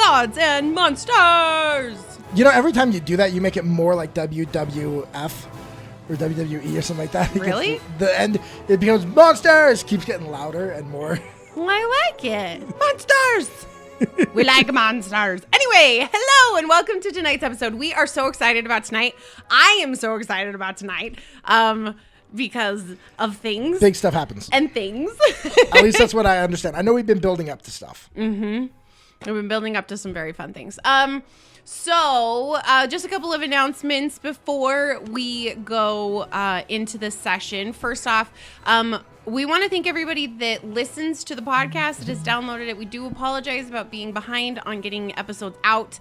Gods and Monsters. You know, every time you do that, you make it more like WWF or WWE or something like that. Really? The end, it becomes Monsters. Keeps getting louder and more. I like it. Monsters. We like monsters. Anyway, hello and welcome to tonight's episode. We are so excited about tonight. I am so excited about tonight because of things. Big stuff happens. And things. At least that's what I understand. I know we've been building up to stuff. Mm-hmm. We've been building up to some very fun things. So just a couple of announcements before we go into this session. First off, we want to thank everybody that listens to the podcast, that has downloaded it. We do apologize about being behind on getting episodes out.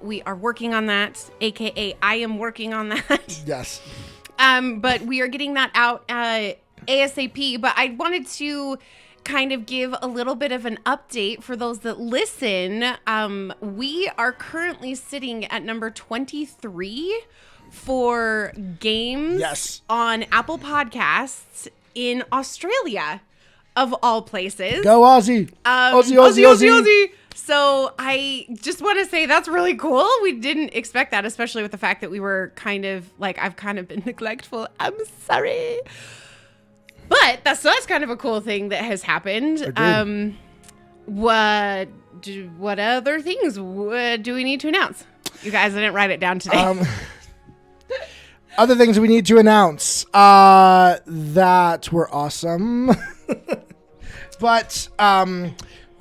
We are working on that, aka I am working on that. Yes. But we are getting that out ASAP. But I wanted to kind of give a little bit of an update for those that listen. We are currently sitting at number 23 for games on Apple Podcasts in Australia, of all places. Go Aussie. Aussie. So I just want to say that's really cool. We didn't expect that, especially with the fact that we were kind of like, I've kind of been neglectful. I'm sorry. But that's kind of a cool thing that has happened. Agreed. What other things do we need to announce? You guys, I didn't write it down today. Other things we need to announce that were awesome. But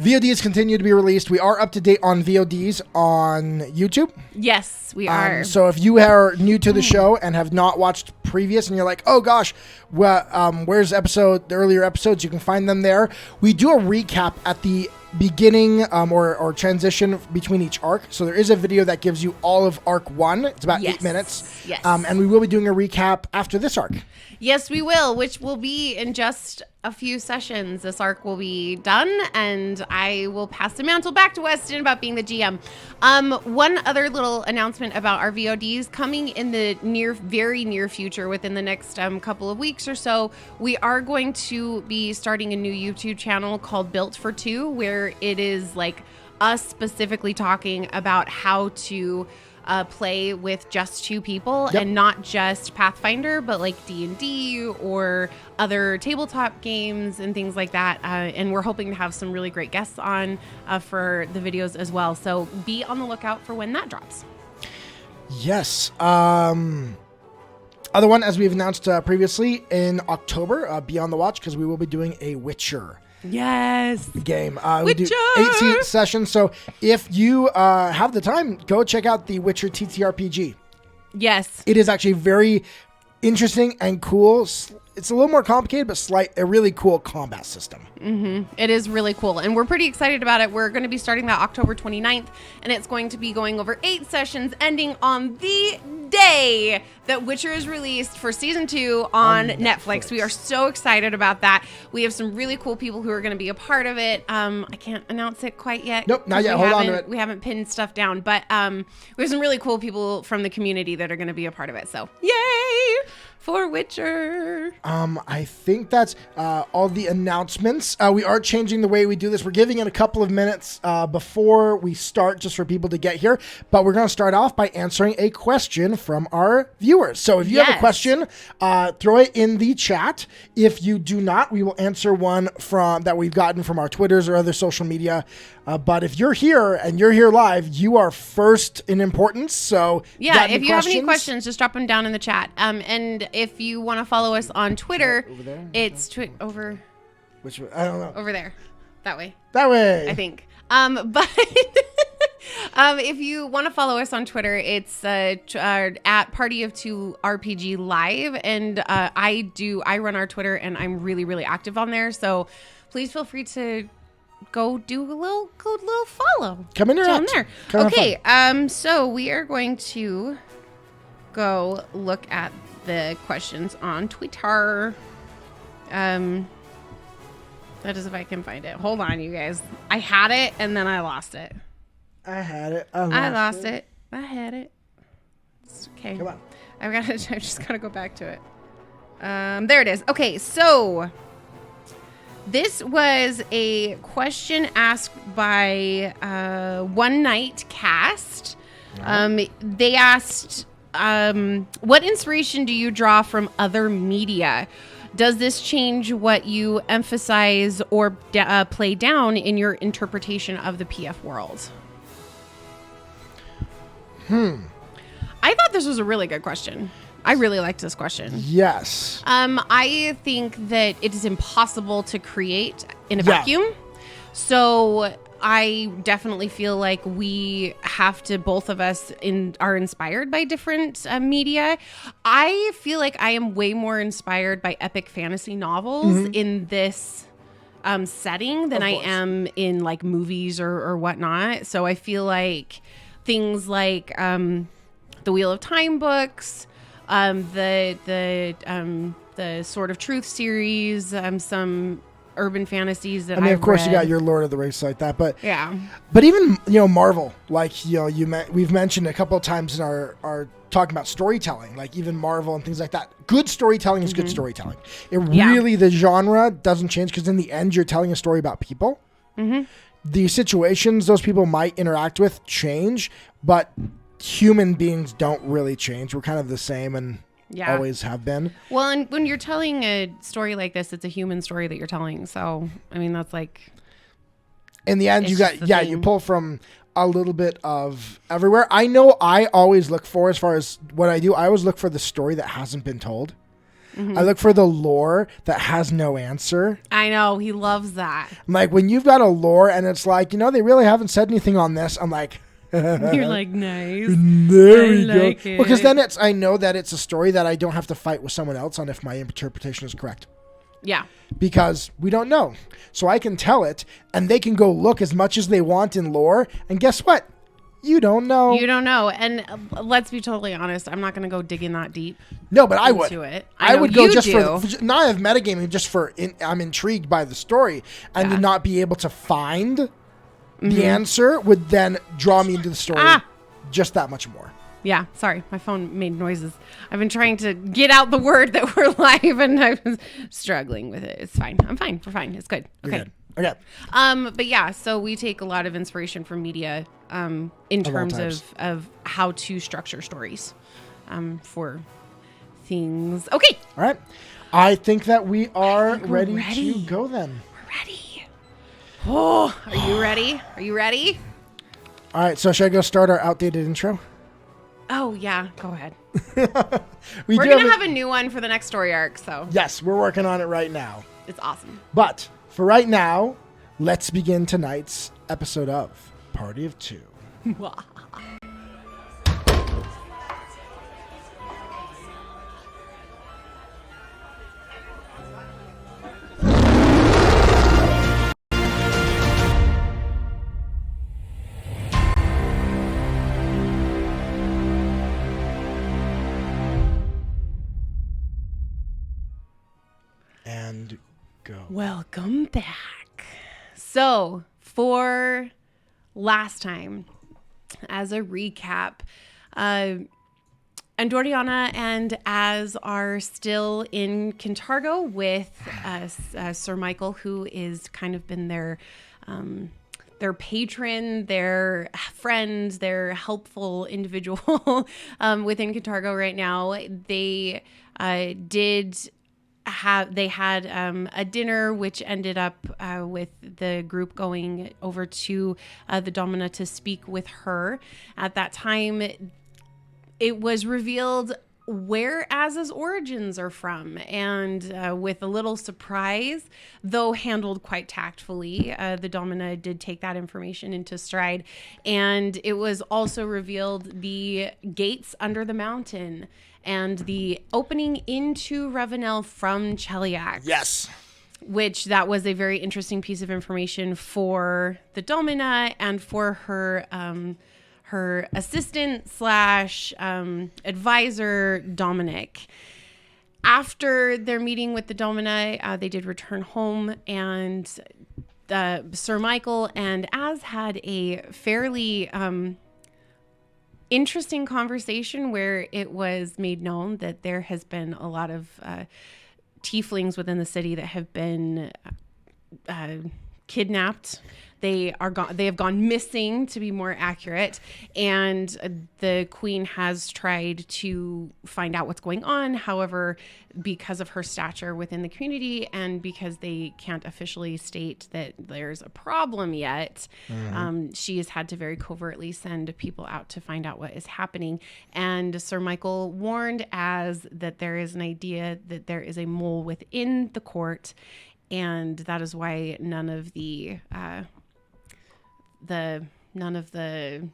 VODs continue to be released. We are up to date on VODs on YouTube. Yes, we are. So if you are new to the show and have not watched previous and you're like, oh gosh, where's the earlier episodes? You can find them there. We do a recap at the beginning or transition between each arc. So there is a video that gives you all of arc 1. It's about 8 minutes. Yes. And we will be doing a recap after this arc. Yes, we will, which will be in just a few sessions. This arc will be done, and I will pass the mantle back to Weston about being the GM. One other little announcement about our VODs coming in the very near future, within the next couple of weeks or so. We are going to be starting a new YouTube channel called Built for Two, where it is like us specifically talking about how to play with just 2 people and not just Pathfinder, but like D&D or other tabletop games and things like that. And we're hoping to have some really great guests on for the videos as well. So be on the lookout for when that drops. Yes. Other one, as we've announced previously, in October, be on the watch because we will be doing a Witcher game. We do 8 sessions. So if you have the time, go check out the Witcher TTRPG. Yes. It is actually very interesting and cool. It's a little more complicated, but a really cool combat system. Mm-hmm. It is really cool. And we're pretty excited about it. We're going to be starting that October 29th, and it's going to be going over 8 sessions, ending on the day that Witcher is released for season 2 on Netflix. We are so excited about that. We have some really cool people who are going to be a part of it. I can't announce it quite yet. Nope, not yet. Hold on to it. We haven't pinned stuff down, but we have some really cool people from the community that are going to be a part of it. So yay for Witcher. I think that's all the announcements. We are changing the way we do this. We're giving it a couple of minutes before we start, just for people to get here. But we're going to start off by answering a question from our viewers. So if you have a question, throw it in the chat. If you do not, we will answer one that we've gotten from our Twitters or other social media. But if you're here and you're here live, you are first in importance. So yeah, if you have any questions, just drop them down in the chat. And if you want to follow us on Twitter, over there? It's over. Which way? I don't know. Over there, that way. That way, I think. But if you want to follow us on Twitter, it's at Party of Two RPG Live, and I run our Twitter, and I'm really, really active on there. So please feel free to go do a little follow. Come in down there. Okay. So we are going to go look at the questions on Twitter. That is if I can find it. Hold on, you guys. I had it and then I lost it. I had it. I lost it. I had it. It's okay. Come on. I just gotta go back to it. There it is. Okay, so This was a question asked by One Night Cast. They asked, what inspiration do you draw from other media? Does this change what you emphasize or play down in your interpretation of the PF world? I thought this was a really good question. I really liked this question. Yes. I think that it is impossible to create in a vacuum. So I definitely feel like we have to, both of us are inspired by different media. I feel like I am way more inspired by epic fantasy novels in this setting than I am in like movies or whatnot. So I feel like things like the Wheel of Time books, the Sword of Truth series, some urban fantasies that I've of course, read. you got your Lord of the Rings like that, but yeah. But even Marvel, like we've mentioned a couple of times in our talking about storytelling, like even Marvel and things like that. Good storytelling is good storytelling. It really, the genre doesn't change because in the end, you're telling a story about people. The situations those people might interact with change, but human beings don't really change. We're kind of the same and always have been. Well, and when you're telling a story like this, it's a human story that you're telling. So, I mean, that's like... In the end, you pull from a little bit of everywhere. I know I always look for, as far as what I do, I always look for the story that hasn't been told. I look for the lore that has no answer. I know. He loves that. Like, when you've got a lore and it's like, they really haven't said anything on this, I'm like... You're like, nice. There we go. Like it. Well, because then I know that it's a story that I don't have to fight with someone else on if my interpretation is correct. Yeah. Because we don't know. So I can tell it, and they can go look as much as they want in lore, and guess what? You don't know. You don't know. And let's be totally honest, I'm not going to go digging that deep. No, but I would. It. I would go just for... Now I have metagaming just for... I'm intrigued by the story, and to not be able to find... The answer would then draw me into the story just that much more. Yeah, sorry. My phone made noises. I've been trying to get out the word that we're live, and I was struggling with it. It's fine. I'm fine. We're fine. It's good. Okay. You're good. Okay. But yeah, so we take a lot of inspiration from media in terms of how to structure stories for things. Okay. All right. I think that we are ready to go then. We're ready. Oh, are you ready? Are you ready? All right, so should I go start our outdated intro? Oh, yeah. Go ahead. We're going to have a new one for the next story arc, so. Yes, we're working on it right now. It's awesome. But for right now, let's begin tonight's episode of Party of Two. And go. Welcome back. So, for last time, as a recap, Andoriana and Az are still in Kintargo with Sir Michael, who is kind of been their patron, their friend, their helpful individual within Kintargo right now. They had a dinner which ended up with the group going over to the Domina to speak with her. At that time, it was revealed where Az's origins are from, and with a little surprise, though handled quite tactfully, the Domina did take that information into stride, and it was also revealed the gates under the mountain and the opening into Revenel from Cheliax. Yes. Which that was a very interesting piece of information for the Domina and for her her assistant / advisor, Dominic. After their meeting with the Domina, they did return home, and Sir Michael and Az had a fairly interesting conversation where it was made known that there has been a lot of tieflings within the city that have been kidnapped. They have gone missing, to be more accurate, and the queen has tried to find out what's going on. However, because of her stature within the community and because they can't officially state that there's a problem yet, she has had to very covertly send people out to find out what is happening. And Sir Michael warned as that there is an idea that there is a mole within the court, and that is why none of the No one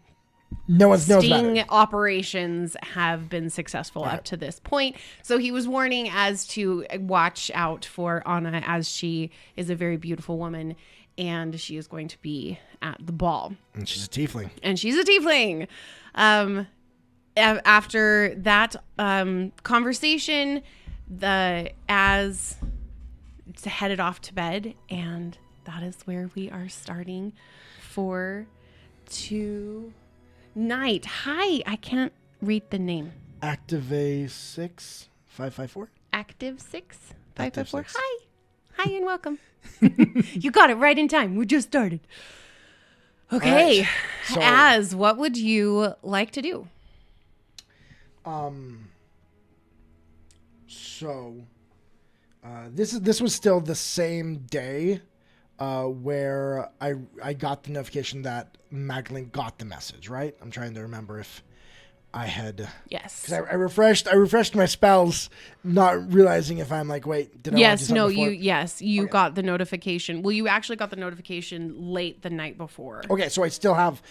knows about sting it. operations have been successful up to this point. So he was warning as to watch out for Anna, as she is a very beautiful woman and she is going to be at the ball. And she's a tiefling. After that conversation, Az headed off to bed, and that is where we are starting for tonight. Hi, I can't read the name. Active 6554. Active 6554. Hi, and welcome. You got it right in time. We just started. Okay, right. So, Az, what would you like to do? This was still the same day where I got the notification that Magdalene got the message, right? I'm trying to remember if I had... Yes. Because I refreshed my spells, not realizing if I'm like, wait, did I want to do something before? You got the notification. Well, you actually got the notification late the night before. Okay, so I still have...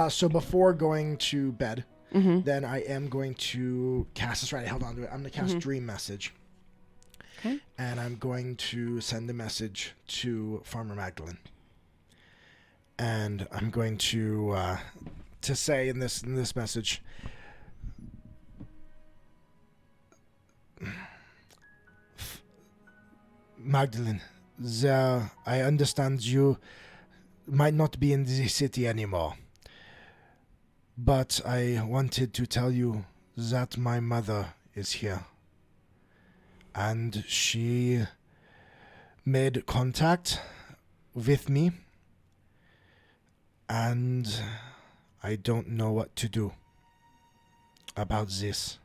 so before going to bed, then I am going to cast this, right, I held on to it. I'm going to cast Dream Message. Okay. And I'm going to send a message to Farmer Magdalene. And I'm going to say in this message, Magdalene, I understand you might not be in the city anymore, but I wanted to tell you that my mother is here. And she made contact with me, and I don't know what to do about this.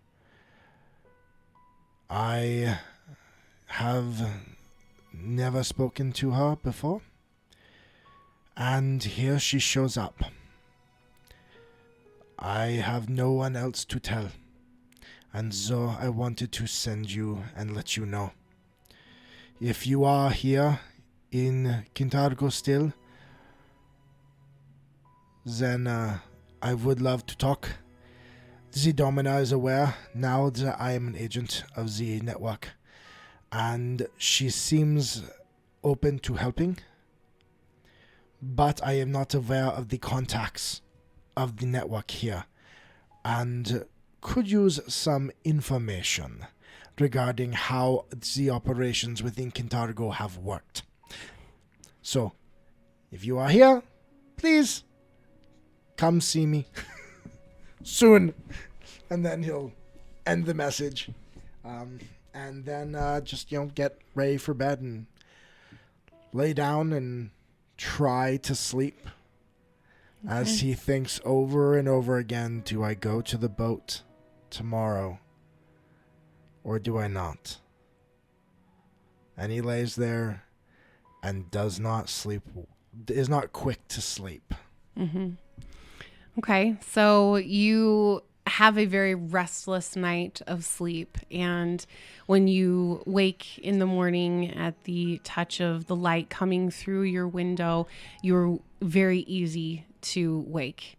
I have never spoken to her before, and here she shows up. I have no one else to tell. And so I wanted to send you and let you know. If you are here in Kintargo still, then I would love to talk. The Domina is aware now that I am an agent of the network, and she seems open to helping, but I am not aware of the contacts of the network here, and could use some information regarding how the operations within Kintargo have worked. So, if you are here, please come see me soon. And then he'll end the message. And then just, get ready for bed and lay down and try to sleep. Okay. As he thinks over and over again, do I go to the boat tomorrow, or do I not? And he lays there and does not sleep, is not quick to sleep. Okay, so you have a very restless night of sleep, and when you wake in the morning at the touch of the light coming through your window, you're very easy to wake.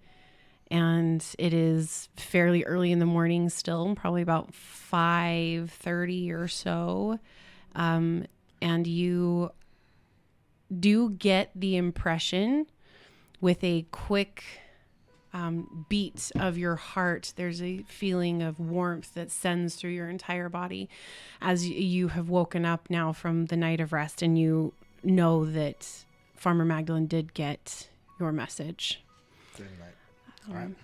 And it is fairly early in the morning still, probably about 5:30 or so. And you do get the impression with a quick beat of your heart, there's a feeling of warmth that sends through your entire body as you have woken up now from the night of rest, and you know that Farmer Magdalene did get your message. During the night. All right.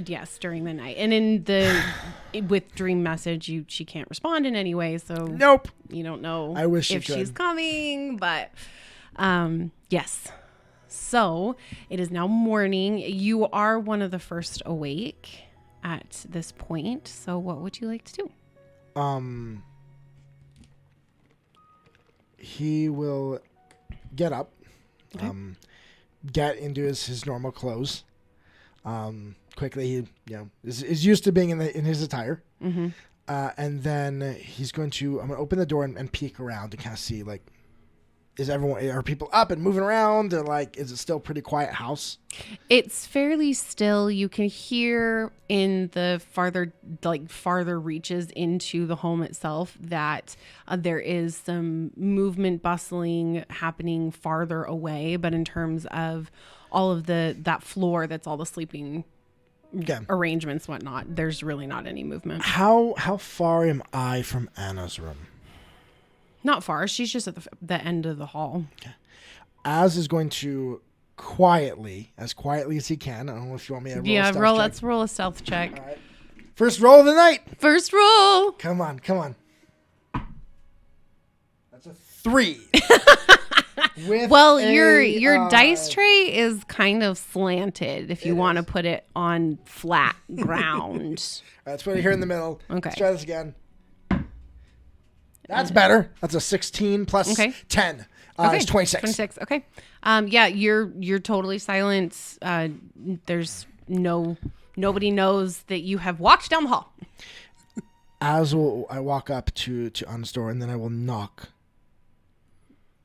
Yes, during the night. And in the with Dream Message, she can't respond in any way, so nope. You don't know I wish if she's coming, but Yes. So it is now morning. You are one of the first awake at this point. So what would you like to do? He will get up, Okay. get into his normal clothes. Quickly, he is used to being in his attire. Mm-hmm. And then I'm going to open the door and peek around to kind of see, like, are people up and moving around, or like, is it still pretty quiet house? It's fairly still. You can hear in the farther reaches into the home itself that there is some movement, bustling happening farther away. But in terms of all of that floor, that's all the sleeping arrangements, whatnot, there's really not any movement. How far am I from Anna's room? Not far. She's just at the end of the hall. Okay. Az is going to as quietly as he can. I don't know if you want me to roll a stealth check. Let's roll a stealth check. All right. First roll of the night. First roll. Come on. That's a 3. Well, your dice tray is kind of slanted if you want to put it on flat ground. All right, let's put it here in the middle. Okay. Let's try this again. That's better. That's a 16 plus 10. It's 26. 26. Okay. Yeah, you're totally silent. There's nobody knows that you have walked down the hall. As I walk up to Anna's door, and then I will knock.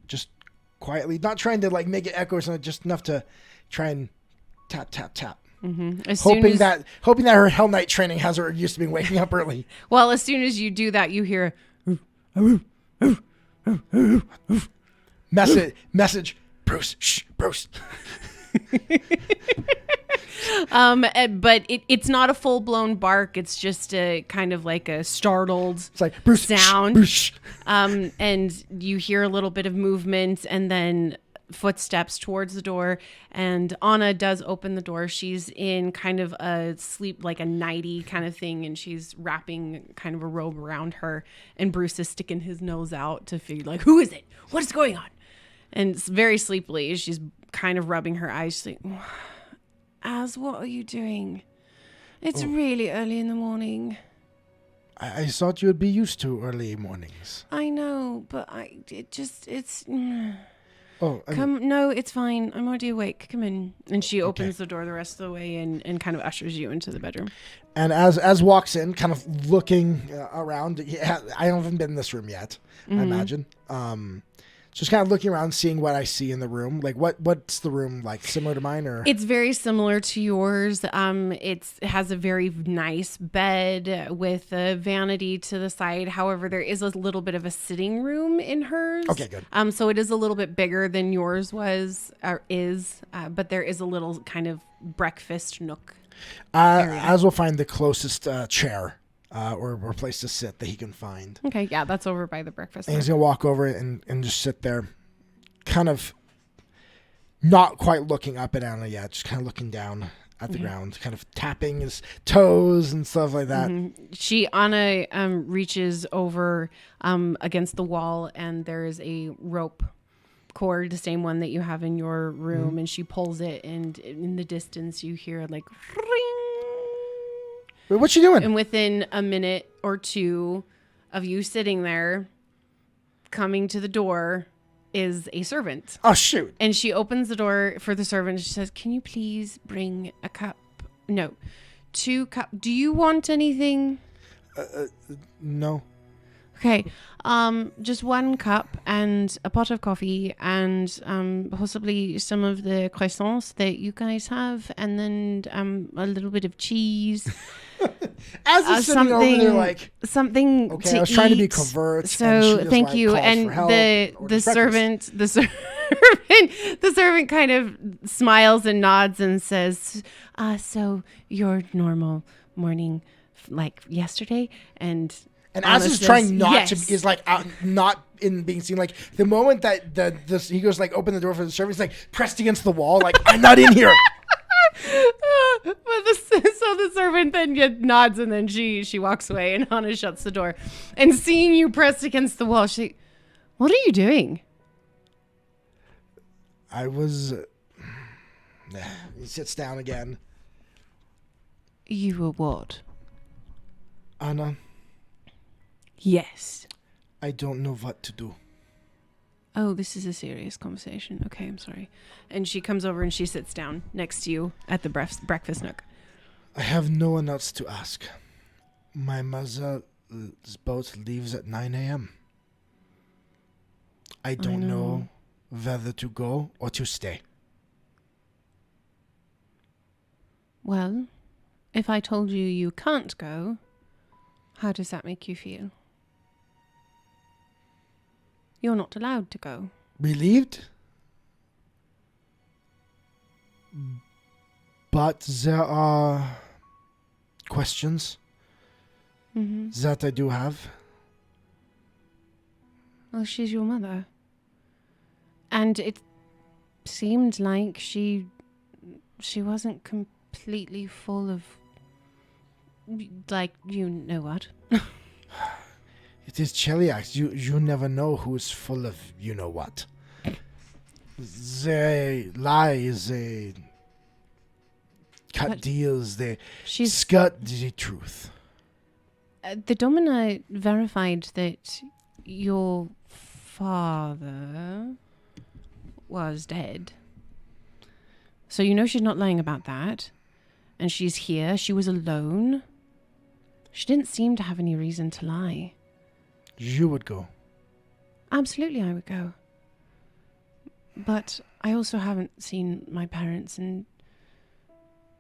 Just quietly, not trying to like make it echo or something, just enough to try and tap, tap, tap. Mm-hmm. Hoping that her Hell Knight training has her used to be waking up early. Well, as soon as you do that, you hear message. Bruce, shh, Bruce. But it's not a full blown bark. It's just a kind of like a startled Bruce, sound. Bruce. And you hear a little bit of movement and then footsteps towards the door. And Anna does open the door. She's in kind of a sleep, like a nightie kind of thing. And she's wrapping kind of a robe around her. And Bruce is sticking his nose out to figure like, who is it? What is going on? And it's very sleepily. She's kind of rubbing her eyes. She's like, Az, what are you doing? It's really early in the morning. I thought you would be used to early mornings. I know, but No, it's fine. I'm already awake. Come in. And she opens the door the rest of the way and kind of ushers you into the bedroom. And as walks in, kind of looking around. I haven't been in this room yet, I imagine. Just kind of looking around, seeing what I see in the room. Like, what's the room like? Similar to mine, or? It's very similar to yours. It has a very nice bed with a vanity to the side. However, there is a little bit of a sitting room in hers. Okay, good. So it is a little bit bigger than yours was or is, but there is a little kind of breakfast nook. Az will find the closest chair. Or place to sit that he can find. Okay, yeah, that's over by the breakfast. And he's going to walk over and just sit there, kind of not quite looking up at Anna yet, just kind of looking down at the ground, kind of tapping his toes and stuff like that. Anna reaches over against the wall, and there is a rope cord, the same one that you have in your room, and she pulls it, and in the distance you hear like ring. Wait, what's she doing? And within a minute or two of you sitting there, coming to the door is a servant. Oh, shoot. And she opens the door for the servant. She says, can you please bring a cup? No, 2 cups. Do you want anything? No. Okay. Just 1 cup and a pot of coffee and possibly some of the croissants that you guys have, and then a little bit of cheese. As is sitting over there, like something. Okay, I was trying to be covert. So thank you. And the servant kind of smiles and nods and says, "So your normal morning, like yesterday?" And as is trying not to, is like not in being seen. Like the moment that he goes like open the door for the servant, he's like pressed against the wall, like I'm not in here. So the servant then nods, and then she walks away, and Anna shuts the door. And seeing you pressed against the wall, what are you doing? I was... He sits down again. You were what? Anna, Yes. I don't know what to do. Oh, this is a serious conversation. Okay, I'm sorry. And she comes over and she sits down next to you at the breakfast nook. I have no one else to ask. My mother's boat leaves at 9 a.m. I don't know whether to go or to stay. Well, if I told you you can't go, how does that make you feel? You're not allowed to go. Relieved? But there are questions that I do have. Well, she's your mother. And it seemed like she wasn't completely full of, like, you know what. It is Cheliax. You never know who's full of you-know-what. They lie, they cut But deals, they she's skirt the truth. the Domina verified that your father was dead. So you know she's not lying about that. And she's here. She was alone. She didn't seem to have any reason to lie. You would go. Absolutely, I would go. But I also haven't seen my parents in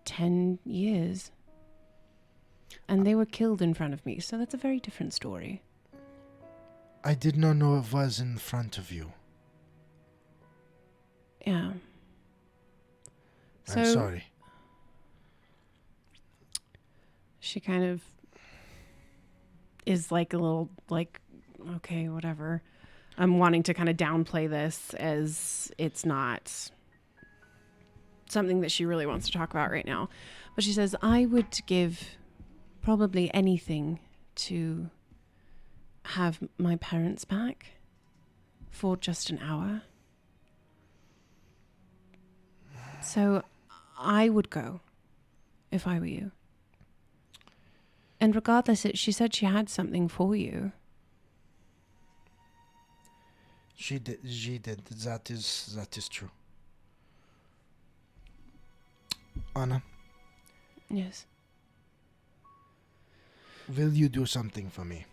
10 years. And they were killed in front of me, so that's a very different story. I did not know it was in front of you. Yeah. So I'm sorry. she kind of is like a little like, okay, whatever. I'm wanting to kind of downplay this as it's not something that she really wants to talk about right now. But she says, I would give probably anything to have my parents back for just an hour. So I would go if I were you. And regardless, she said she had something for you. She did. That is true. Anna, Yes. will you do something for me?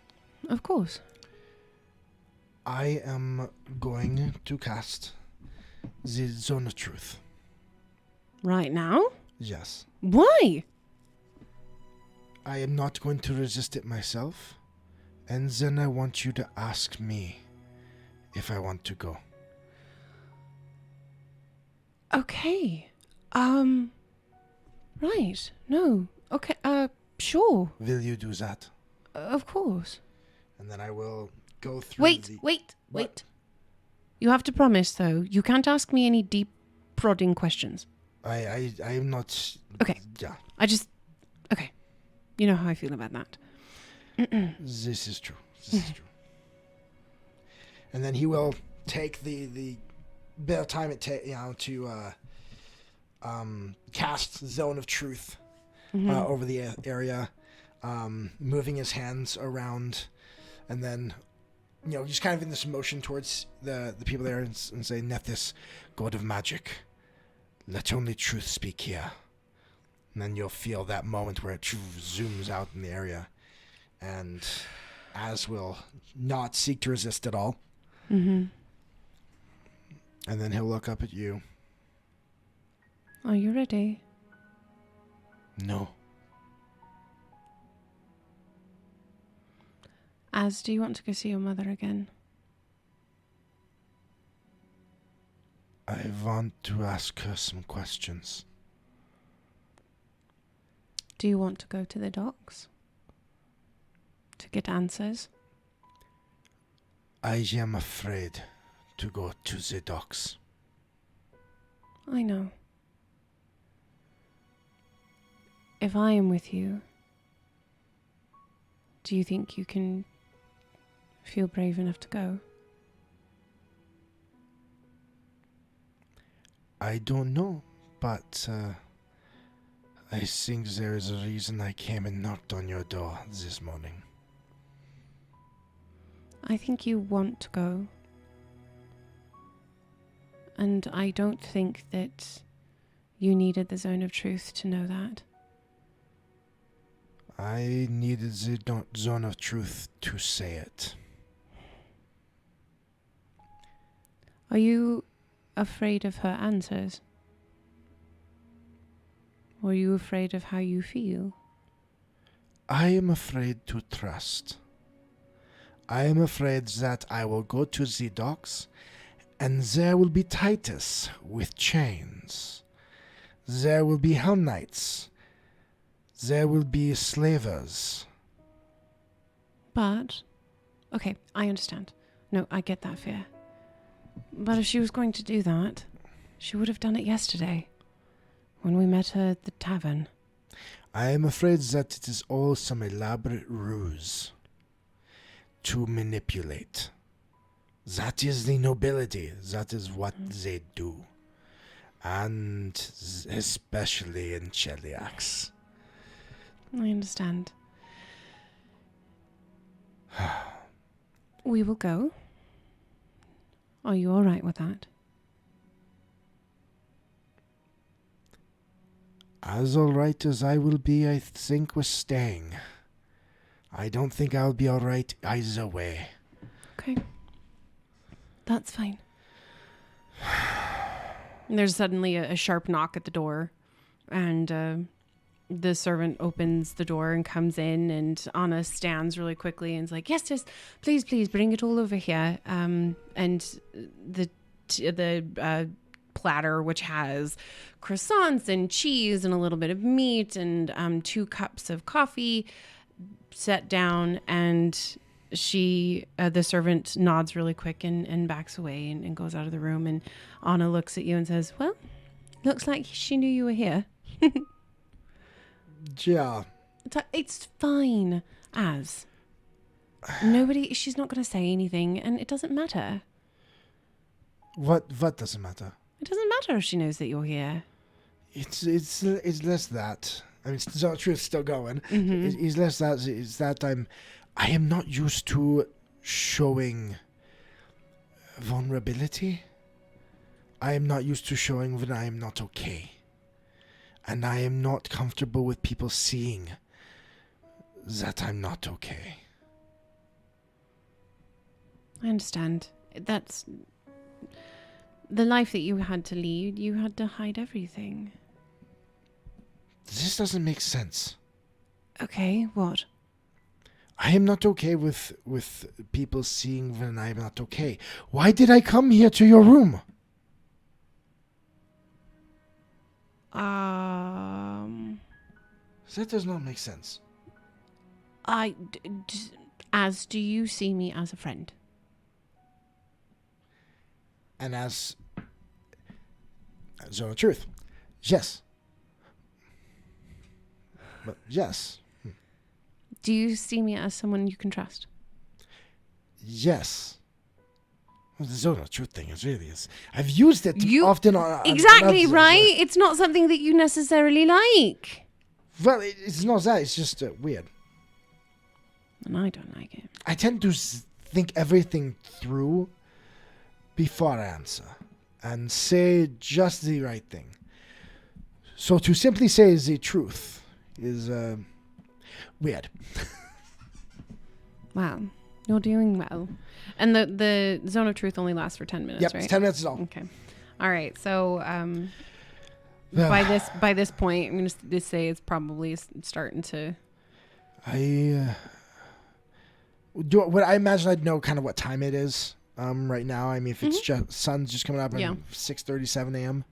Of course. I am going to cast the Zone of Truth. Right now? Yes. Why? I am not going to resist it myself. And then I want you to ask me if I want to go. Okay. Right. No. Okay. Sure. Will you do that? Of course. And then I will go through Wait. What? You have to promise, though. You can't ask me any deep, prodding questions. I am not... Okay. Yeah. Okay. You know how I feel about that. This is true. And then he will take the bit of time it takes, to cast Zone of Truth over the area, moving his hands around, and then, just kind of in this motion towards the people there and say, Nethys, God of Magic, let only truth speak here. And then you'll feel that moment where it zooms out in the area. And Az will not seek to resist at all. Mm-hmm. And then he'll look up at you. Are you ready? No. Az, do you want to go see your mother again? I want to ask her some questions. Do you want to go to the docks? To get answers? I am afraid to go to the docks. I know. If I am with you, do you think you can feel brave enough to go? I don't know, but I think there is a reason I came and knocked on your door this morning. I think you want to go. And I don't think that you needed the zone of truth to know that. I needed the zone of truth to say it. Are you afraid of her answers? Or are you afraid of how you feel? I am afraid to trust. I am afraid that I will go to the docks and there will be Titus with chains. There will be Hell Knights. There will be slavers. But, okay, I understand. No, I get that fear. But if she was going to do that, she would have done it yesterday, when we met her at the tavern. I am afraid that it is all some elaborate ruse to manipulate. That is the nobility. That is what they do. And especially in Cheliax. I understand. We will go. Are you all right with that? As all right as I will be, I think, with staying. I don't think I'll be all right either way. Okay. That's fine. There's suddenly a sharp knock at the door, and the servant opens the door and comes in, and Anna stands really quickly and is like, yes, please, bring it all over here. And the platter, which has croissants and cheese and a little bit of meat and 2 cups of coffee, set down, and the servant nods really quick and backs away and goes out of the room. And Anna looks at you and says, well, looks like she knew you were here. Yeah. It's fine, she's not going to say anything, and it doesn't matter. What doesn't matter? It doesn't matter if she knows that you're here. It's less that. I mean, it's not true. It's still going. Mm-hmm. It's less that. It's that I am not used to showing vulnerability. I am not used to showing when I am not okay. And I am not comfortable with people seeing that I'm not okay. I understand. That's the life that you had to lead. You had to hide everything. This doesn't make sense. Okay, what? I am not okay with people seeing when I am not okay. Why did I come here to your room? That does not make sense. Do you see me as a friend? And as Zone of Truth, yes. But yes. Do you see me as someone you can trust? Yes. Well, the Zone of Truth thing is. I've used it often on exactly, right? It's not something that you necessarily like. Well, it's not that. It's just weird. And I don't like it. I tend to think everything through before I answer and say just the right thing. So to simply say the truth is weird. Wow. You're doing well. And the Zone of Truth only lasts for 10 minutes, yep, right? 10 minutes is all. Okay. All right. So by this point, I'm going to say it's probably starting to... What I imagine I'd know kind of what time it is right now. I mean, if it's just sun's just coming up at 6:37 a.m.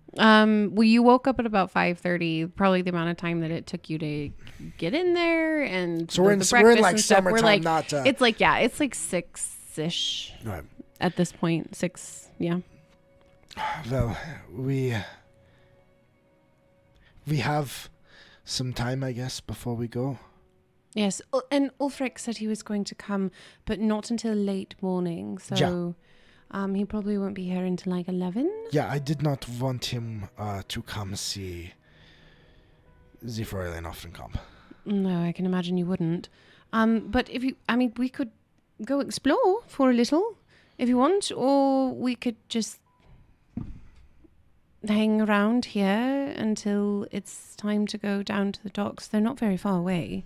Well, you woke up at about 5:30, probably the amount of time that it took you to get in there, and so we're in like summertime, not. It's like 6-ish right. At this point. 6, yeah. Well, we have some time, I guess, before we go. Yes, and Ulfric said he was going to come, but not until late morning. So, He probably won't be here until like 11. Yeah, I did not want him to come see the Fräulein often come. No, I can imagine you wouldn't. But we could go explore for a little if you want, or we could just hang around here until it's time to go down to the docks. They're not very far away.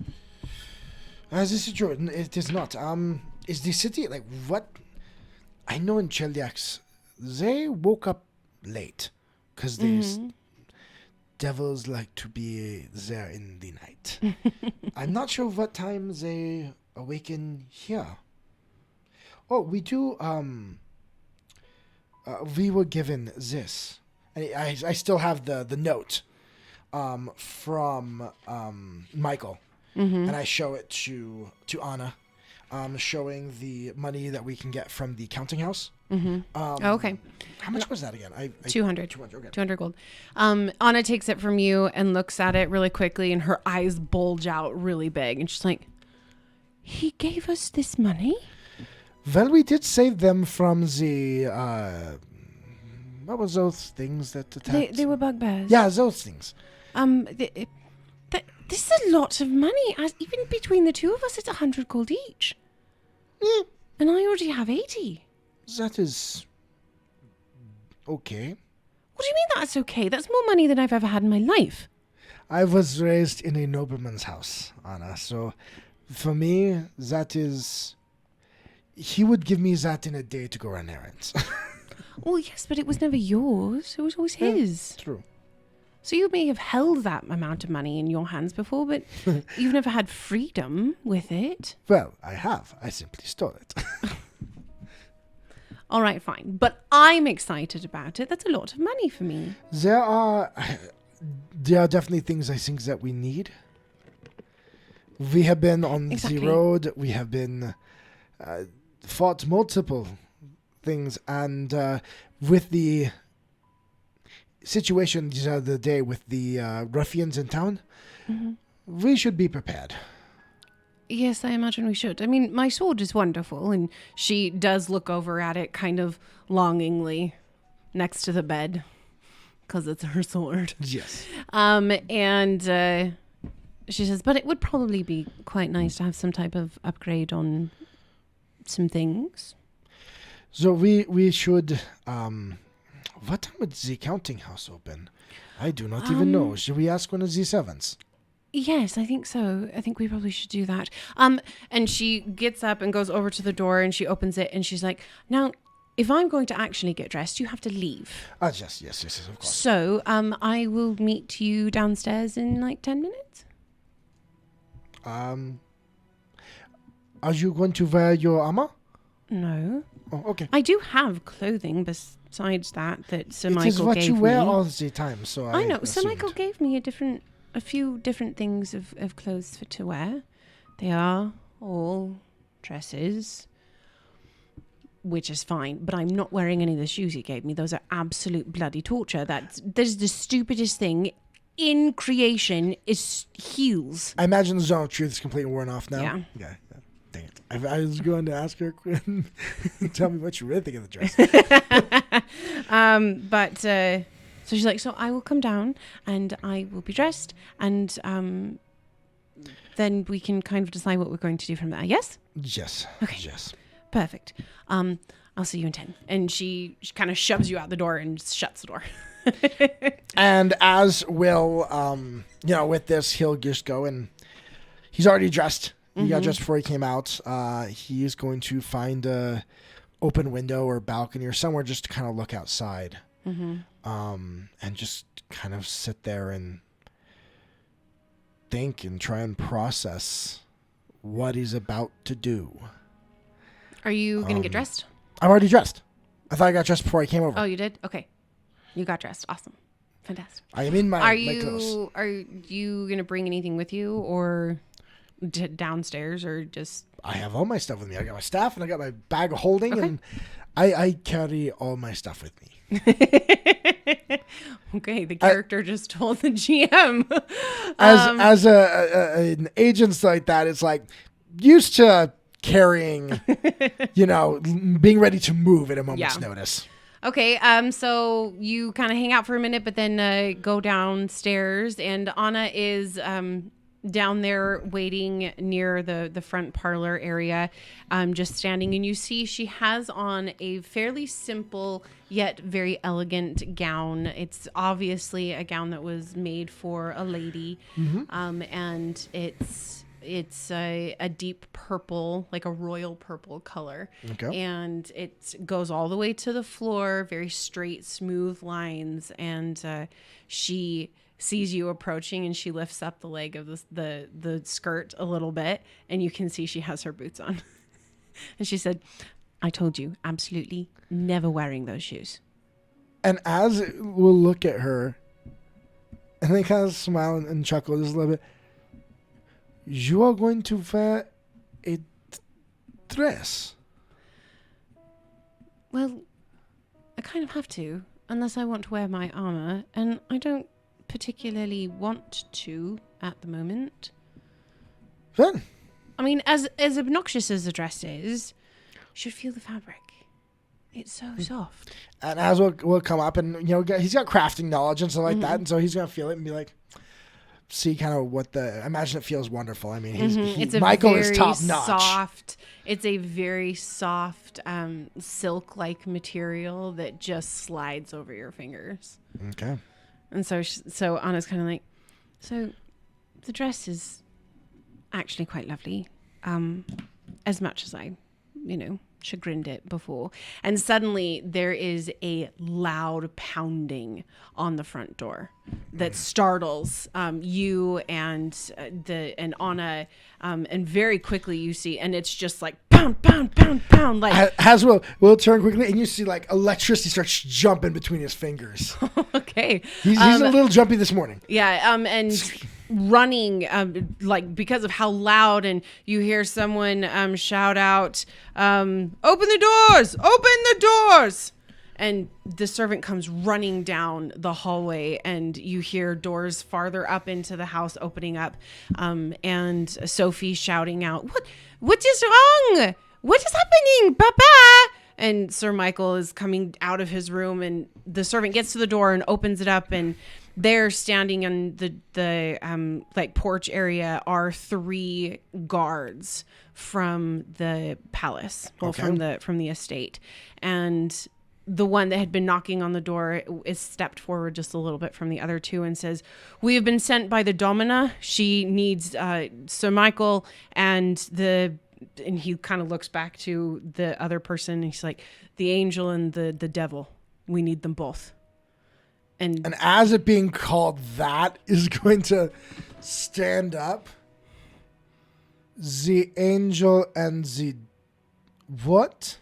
This is true. It is not. Is the city like what? I know in Cheliax, they woke up late because these devils like to be there in the night. I'm not sure what time they awaken here. Oh, we do. We were given this. I still have the note from Michael, and I show it to Anna, showing the money that we can get from the counting house. Okay. How much was that again? 200. 200, okay. 200 gold. Anna takes it from you and looks at it really quickly, and her eyes bulge out really big, and she's like, "He gave us this money?" Well, we did save them from the what was those things that attacked? They were bugbears. Yeah, those things. This is a lot of money. Even between the two of us, it's 100 gold each. Yeah, And I already have 80. that is okay. What do you mean that's okay? That's more money than I've ever had in my life. I was raised in a nobleman's house, Anna, so for me, that is... He would give me that in a day to go run errands. Well, yes, but it was never yours. It was always his. True. So you may have held that amount of money in your hands before, but you've never had freedom with it. Well, I have. I simply stole it. All right, fine. But I'm excited about it. That's a lot of money for me. There are definitely things I think that we need. We have been on Exactly. the road. We have been fought multiple things, and with the situation the other day with the ruffians in town, we should be prepared. Yes, I imagine we should. I mean, my sword is wonderful, and she does look over at it kind of longingly next to the bed because it's her sword. Yes. And she says, but it would probably be quite nice to have some type of upgrade on some things. So we should... what time would the counting house open? I do not even know. Should we ask one of the servants? Yes, I think so. I think we probably should do that. And she gets up and goes over to the door and she opens it and she's like, now, if I'm going to actually get dressed, you have to leave. Yes, of course. So, I will meet you downstairs in like 10 minutes. Are you going to wear your armor? No. Oh, okay. I do have clothing besides that Sir Michael gave me. It is what you wear all the time, so I know. Sir assumed. Michael gave me a few different things of clothes to wear. They are all dresses, which is fine, but I'm not wearing any of the shoes he gave me. Those are absolute bloody torture. That is the stupidest thing in creation is heels. I imagine the zone of truth is completely worn off now. Yeah. Dang it. I was going to ask her, Quinn, tell me what you really think of the dress. So she's like, so I will come down and I will be dressed and then we can kind of decide what we're going to do from there. Yes? Yes. Okay. Yes. Perfect. I'll see you in 10. And she kind of shoves you out the door and shuts the door. And as will, with this, he'll just go and he's already dressed. He got dressed before he came out. He is going to find a open window or balcony or somewhere just to kind of look outside. And just kind of sit there and think and try and process what he's about to do. Are you going to get dressed? I'm already dressed. I thought I got dressed before I came over. Oh, you did? Okay. You got dressed. Awesome. Fantastic. I am in my clothes. Are you going to bring anything with you or downstairs or just... I have all my stuff with me. I got my staff and I got my bag of holding Okay. and I carry all my stuff with me. Okay, the character just told the GM. As an agent like that, it's like used to carrying, being ready to move at a moment's notice. Okay, so you kind of hang out for a minute, but then go downstairs, and Anna is down there waiting near the front parlor area, just standing, and you see she has on a fairly simple yet very elegant gown. It's obviously a gown that was made for a lady, and it's a deep purple, like a royal purple color. Okay. And it goes all the way to the floor, very straight, smooth lines. And she sees you approaching, and she lifts up the leg of the skirt a little bit, and you can see she has her boots on. And she said, "I told you, absolutely never wearing those shoes." And as we'll look at her, and they kind of smile and chuckle just a little bit. You are going to wear a dress. Well, I kind of have to, unless I want to wear my armor, and I don't particularly want to at the moment. Then, I mean, as obnoxious as the dress is, you should feel the fabric. It's so soft. and as we'll come up, and he's got crafting knowledge and stuff like that, and so he's gonna feel it and be like, see kind of what imagine it feels wonderful. I mean, Michael is top notch. It's a very soft silk-like material that just slides over your fingers. Okay. And so Anna's kind of like, so the dress is actually quite lovely, as much as I, chagrined it before. And suddenly there is a loud pounding on the front door that startles you and Anna, and very quickly you see, and it's just like pound, pound, pound, pound. Like as we'll turn quickly, and you see like electricity starts jumping between his fingers. Okay, he's a little jumpy this morning. Yeah, and running, like because of how loud, and you hear someone shout out, "Open the doors! Open the doors!" And the servant comes running down the hallway, and you hear doors farther up into the house opening up, and Sophie shouting out, What is wrong? What is happening, Papa?" And Sir Michael is coming out of his room, and the servant gets to the door and opens it up, and there, standing in the like porch area, are 3 guards from the palace, from the estate, and the one that had been knocking on the door is stepped forward just a little bit from the other 2 and says, "We have been sent by the Domina. She needs Sir Michael and he kind of looks back to the other person, and he's like, the angel and the devil. We need them both." And as it being called, that is going to stand up. The angel and the what?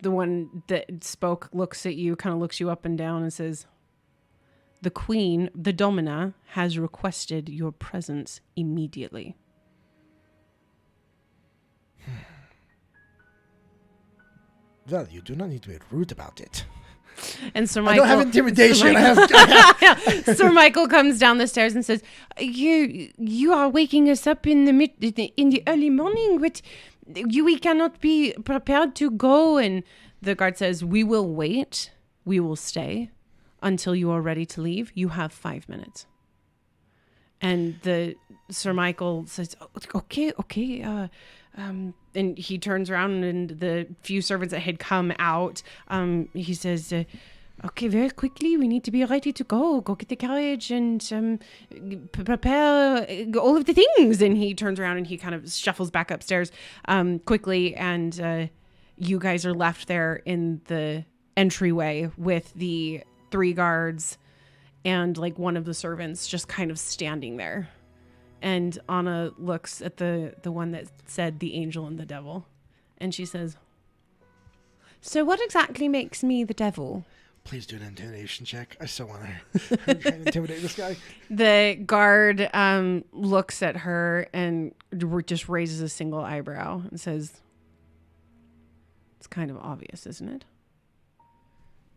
The one that spoke looks at you, kind of looks you up and down, and says, "The queen, the Domina, has requested your presence immediately." Well, you do not need to be rude about it. And Sir Michael, I don't have intimidation. Sir Michael comes down the stairs and says, "You are waking us up in the early morning. But we cannot be prepared to go." And the guard says, "We will wait. We will stay until you are ready to leave. You have 5 minutes." And the Sir Michael says, "Okay." And he turns around, and the few servants that had come out, he says, "Okay, very quickly, we need to be ready to go. Go get the carriage and prepare all of the things." And he turns around and he kind of shuffles back upstairs quickly, and you guys are left there in the entryway with the 3 guards and like one of the servants just kind of standing there. And Anna looks at the one that said the angel and the devil, and she says, "So what exactly makes me the devil?" Please do an intimidation check. I still want to intimidate this guy. The guard looks at her and just raises a single eyebrow and says, "It's kind of obvious, isn't it?"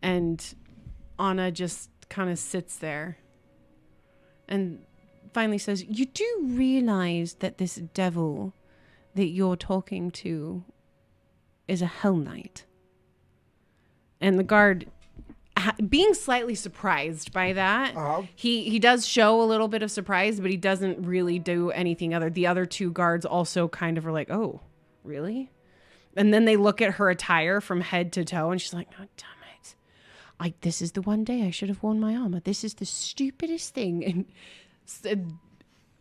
And Anna just kind of sits there and finally says, "You do realize that this devil that you're talking to is a Hell Knight. And the guard, being slightly surprised by that, he does show a little bit of surprise, but he doesn't really do anything other. The other two guards also kind of are like, oh, really? And then they look at her attire from head to toe, and she's like, oh, damn it. This is the one day I should have worn my armor. This is the stupidest thing. And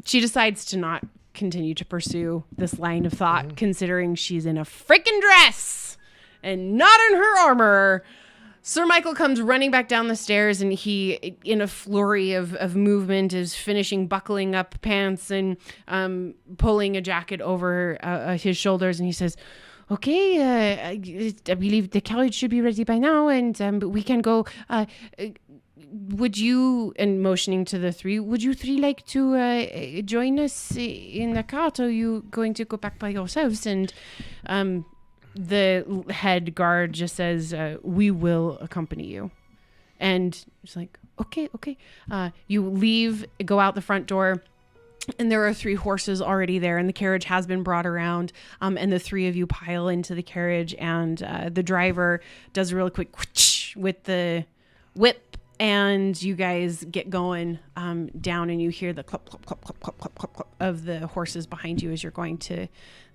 she decides to not continue to pursue this line of thought, considering she's in a freaking dress and not in her armor. Sir Michael comes running back down the stairs, and he, in a flurry of movement, is finishing buckling up pants and pulling a jacket over his shoulders, and he says, okay, I believe the carriage should be ready by now, and we can go. Would you, and motioning to the three, would you three like to join us in the cart, or are you going to go back by yourselves? And the head guard just says, we will accompany you. And it's like, okay. You leave, go out the front door. And there are 3 horses already there, and the carriage has been brought around, and the 3 of you pile into the carriage, and the driver does a really quick whoosh with the whip, and you guys get going down, and you hear the clop, clop, clop, clop, clop, clop, clop, clop of the horses behind you as you're going to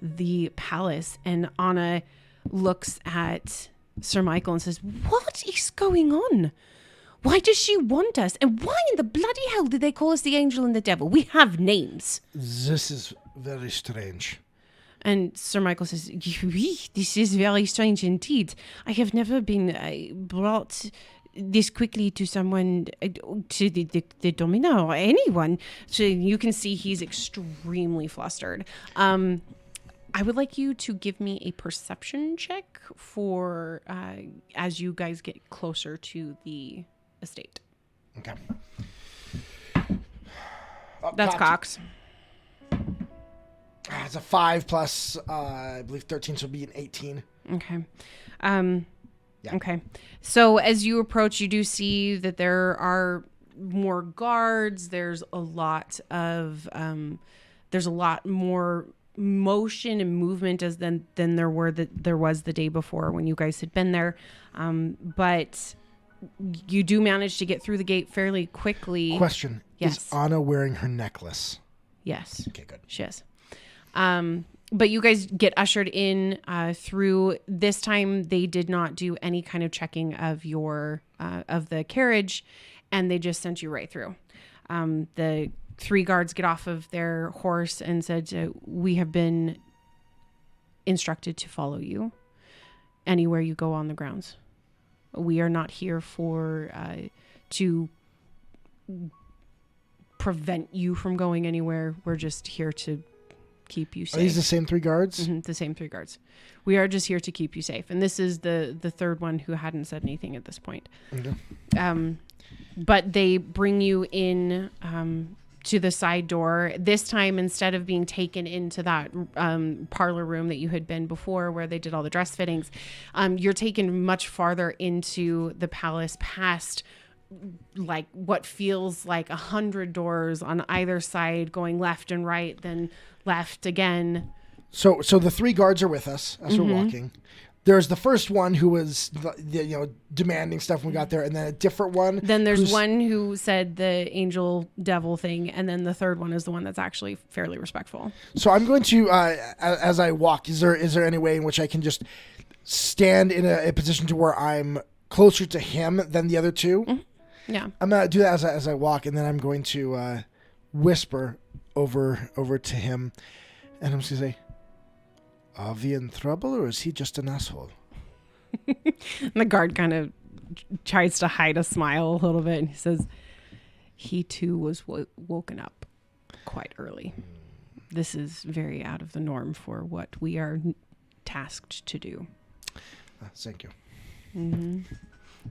the palace. And Anna looks at Sir Michael and says, what is going on? Why does she want us? And why in the bloody hell did they call us the angel and the devil? We have names. This is very strange. And Sir Michael says, this is very strange indeed. I have never been brought this quickly to someone, to the Domina or anyone. So you can see he's extremely flustered. I would like you to give me a perception check for as you guys get closer to the estate. Okay. That's Cox. It's a 5 plus, I believe 13, so it'll be an 18. Okay. Yeah. Okay. So as you approach, you do see that there are more guards. There's a lot more motion and movement than there was the day before when you guys had been there. But you do manage to get through the gate fairly quickly. Question. Yes. Is Anna wearing her necklace? Yes. Okay, good. She is. But you guys get ushered in through. This time they did not do any kind of checking of your of the carriage, and they just sent you right through. The 3 guards get off of their horse and said, we have been instructed to follow you anywhere you go on the grounds. We are not here for to prevent you from going anywhere. We're just here to keep you safe. Are these the same 3 guards? Mm-hmm, the same 3 guards. We are just here to keep you safe. And this is the 3rd one who hadn't said anything at this point. Okay. But they bring you in to the side door. This time, instead of being taken into that parlor room that you had been before where they did all the dress fittings, you're taken much farther into the palace, past like what feels like 100 doors on either side, going left and right, then left again. So the 3 guards are with us as we're walking. There's the first one who was, demanding stuff when we got there, and then a different one. Then there's one who said the angel devil thing, and then the 3rd one is the one that's actually fairly respectful. So I'm going to, as I walk, is there any way in which I can just stand in a position to where I'm closer to him than the other 2? Mm-hmm. Yeah. I'm going to do that as I walk, and then I'm going to whisper over to him, and I'm just going to say, are we in trouble, or is he just an asshole? And the guard kind of tries to hide a smile a little bit, and he says, he too was woken up quite early. This is very out of the norm for what we are tasked to do. Thank you. Mm-hmm.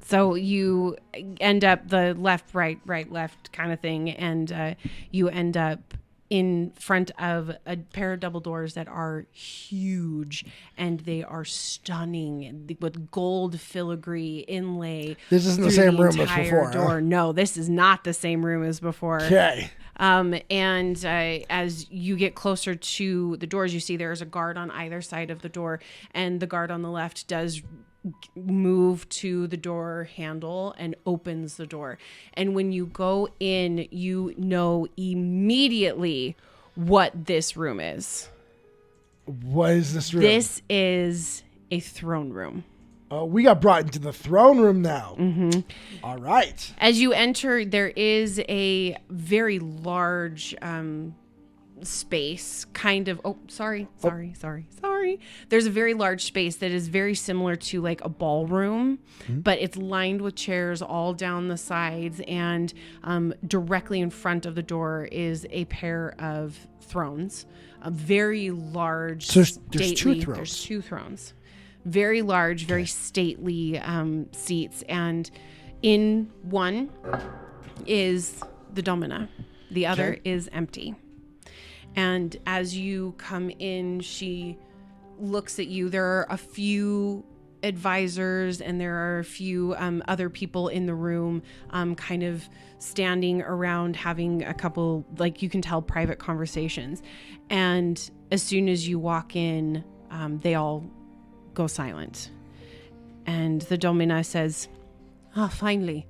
So you end up the left, right, left kind of thing, and you end up in front of a pair of double doors that are huge, and they are stunning with gold filigree inlay. This isn't the same room as before. Huh? No, this is not the same room as before. Okay. And as you get closer to the doors, you see there is a guard on either side of the door, and the guard on the left does move to the door handle and opens the door. And when you go in, you know immediately what this room is. What is this room? This is a throne room. Oh, we got brought into the throne room now. Mm-hmm. All right. As you enter, there is a very large space, kind of. Oh, sorry. There's a very large space that is very similar to like a ballroom, but it's lined with chairs all down the sides, and directly in front of the door is a pair of thrones, a very large. So stately, there's 2 thrones. There's 2 thrones. Very large, very stately seats, and in one is the Domina. The other is empty. And as you come in, she looks at you. There are a few advisors, and there are a few other people in the room kind of standing around having a couple, like you can tell, private conversations. And as soon as you walk in, they all go silent. And the Domina says, finally.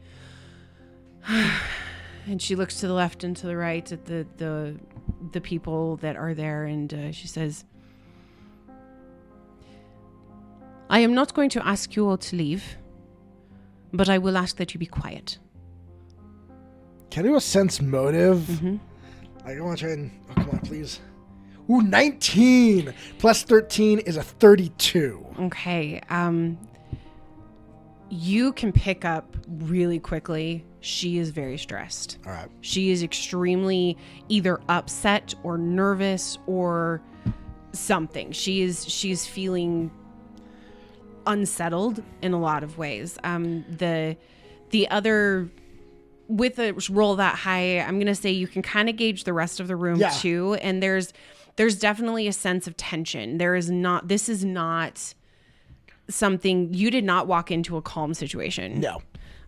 And she looks to the left and to the right at the people that are there, and she says, I am not going to ask you all to leave, but I will ask that you be quiet. Can I do a sense motive? Mm-hmm. I want to try and... Oh, come on, please. Ooh, 19 plus 13 is a 32. Okay. You can pick up really quickly. She is very stressed. All right. She is extremely either upset or nervous or something. She's feeling unsettled in a lot of ways. The other, with a roll that high, I'm gonna say you can kind of gauge the rest of the room too. And there's definitely a sense of tension. This is not something, you did not walk into a calm situation. No.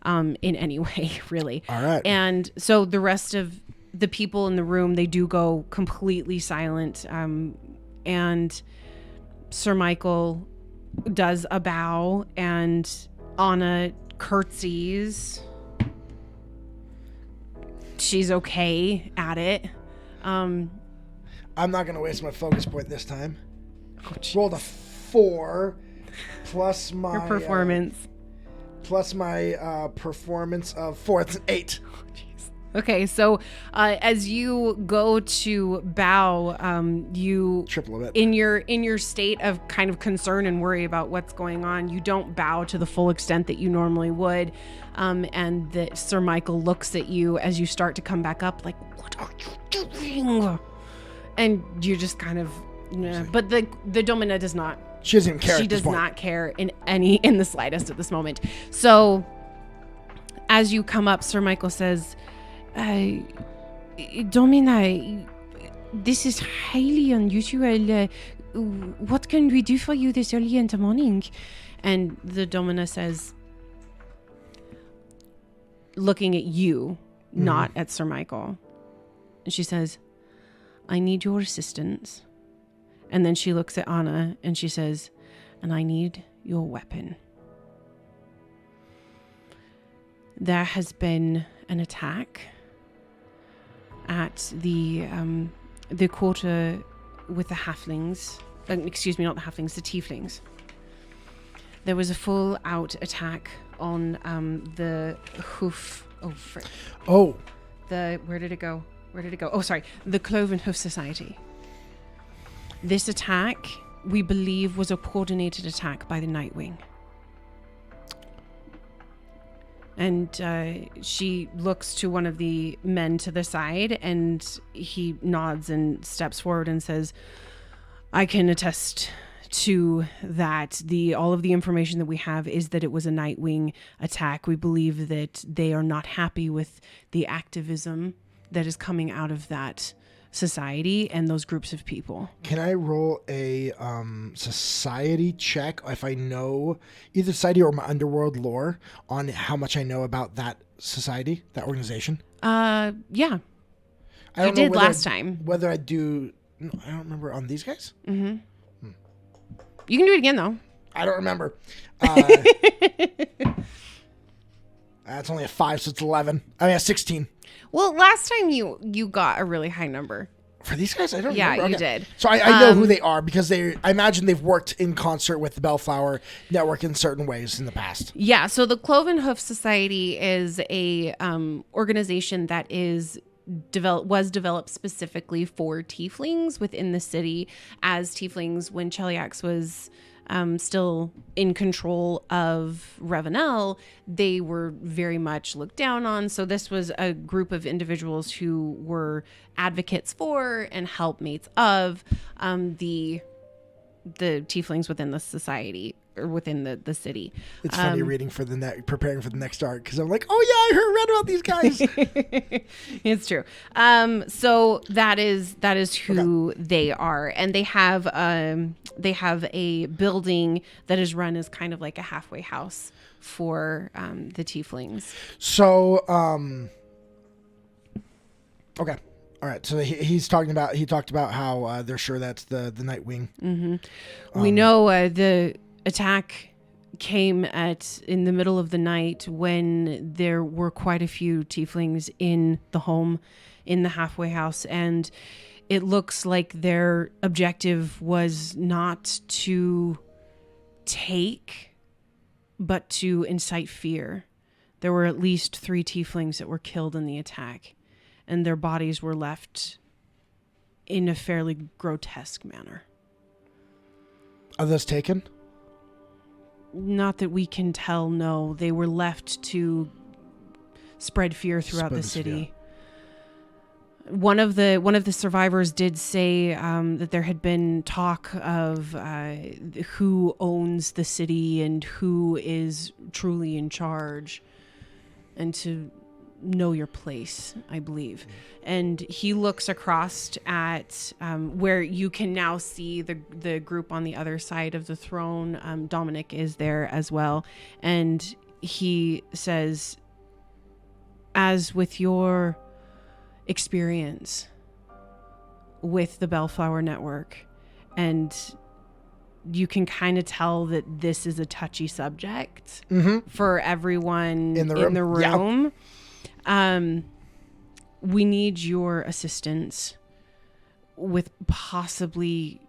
In any way, really. All right. And so the rest of the people in the room, they do go completely silent. And Sir Michael does a bow, and Anna curtsies. She's okay at it. I'm not going to waste my focus point this time. Oh, rolled a 4 plus my... Your performance. Plus my performance of 4. It's an 8. Okay, so as you go to bow, you triple it. In your state of kind of concern and worry about what's going on, you don't bow to the full extent that you normally would, and that Sir Michael looks at you as you start to come back up, like, "What are you doing?" And you just kind of, but the Domina does not. She doesn't even care. She does not care in the slightest at this moment. So as you come up, Sir Michael says, Domina, this is highly unusual. What can we do for you this early in the morning? And the Domina says, looking at you, not at Sir Michael, and she says, I need your assistance. And then she looks at Anna and she says, and I need your weapon. There has been an attack at the quarter with the halflings. Excuse me, not the halflings, the tieflings. There was a full-out attack on the Hoof. Oh, frick. Oh. Where did it go? Oh, sorry. The Cloven Hoof Society. This attack, we believe, was a coordinated attack by the Nightwing. And she looks to one of the men to the side, and he nods and steps forward and says, I can attest to that. All of the information that we have is that it was a Nightwing attack. We believe that they are not happy with the activism that is coming out of that society and those groups of people. Can I roll a society check if I know either society or my underworld lore on how much I know about that society, that organization? Yeah. I You don't know did whether last time. Whether I do, no, I don't remember on these guys. You can do it again, though. I don't remember. That's only a 5, so it's 11. I mean, a 16. Well, last time you got a really high number. For these guys, I don't Yeah, remember. you Okay. did. So I know who they are because I imagine they've worked in concert with the Bellflower Network in certain ways in the past. Yeah, so the Cloven Hoof Society is a organization that was developed specifically for tieflings within the city, as tieflings, when Cheliax was still in control of Revenel, they were very much looked down on. So this was a group of individuals who were advocates for and helpmates of the tieflings within the society or within the city. It's funny reading for preparing for the next arc because I'm like, oh yeah, I read about these guys. It's true. So that is who they are, and they have a building that is run as kind of like a halfway house for the tieflings. So, okay. All right. So he talked about how they're sure that's the Nightwing. Mm-hmm. We know the attack came in the middle of the night when there were quite a few tieflings in the home, in the halfway house, and it looks like their objective was not to take, but to incite fear. There were at least 3 tieflings that were killed in the attack, and their bodies were left in a fairly grotesque manner. Are those taken? Not that we can tell, no. They were left to spread fear throughout the city. One of the survivors did say that there had been talk of who owns the city and who is truly in charge, and to know your place, I believe. And he looks across at where you can now see the group on the other side of the throne. Dominic is there as well, and he says, as with your experience with the Bellflower Network, and you can kind of tell that this is a touchy subject for everyone in the room. Yeah. We need your assistance with possibly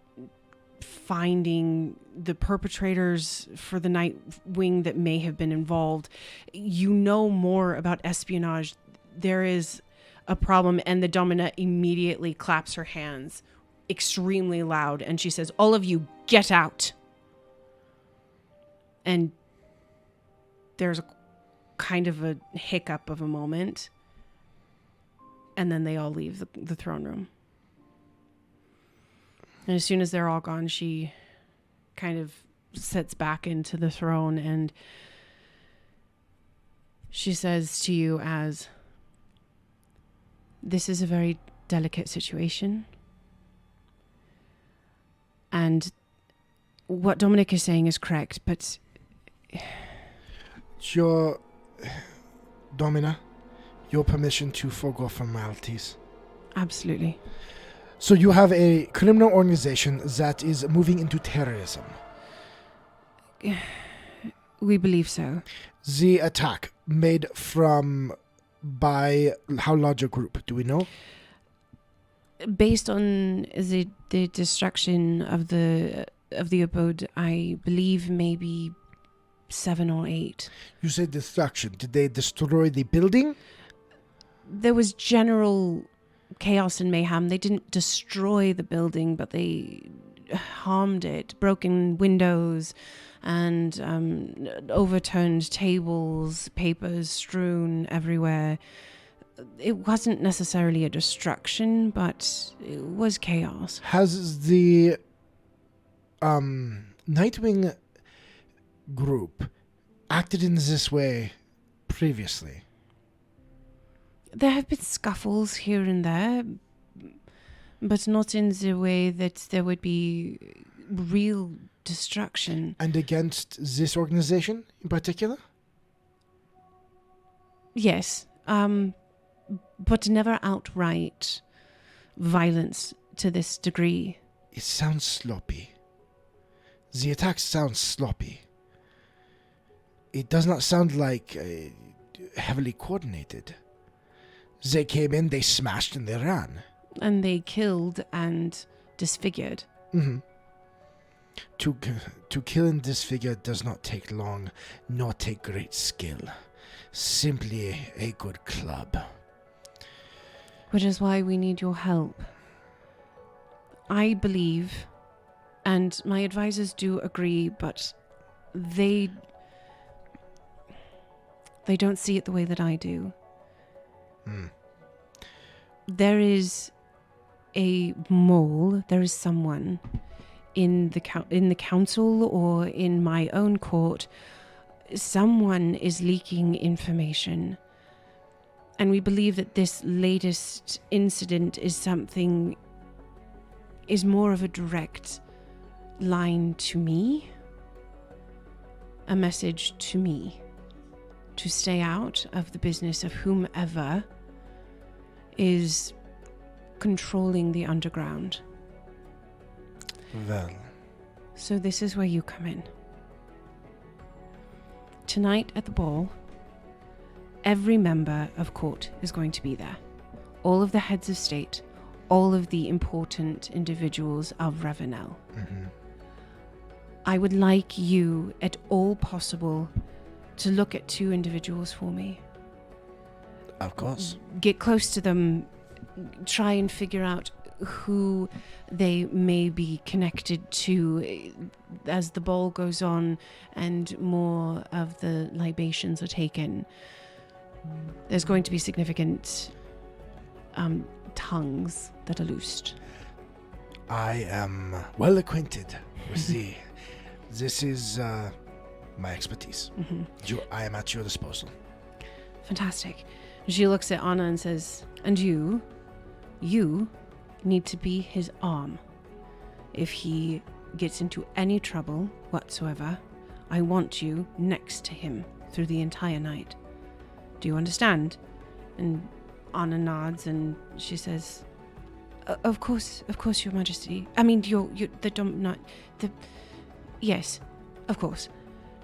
finding the perpetrators for the Nightwing that may have been involved. You know more about espionage. There is a problem, and the Domina immediately claps her hands extremely loud, and she says, all of you, get out. And there's a kind of a hiccup of a moment, and then they all leave the throne room. And as soon as they're all gone, she kind of sits back into the throne, and she says to you, as this is a very delicate situation, and what Dominic is saying is correct, but your Domina, your permission to forgo formalities. Absolutely. So you have a criminal organization that is moving into terrorism. We believe so. The attack made by how large a group? Do we know? Based on the destruction of the abode, I believe maybe 7 or 8. You said destruction. Did they destroy the building? There was general chaos and mayhem. They didn't destroy the building, but they harmed it. Broken windows and overturned tables, papers strewn everywhere. It wasn't necessarily a destruction, but it was chaos. Has the Nightwing group acted in this way previously? There have been scuffles here and there. but not in the way that there would be real destruction. And against this organization in particular? Yes, but never outright violence to this degree. It sounds sloppy. The attack sounds sloppy. It does not sound like heavily coordinated. They came in, they smashed, and they ran. And they killed and disfigured. Mm-hmm. To kill and disfigure does not take long, nor take great skill. Simply a good club. Which is why we need your help. I believe, and my advisors do agree, but they don't see it the way that I do. There is a mole, there is someone in the council or in my own court. Someone is leaking information. And we believe that this latest incident is more of a direct line to me, a message to me, to stay out of the business of whomever is controlling the underground. Well. So this is where you come in. Tonight at the ball, every member of court is going to be there. All of the heads of state, all of the important individuals of Ravenel. Mm-hmm. I would like you, at all possible, to look at 2 individuals for me. Of course. Get close to them, try and figure out who they may be connected to as the ball goes on and more of the libations are taken. There's going to be significant tongues that are loosed. I am well acquainted with this is my expertise. Mm-hmm. I am at your disposal. Fantastic. She looks at Anna and says, and you need to be his arm. If he gets into any trouble whatsoever, I want you next to him through the entire night. Do you understand? And Anna nods and she says, of course, Your Majesty. I mean, yes, of course.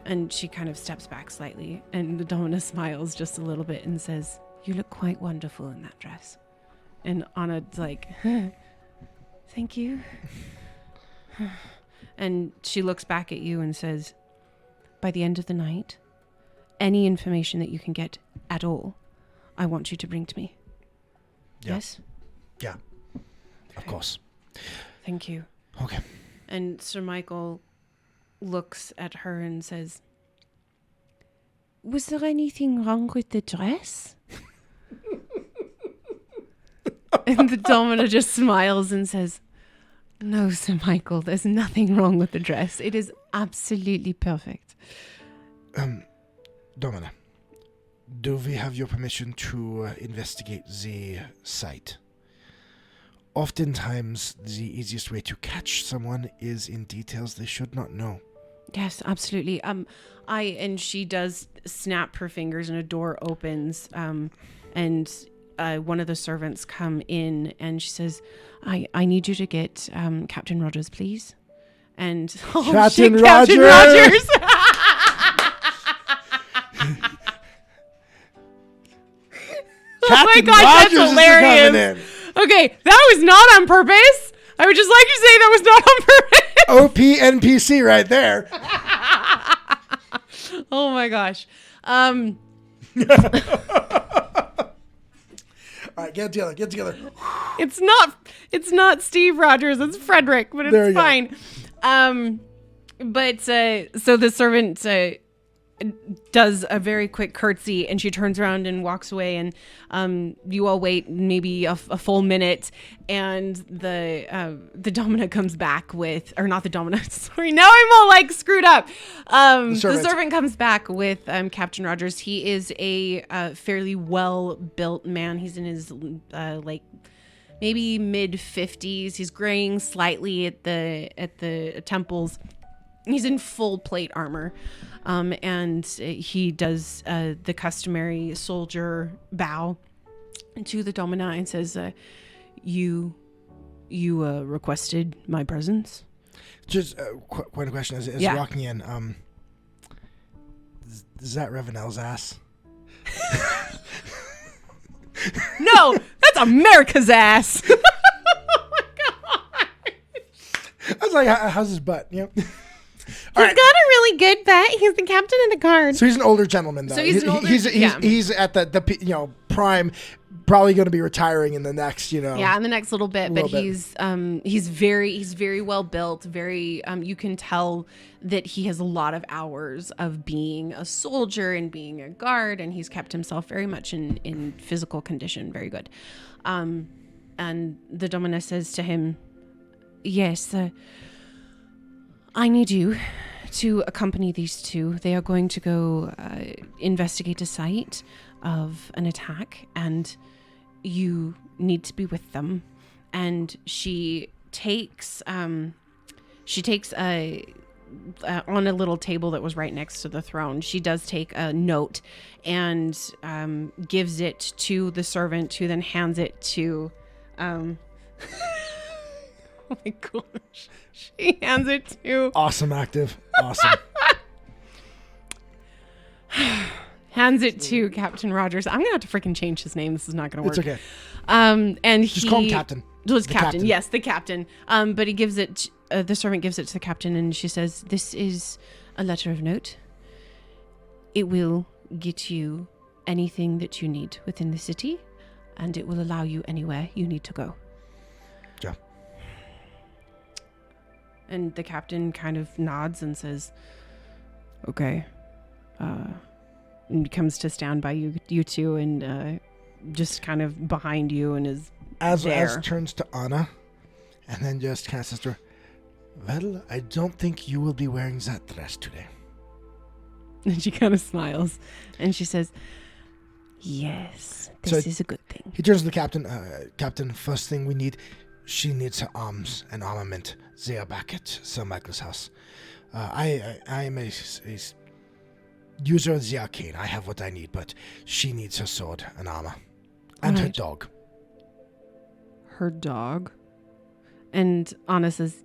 And she kind of steps back slightly, and the Domina smiles just a little bit and says, you look quite wonderful in that dress. And Anna's like, thank you. And she looks back at you and says, by the end of the night, any information that you can get at all, I want you to bring to me. Yeah. Yes? Yeah, of course. Thank you. Okay. And Sir Michael looks at her and says, was there anything wrong with the dress? And the Domina just smiles and says, no, Sir Michael, there's nothing wrong with the dress. It is absolutely perfect. Domina, do we have your permission to investigate the site? Oftentimes, the easiest way to catch someone is in details they should not know. Yes, absolutely. And she does snap her fingers and a door opens, and one of the servants come in and she says, I need you to get Captain Rogers, please. And Captain Rogers! Captain Rogers! Oh my gosh, that's hilarious. Okay, that was not on purpose. I would just like to say that was not on purpose. OPNPC right there. Oh my gosh. All right, get together. It's not Steve Rogers, it's Frederick, but it's fine. So the servant does a very quick curtsy and she turns around and walks away, and you all wait maybe a full minute, and the Domina comes back with, or not the Domina, sorry, now I'm all like screwed up. The servant comes back with Captain Rogers. He is a fairly well built man. He's in his like maybe mid-50s. He's graying slightly at the temples. He's in full plate armor. And he does the customary soldier bow to the Domina and says, you requested my presence? Just one question as walking in. Is that Revanel's ass? No, that's America's ass. Oh my God. I was like, how's his butt? Yep. He's got a really good butt. He's the captain of the guard. So he's an older gentleman, though. So he's an older, he's at the prime, probably going to be retiring in the next, in the next little bit. But he's very well built. Very you can tell that he has a lot of hours of being a soldier and being a guard, and he's kept himself very much in physical condition. Very good. And the Domina says to him, "Yes, I need you to accompany these two. They are going to go investigate a site of an attack, and you need to be with them." And she takes on a little table that was right next to the throne. She does take a note and gives it to the servant, who then hands it to. Oh my gosh. She hands it to... Awesome active. Awesome. Hands it to Captain Rogers. I'm going to have to freaking change his name. This is not going to work. It's okay. And just call him Captain. Just Captain. Yes, the Captain. But he gives it... the servant gives it to the Captain, and she says, "This is a letter of note. It will get you anything that you need within the city, and it will allow you anywhere you need to go." Yeah. And the Captain kind of nods and says, "Okay." And comes to stand by you two, and just kind of behind you, and is there. As turns to Anna, and then just kind of says to her, "Well, I don't think you will be wearing that dress today." And she kind of smiles, and she says, "Yes, this is a good thing." He turns to the Captain. "Captain, first thing we need, she needs her arms and armament. They are back at Sir Michael's house. I am a user of the arcane. I have what I need, but she needs her sword and armor. And her dog." Her dog? And Anna says,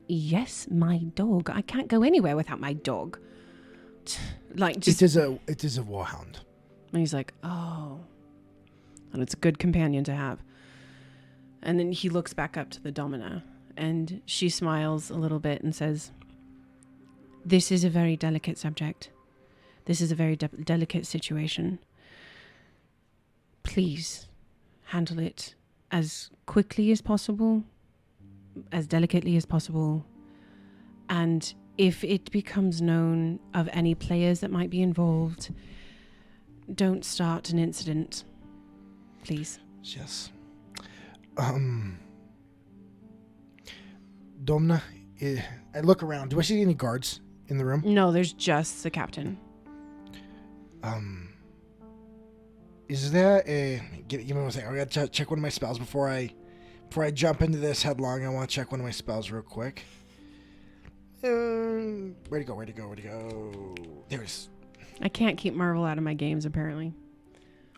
"Yes, my dog. I can't go anywhere without my dog." Like, just... It is a warhound. And he's like, "Oh." And it's a good companion to have. And then he looks back up to the Domina, and she smiles a little bit and says, "This is a very delicate subject. This is a very delicate situation. Please handle it as quickly as possible, as delicately as possible. And if it becomes known of any players that might be involved, don't start an incident, please." Yes. Domina, I look around. Do I see any guards in the room? No, there's just the Captain. Is there a... Give me one second. I gotta check one of my spells before I jump into this headlong. I want to check one of my spells real quick. Where'd it go? There it is. I can't keep Marvel out of my games, apparently.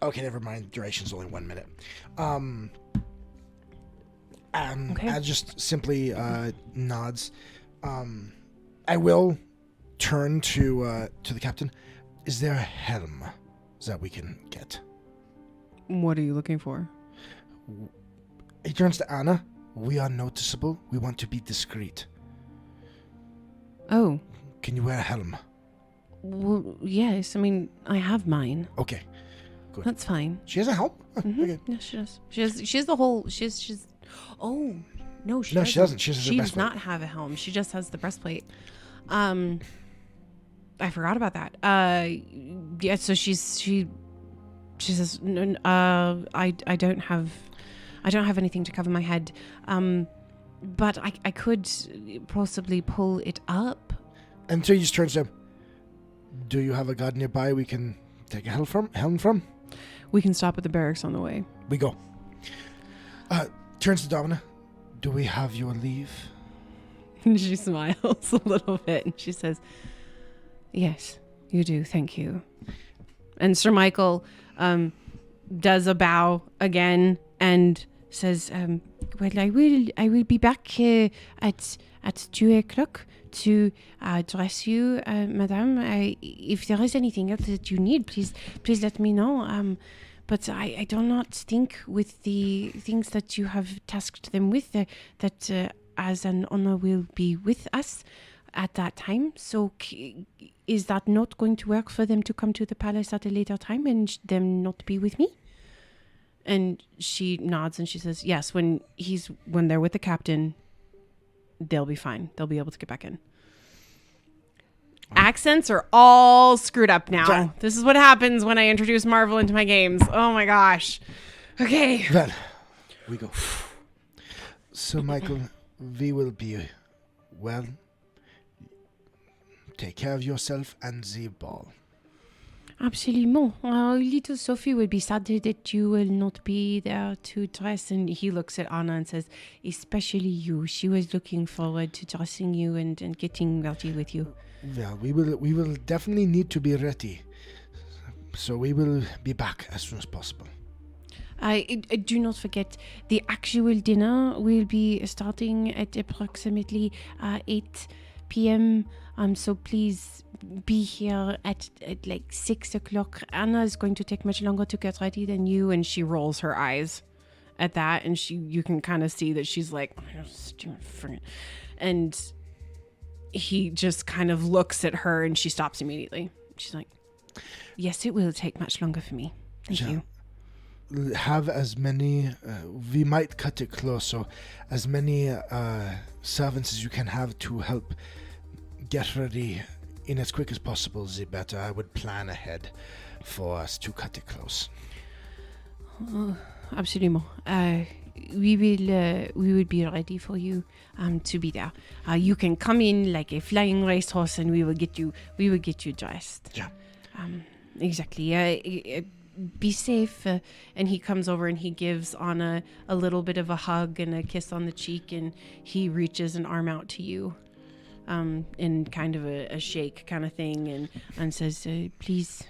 Okay, never mind. Duration's only 1 minute. Okay. As just simply nods. I will turn to the Captain. Is there a helm that we can get? What are you looking for? He turns to Anna. "We are noticeable. We want to be discreet. Oh. Can you wear a helm?" Well, yes. I mean, I have mine. Okay. Good. That's fine. She has a helm? Mm-hmm. Okay. Yeah, she does. She has the whole... She's... Oh, no, she doesn't. She has she the does not have a helm. She just has the breastplate. I forgot about that. Yeah, so she says, "No, I don't have anything to cover my head. But I could possibly pull it up." And so he just turns to him. "Do you have a guard nearby we can take a helm from? We can stop at the barracks on the way." We go. turns to Domina. Do we have your leave? And she smiles a little bit and she says, yes, you do. Thank you. And Sir Michael does a bow again and says, well, I will be back at 2 o'clock to dress you, madame. If there is anything else that you need, please let me know. But I do not think with the things that you have tasked them with that as an honor will be with us at that time. So is that not going to work for them to come to the palace at a later time and them not be with me? And she nods and she says, yes, when they're with the captain, they'll be fine. They'll be able to get back in. Accents are all screwed up now. Sorry. This is what happens when I introduce Marvel into my games. Oh my gosh. Okay. Well, we go. So, Michael, we will be well. Take care of yourself and the ball. Absolument. Little Sophie will be sad that you will not be there to dress. And he looks at Anna and says, especially you. She was looking forward to dressing you and getting ready with you. Well, we will definitely need to be ready. So we will be back as soon as possible. Do not forget, the actual dinner will be starting at approximately 8 p.m. So please be here at like 6 o'clock. Anna is going to take much longer to get ready than you. And she rolls her eyes at that. And you can kind of see that she's like, and he just kind of looks at her and she stops immediately. She's like, yes, it will take much longer for me. Thank you. Have as many, we might cut it close, so as many servants as you can have to help get ready in as quick as possible, the better. I would plan ahead for us to cut it close. Absolutely. We will be ready for you to be there. You can come in like a flying racehorse and we will get you dressed. Yeah. Exactly. Be safe. And he comes over and he gives Anna a little bit of a hug and a kiss on the cheek, and he reaches an arm out to you in kind of a shake kind of thing, and says, please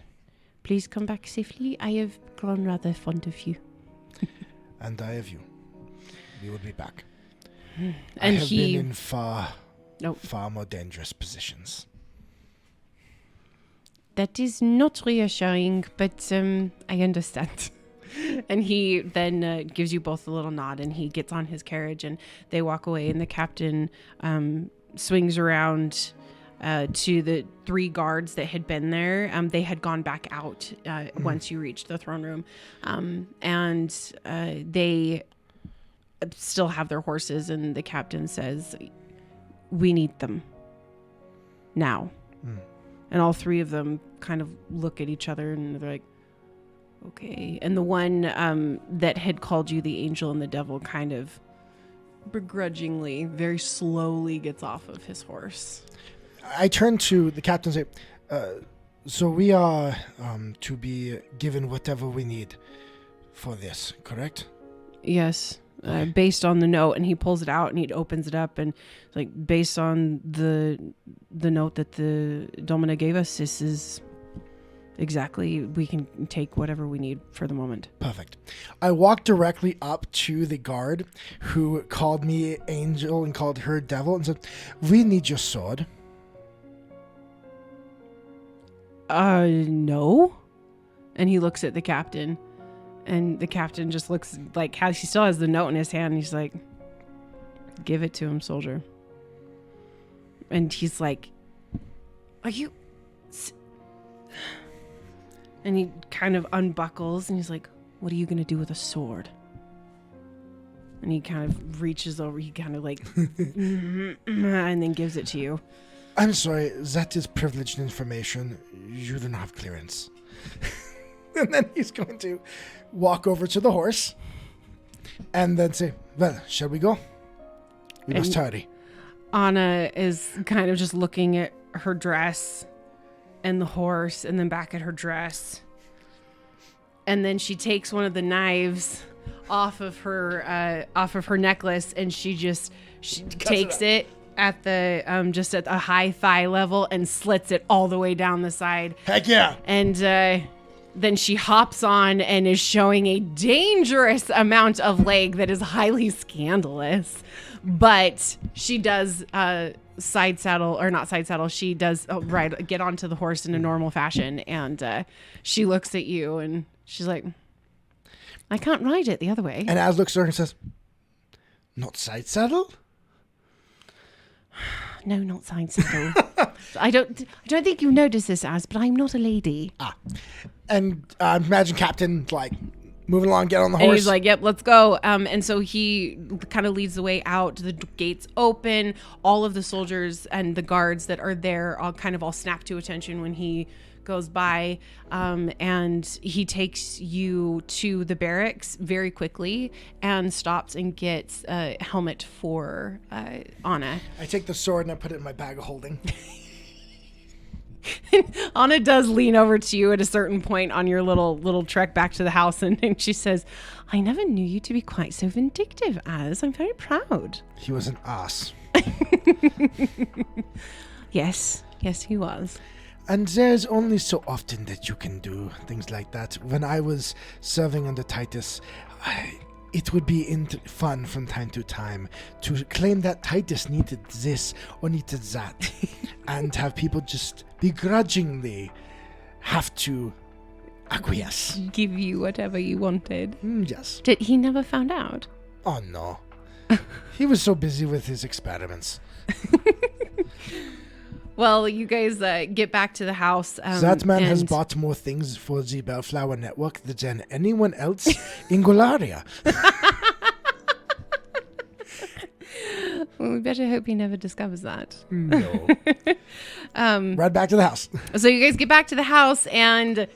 come back safely. I have grown rather fond of you. And I of you. We will be back. And I have been in far more dangerous positions. That is not reassuring, but I understand. And he then gives you both a little nod, and he gets on his carriage, and they walk away, and the captain swings around to the 3 guards that had been there. They had gone back out once you reached the throne room. And they still have their horses, and the captain says, we need them now. And all 3 of them kind of look at each other and they're like, okay. And the one that had called you the angel and the devil kind of begrudgingly, very slowly gets off of his horse. I turn to the captain and say, so we are to be given whatever we need for this, correct? Yes. Based on the note, and he pulls it out and he opens it up, and like based on the note that the Domina gave us, this is exactly, we can take whatever we need for the moment. Perfect. I walk directly up to the guard who called me angel and called her devil and said, we need your sword. No. And he looks at the captain. And the captain just looks like how he still has the note in his hand. And he's like, give it to him, soldier. And he's like, are you... And he kind of unbuckles and he's like, what are you going to do with a sword? And he kind of reaches over. He kind of like, and then gives it to you. I'm sorry, that is privileged information. You do not have clearance. And then he's going to walk over to the horse and then say, well, shall we go? We must hurry. Anna is kind of just looking at her dress and the horse and then back at her dress. And then she takes one of the knives off of her necklace, and she takes it at the just at a high thigh level and slits it all the way down the side. Heck yeah. And then she hops on and is showing a dangerous amount of leg that is highly scandalous. But she does side saddle, or not side saddle. She does get onto the horse in a normal fashion. And she looks at you and she's like, I can't ride it the other way. And Az looks at her and says, not side saddle? No, not side saddle. I don't think you noticed this, Az, but I'm not a lady. And imagine Captain, like, moving along, get on the horse. And he's like, yep, let's go. And so he kind of leads the way out. The gates open. All of the soldiers and the guards that are there all snap to attention when he goes by. And he takes you to the barracks very quickly and stops and gets a helmet for Anna. I take the sword and I put it in my bag of holding. Anna does lean over to you at a certain point on your little trek back to the house, and she says, I never knew you to be quite so vindictive, Az. I'm very proud. He was an ass. Yes, he was. And there's only so often that you can do things like that. When I was serving under Titus, it would be fun from time to time to claim that Titus needed this or needed that and have people just begrudgingly have to acquiesce. Give you whatever you wanted. Yes. Did he never found out? Oh, no. He was so busy with his experiments. Well, you guys get back to the house. That man has bought more things for the Bellflower Network than anyone else in Golarion. Well, we better hope he never discovers that. No. Right back to the house. So you guys get back to the house and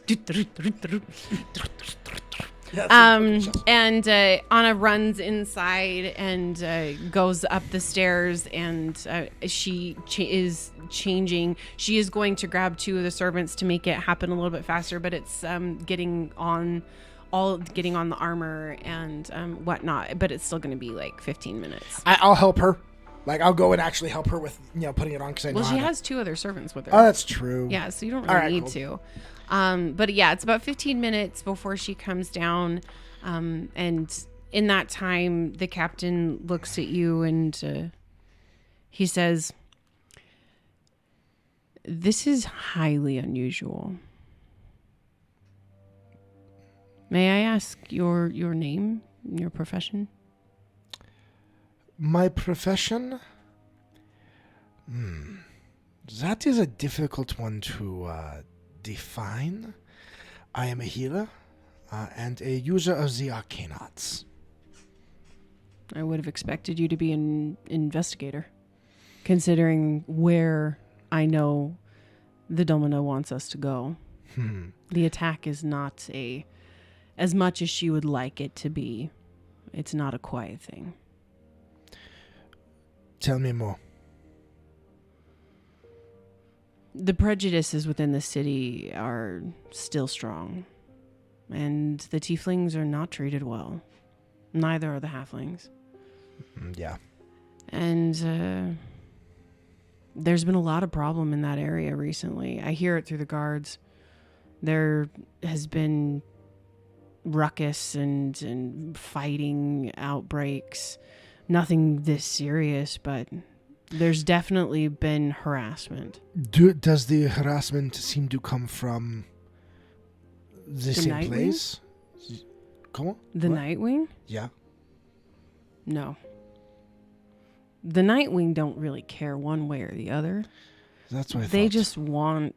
Anna runs inside and goes up the stairs, and she is changing. She is going to grab two of the servants to make it happen a little bit faster, but it's getting on the armor and whatnot, but it's still going to be like 15 minutes. I'll help her. Like, I'll go and actually help her with, putting it on because I know Well, she how has two other servants with her. Oh, that's true. Yeah, so you don't really need to. But yeah, it's about 15 minutes before she comes down. And in that time, the captain looks at you and he says, this is highly unusual. May I ask your name, your profession? My profession? That is a difficult one to define. I am a healer and a user of the arcane arts. I would have expected you to be an investigator, considering where I know the Domina wants us to go. The attack is not as much as she would like it to be. It's not a quiet thing. Tell me more. The prejudices within the city are still strong, and the tieflings are not treated well. Neither are the halflings. Yeah. And there's been a lot of problem in that area recently. I hear it through the guards. There has been ruckus and fighting outbreaks. Nothing this serious, but there's definitely been harassment. Does the harassment seem to come from the same Nightwing? place? Come on. The Nightwing? Yeah. No. The Nightwing don't really care one way or the other. That's what I thought. They just want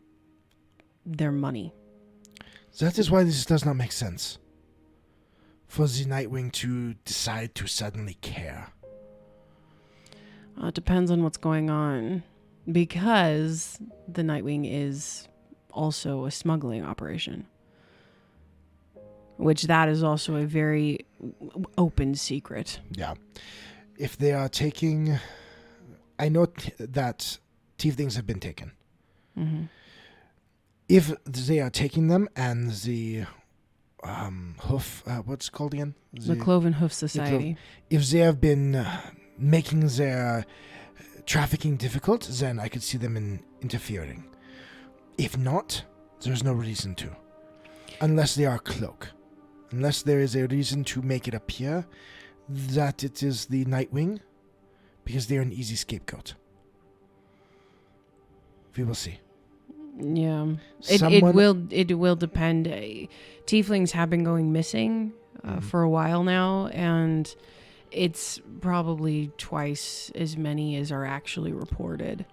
their money. That is why this does not make sense. For the Nightwing to decide to suddenly care. It depends on what's going on, because the Nightwing is also a smuggling operation, which that is also a very open secret. Yeah. If they are taking... I know that tieflings have been taken. Mm-hmm. If they are taking them and the Hoof, what's it called again? The Cloven Hoof Society. If they have been making their trafficking difficult, then I could see them interfering. If not, there's no reason to. Unless they are cloak. Unless there is a reason to make it appear that it is the Nightwing, because they're an easy scapegoat. We will see. Yeah. It will depend. Tieflings have been going missing for a while now, and it's probably twice as many as are actually reported.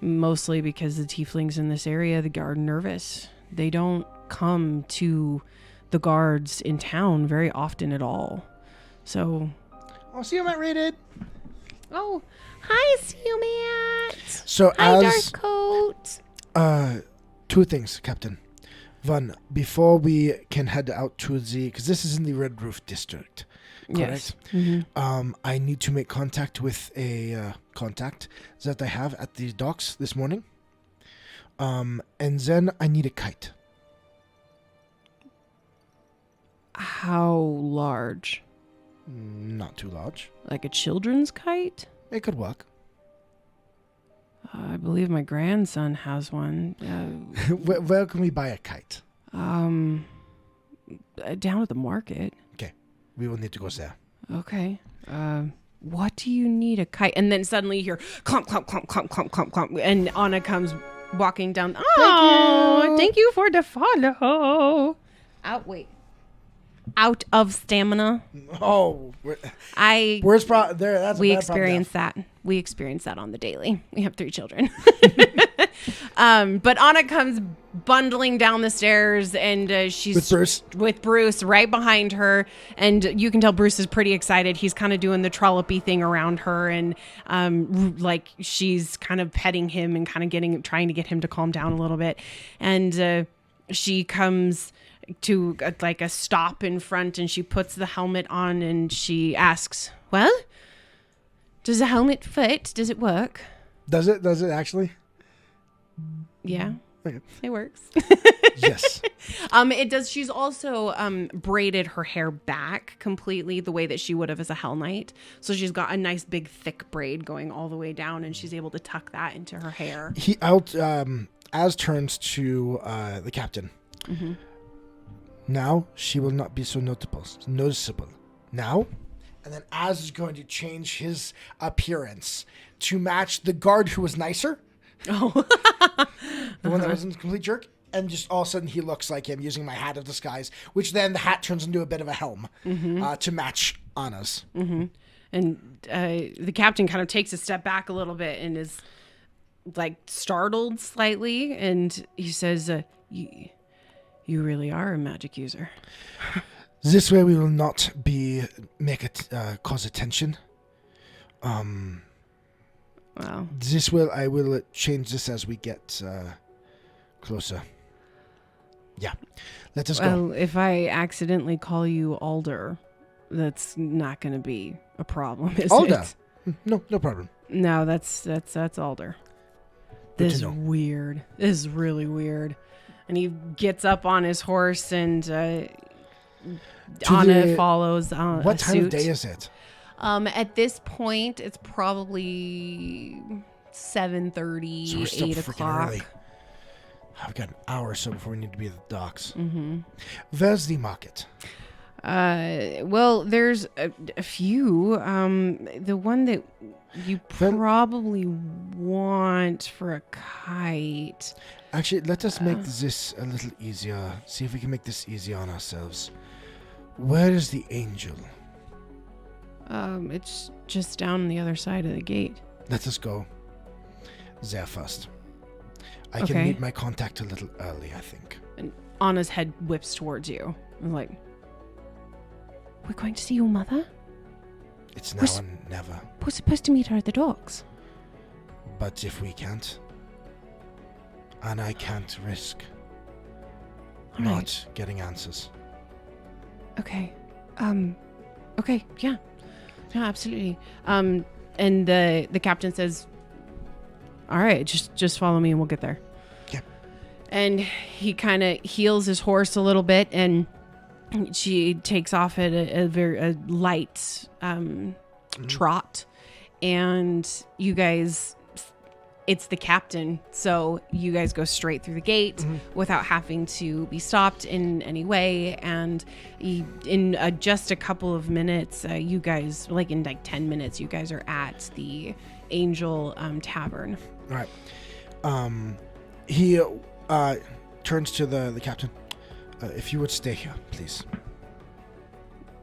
Mostly because the tieflings in this area, the guard, nervous. They don't come to the guards in town very often at all. So, I'll see you, Matt Rated. Oh, hi, Matt. So Hi, as Darkcoat. two things, Captain. One, before we can head out to because this is in the Red Roof District, correct? Yes. Mm-hmm. I need to make contact with a contact that I have at the docks this morning. And then I need a kite. How large? Not too large. Like a children's kite? It could work. I believe my grandson has one. Where can we buy a kite? Down at the market. Okay. We will need to go there. Okay. What do you need a kite? And then suddenly you hear clomp, clomp, clomp, clomp, clomp, clomp, clomp. And Anna comes walking down. Oh, thank you for the follow. Out of stamina. Oh. That's We experience that. We experience that on the daily. We have 3 children. But Anna comes bundling down the stairs, and she's with Bruce right behind her. And you can tell Bruce is pretty excited. He's kind of doing the trollopy thing around her, and like she's kind of petting him and kind of trying to get him to calm down a little bit. And she comes to a stop in front, and she puts the helmet on, and she asks, "Well, does the helmet fit? Does it work?" Does it actually? Yeah. Okay. It works. Yes. It does. She's also braided her hair back completely the way that she would have as a Hell Knight. So she's got a nice big thick braid going all the way down, and she's able to tuck that into her hair. Az turns to the captain. Mm-hmm. Now she will not be so noticeable. Now, and then Az is going to change his appearance to match the guard who was nicer. Oh. The one that wasn't a complete jerk. And just all of a sudden he looks like him using my hat of disguise, which then the hat turns into a bit of a helm to match Anna's. Mm-hmm. And the captain kind of takes a step back a little bit and is like startled slightly. And he says, you really are a magic user. This way we will not cause attention. Wow. I will change this as we get closer. Yeah. Let us go. Well, if I accidentally call you Alder, that's not going to be a problem, is Alder? it? No problem. No, that's Alder. This is weird. This is really weird. And he gets up on his horse, and Anna follows what time of day is it? At this point, it's probably 7:30, so we're still 8 o'clock. Early. I've got an hour or so before we need to be at the docks. Mm-hmm. Where's the market? Well, there's a few. The one that you probably want for a kite. Actually, let us make this a little easier. See if we can make this easy on ourselves. Where is the angel? It's just down the other side of the gate. Let us go there first. I can meet my contact a little early, I think. And Anna's head whips towards you. I'm like, we're going to see your mother? It's now and never. We're supposed to meet her at the docks. But if we can't, and I can't risk not getting answers. Okay. Okay, yeah. Yeah, absolutely. And the captain says, all right, just follow me and we'll get there. Yeah. And he kind of heels his horse a little bit, and she takes off at a very light trot, and you guys, it's the captain, so you guys go straight through the gate without having to be stopped in any way, and in just a couple of minutes, you guys, like in like 10 minutes, you guys are at the Angel Tavern. All right. He turns to the captain. If you would stay here, please.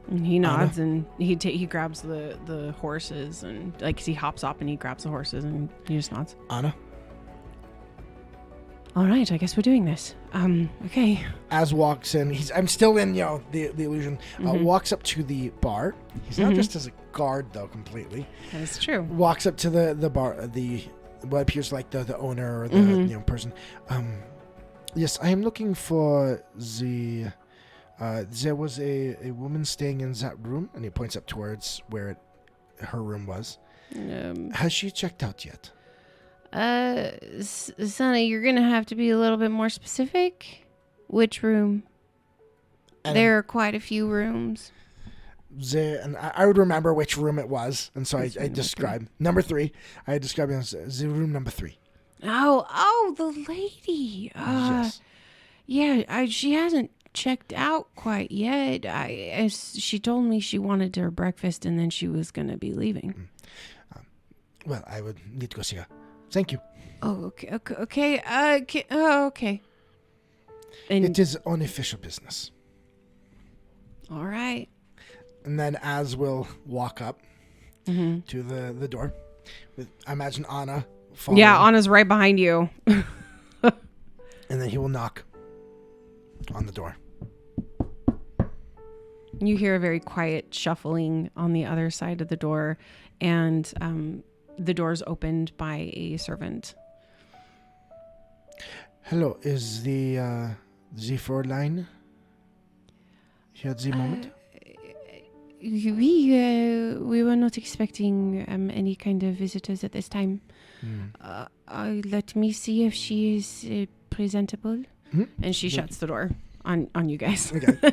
And he nods, and he grabs the horses, and like he hops up and he grabs the horses, and he just nods. Anna? All right, I guess we're doing this. Okay. Az walks in. I'm still in, the illusion. Walks up to the bar. He's not dressed as a guard, though, completely. That is true. Walks up to the bar, what appears like the owner or the person. Yes, I am looking for the... there was a woman staying in that room, and he points up towards where her room was. Has she checked out yet? Sonny, you're gonna have to be a little bit more specific. Which room? And there are quite a few rooms. And I would remember which room it was, and so I described number 3. I described it as the room number 3. Oh, the lady. Yes. Yeah, she hasn't checked out quite yet. She told me she wanted her breakfast and then she was going to be leaving. Well, I would need to go see her. Thank you. Oh, okay. Okay. And it is unofficial business. All right. And then Az will walk up to the door. I imagine Anna following. Yeah, Anna's right behind you. And then he will knock on the door. You hear a very quiet shuffling on the other side of the door, and the door's opened by a servant. Hello, is the Fräulein here at the moment? We were not expecting any kind of visitors at this time. Let me see if she is presentable. And she shuts the door on you guys. Okay.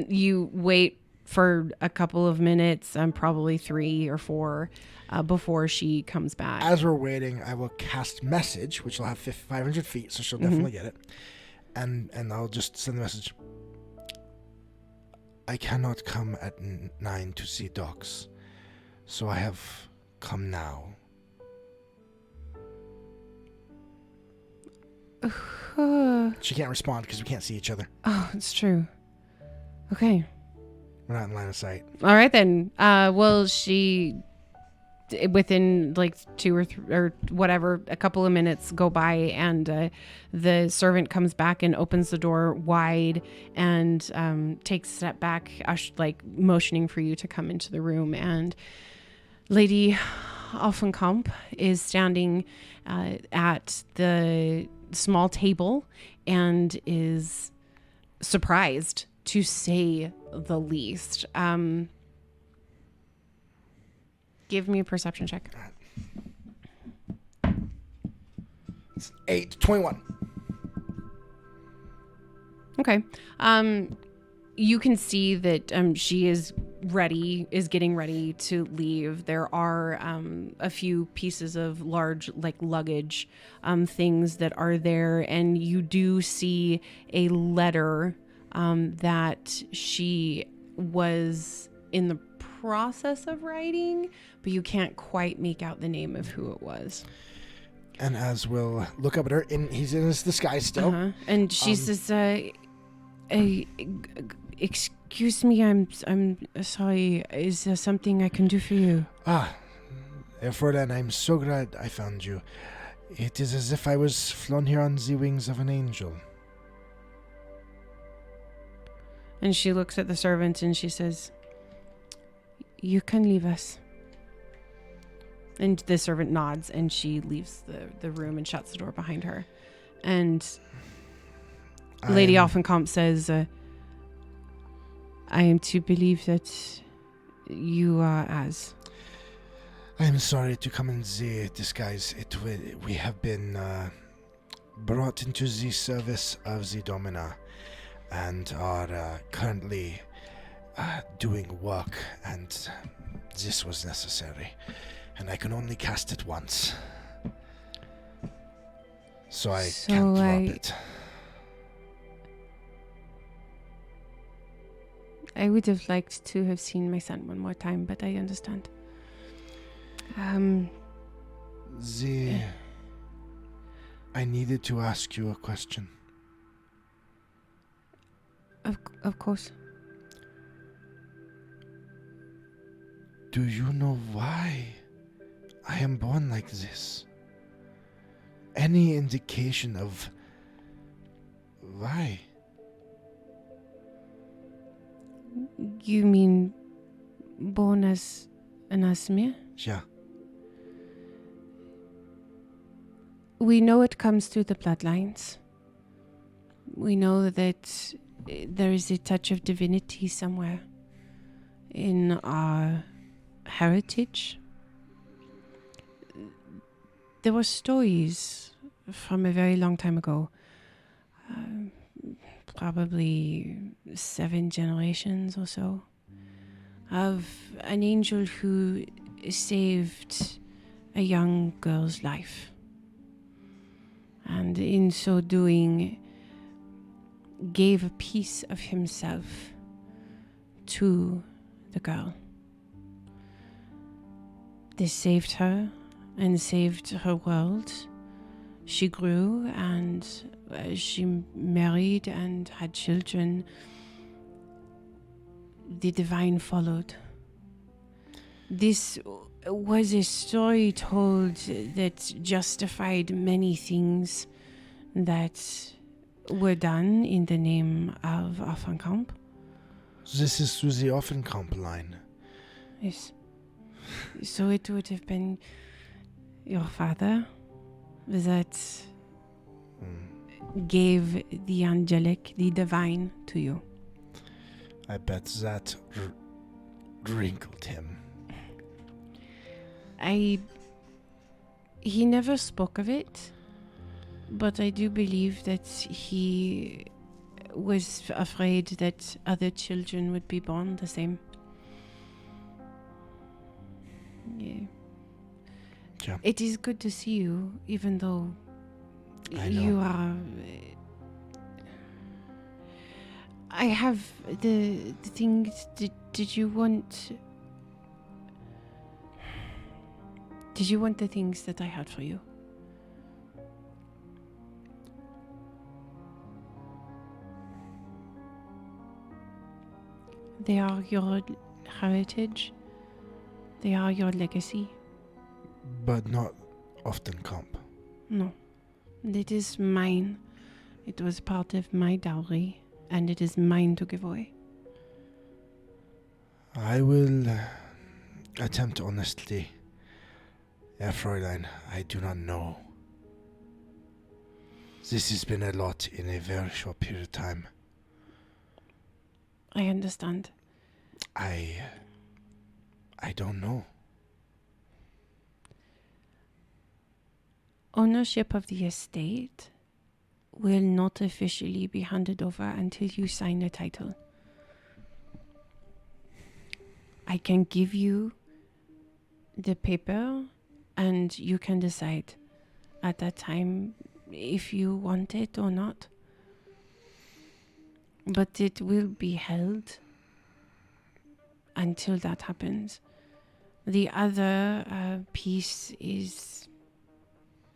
You wait for a couple of minutes, probably 3 or 4, before she comes back. As we're waiting, I will cast message, which will have 500 feet, so she'll definitely get it. And I'll just send the message. I cannot come at 9 to see dogs, so I have come now. She can't respond because we can't see each other. Oh, it's true. Okay. We're not in line of sight. All right then. Well, she, within like 2 or 3 or whatever, a couple of minutes go by, and the servant comes back and opens the door wide and takes a step back, like motioning for you to come into the room. And Lady Offenkamp is standing at the small table and is surprised, to say the least. Give me a perception check. It's 21. Okay. You can see that she is getting ready to leave. There are a few pieces of large, like, luggage things that are there, and you do see a letter that she was in the process of writing, but you can't quite make out the name of who it was. And as we'll look up at her, and he's in his disguise still. And she says, excuse me, I'm sorry. Is there something I can do for you? Fräulein, I'm so glad I found you. It is as if I was flown here on the wings of an angel. And she looks at the servant and she says, you can leave us. And the servant nods, and she leaves the room and shuts the door behind her. And Lady Offenkamp says, I am to believe that you are Az. I am sorry to come in the disguise. We have been brought into the service of the Domina. and are currently doing work, and this was necessary. And I can only cast it once. So I can't drop it. I would have liked to have seen my son one more time, but I understand. I needed to ask you a question. Of course. Do you know why I am born like this? Any indication of why? You mean born as an Asmir? Yeah. We know it comes through the bloodlines. We know that there is a touch of divinity somewhere in our heritage. There were stories from a very long time ago, probably 7 generations or so, of an angel who saved a young girl's life. And in so doing, gave a piece of himself to the girl. This saved her and saved her world. She grew, and she married and had children. The divine followed. This was a story told that justified many things that were done in the name of Offenkamp. This is through the Offenkamp line. Yes. So it would have been your father that gave the angelic, the divine, to you. I bet that wrinkled him. He never spoke of it, but I do believe that he was afraid that other children would be born the same. Yeah. Yeah. It is good to see you, even though I know. you are. I have the thing. Did you want? Did you want the things that I had for you? They are your heritage. They are your legacy. But not Offenkamp. No. It is mine. It was part of my dowry, and it is mine to give away. I will attempt honestly. Yeah, Fräulein, I do not know. This has been a lot in a very short period of time. I understand. I don't know. Ownership of the estate will not officially be handed over until you sign a title. I can give you the paper, and you can decide at that time if you want it or not. But it will be held until that happens. The other piece is...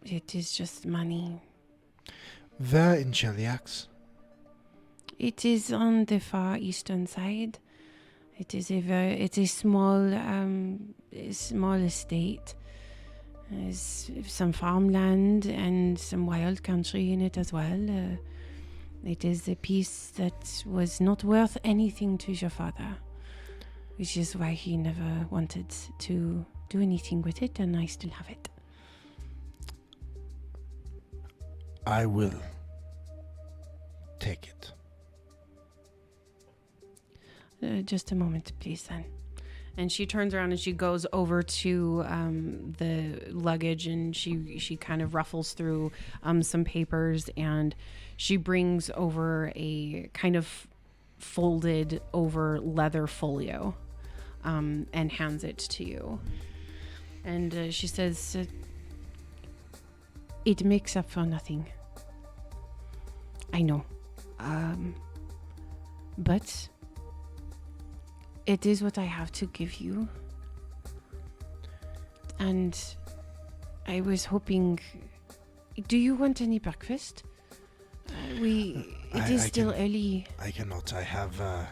it is just money. Where in Cheliax? It is on the far eastern side. It's a small estate. There's some farmland and some wild country in it as well. It is a piece that was not worth anything to your father, which is why he never wanted to do anything with it, and I still have it. I will take it. Just a moment, please, then. And she turns around and she goes over to the luggage, and she kind of ruffles through some papers, and she brings over a kind of folded over leather folio and hands it to you. And she says, it makes up for nothing. I know. But it is what I have to give you. And I was hoping... Do you want any breakfast? It is still early. I cannot. I have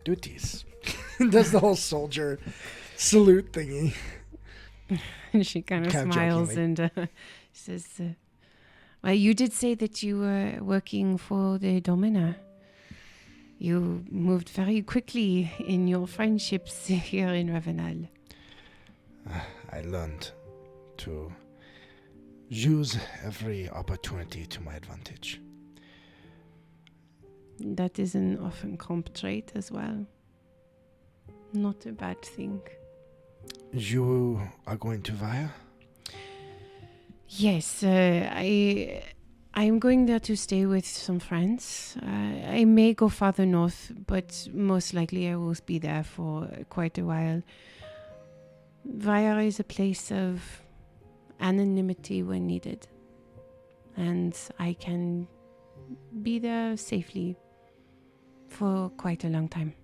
duties. Does the whole soldier salute thingy. And she kind of smiles and says, well, you did say that you were working for the Domina. You moved very quickly in your friendships here in Ravenel. I learned to use every opportunity to my advantage. That is an often comp trait as well. Not a bad thing. You are going to Vaya? Yes, I'm going there to stay with some friends. I may go farther north, but most likely I will be there for quite a while. Vaya is a place of anonymity when needed, and I can be there safely for quite a long time.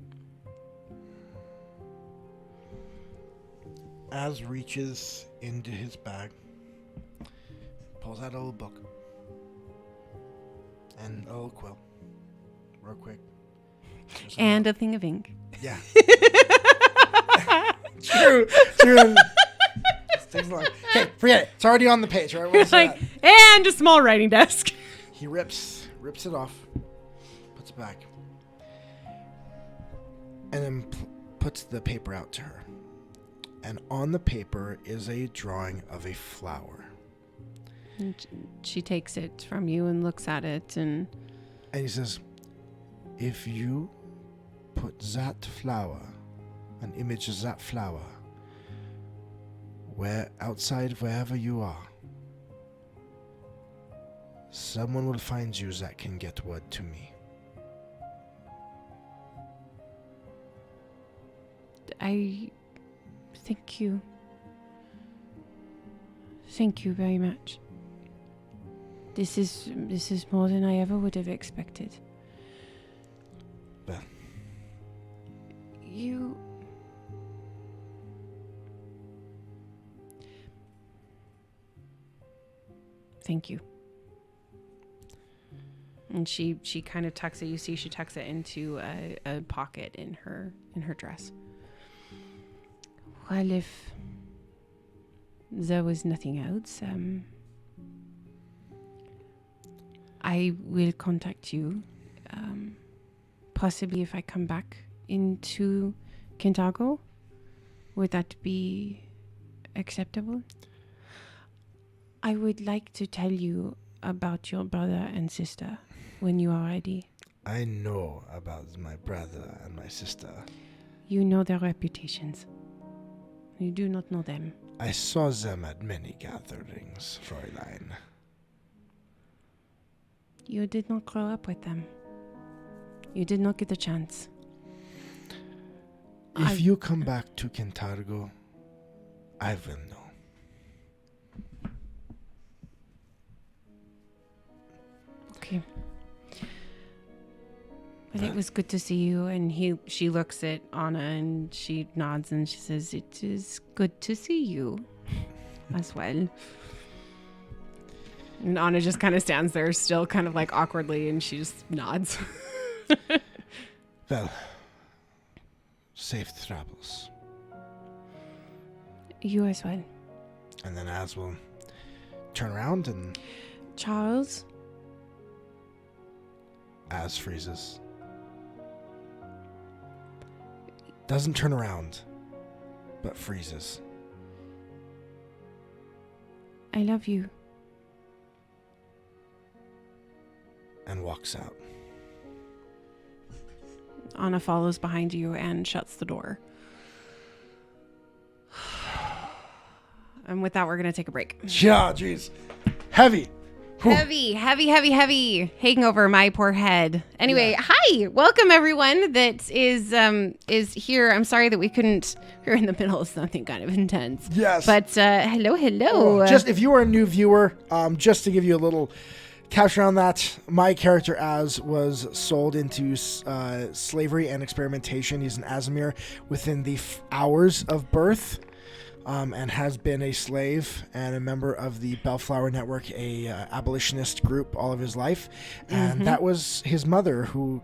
Az reaches into his bag, pulls out a little book and a little quill, real quick. And a thing of ink. Yeah. True. Okay, forget it. It's already on the page, right? It's like, and a small writing desk. He rips it off, puts it back, and then puts the paper out to her. And on the paper is a drawing of a flower. And she takes it from you and looks at it, and he says, if you put that flower, an image of that flower, wherever you are, someone will find you that can get word to me. I thank you. Thank you very much. This is more than I ever would have expected. Well, You... Thank you. And she kind of tucks it. You see, she tucks it into a pocket in her dress. Well, if there was nothing else, I will contact you. Possibly if I come back into Kintargo. Would that be acceptable? I would like to tell you about your brother and sister when you are ready. I know about my brother and my sister. You know their reputations. You do not know them. I saw them at many gatherings, Fräulein. You did not grow up with them. You did not get the chance. If you come back to Kintargo, I will know. Okay. But it was good to see you. And she looks at Anna and she nods and she says, it is good to see you as well. And Anna just kind of stands there still kind of like awkwardly and she just nods. Well, safe travels. You as well. And then Az will turn around and Charles? Az freezes. Doesn't turn around, but freezes. I love you. And walks out. Anna follows behind you and shuts the door. And with that, we're going to take a break. Yeah, jeez. Heavy. Whew. Heavy, hanging over my poor head. Anyway, Hi, welcome everyone that is here. I'm sorry that we couldn't. We're in the middle of something kind of intense. Yes. But hello. Just if you are a new viewer, just to give you a little capture on that, my character Az was sold into slavery and experimentation. He's an Azamir within the hours of birth. And has been a slave and a member of the Bellflower Network, a abolitionist group, all of his life. And that was his mother who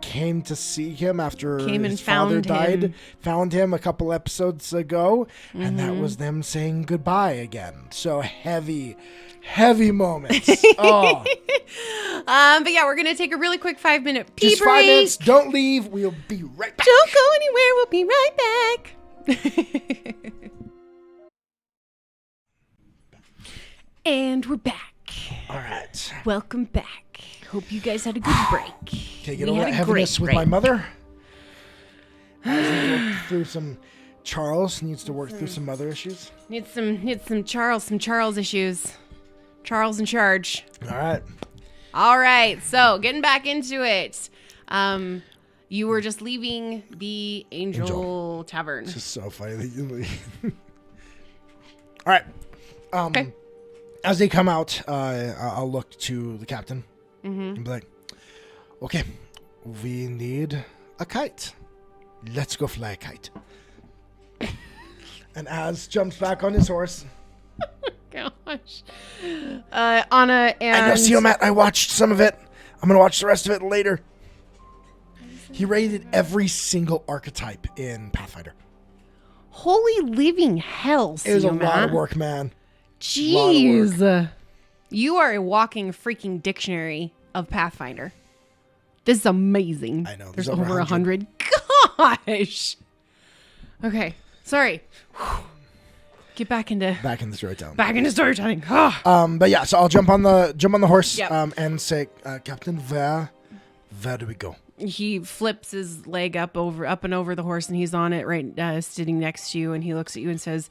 came to see him after his father died. Found him a couple episodes ago, and that was them saying goodbye again. So heavy moments. Oh. But yeah, we're gonna take a really quick 5-minute pee Just break. 5 minutes. Don't leave. We'll be right back. Don't go anywhere. We'll be right back. And we're back. All right. Welcome back. Hope you guys had a good break. Okay, get over that heaviness with my mother. Through some Charles needs to work through some mother issues. Need some Charles issues. Charles in charge. All right. So getting back into it. You were just leaving the Angel Tavern. It's just so funny that you leave. All right. Okay. As they come out, I'll look to the captain and be like, okay, we need a kite. Let's go fly a kite. And Az jumps back on his horse. Gosh. Anna and... I know, see, Matt, I watched some of it. I'm going to watch the rest of it later. He rated every single archetype in Pathfinder. Holy living hell, It was a lot of work, man. Jeez. You are a walking freaking dictionary of Pathfinder. This is amazing. I know. There's over 100. Gosh. Okay. Sorry. Get back into storytelling. Back into storytelling. But yeah, so I'll jump on the horse Yep. and say, Captain, where do we go? He flips his leg up and over the horse, and he's on it right sitting next to you, and he looks at you and says,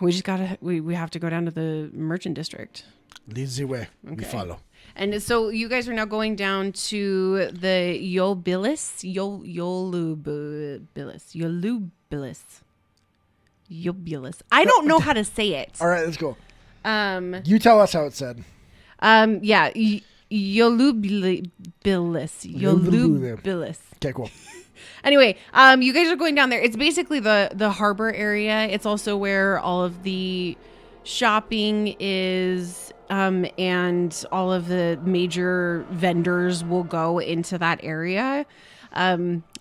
we have to go down to the merchant district. Lead the way. Okay. We follow. And so you guys are now going down to the Yolubilis. I don't know how to say it. All right, let's go. You tell us how it's said. Yeah. Yolubilis. Okay, cool. Anyway, you guys are going down there. It's basically the harbor area. It's also where all of the shopping is, and all of the major vendors will go into that area.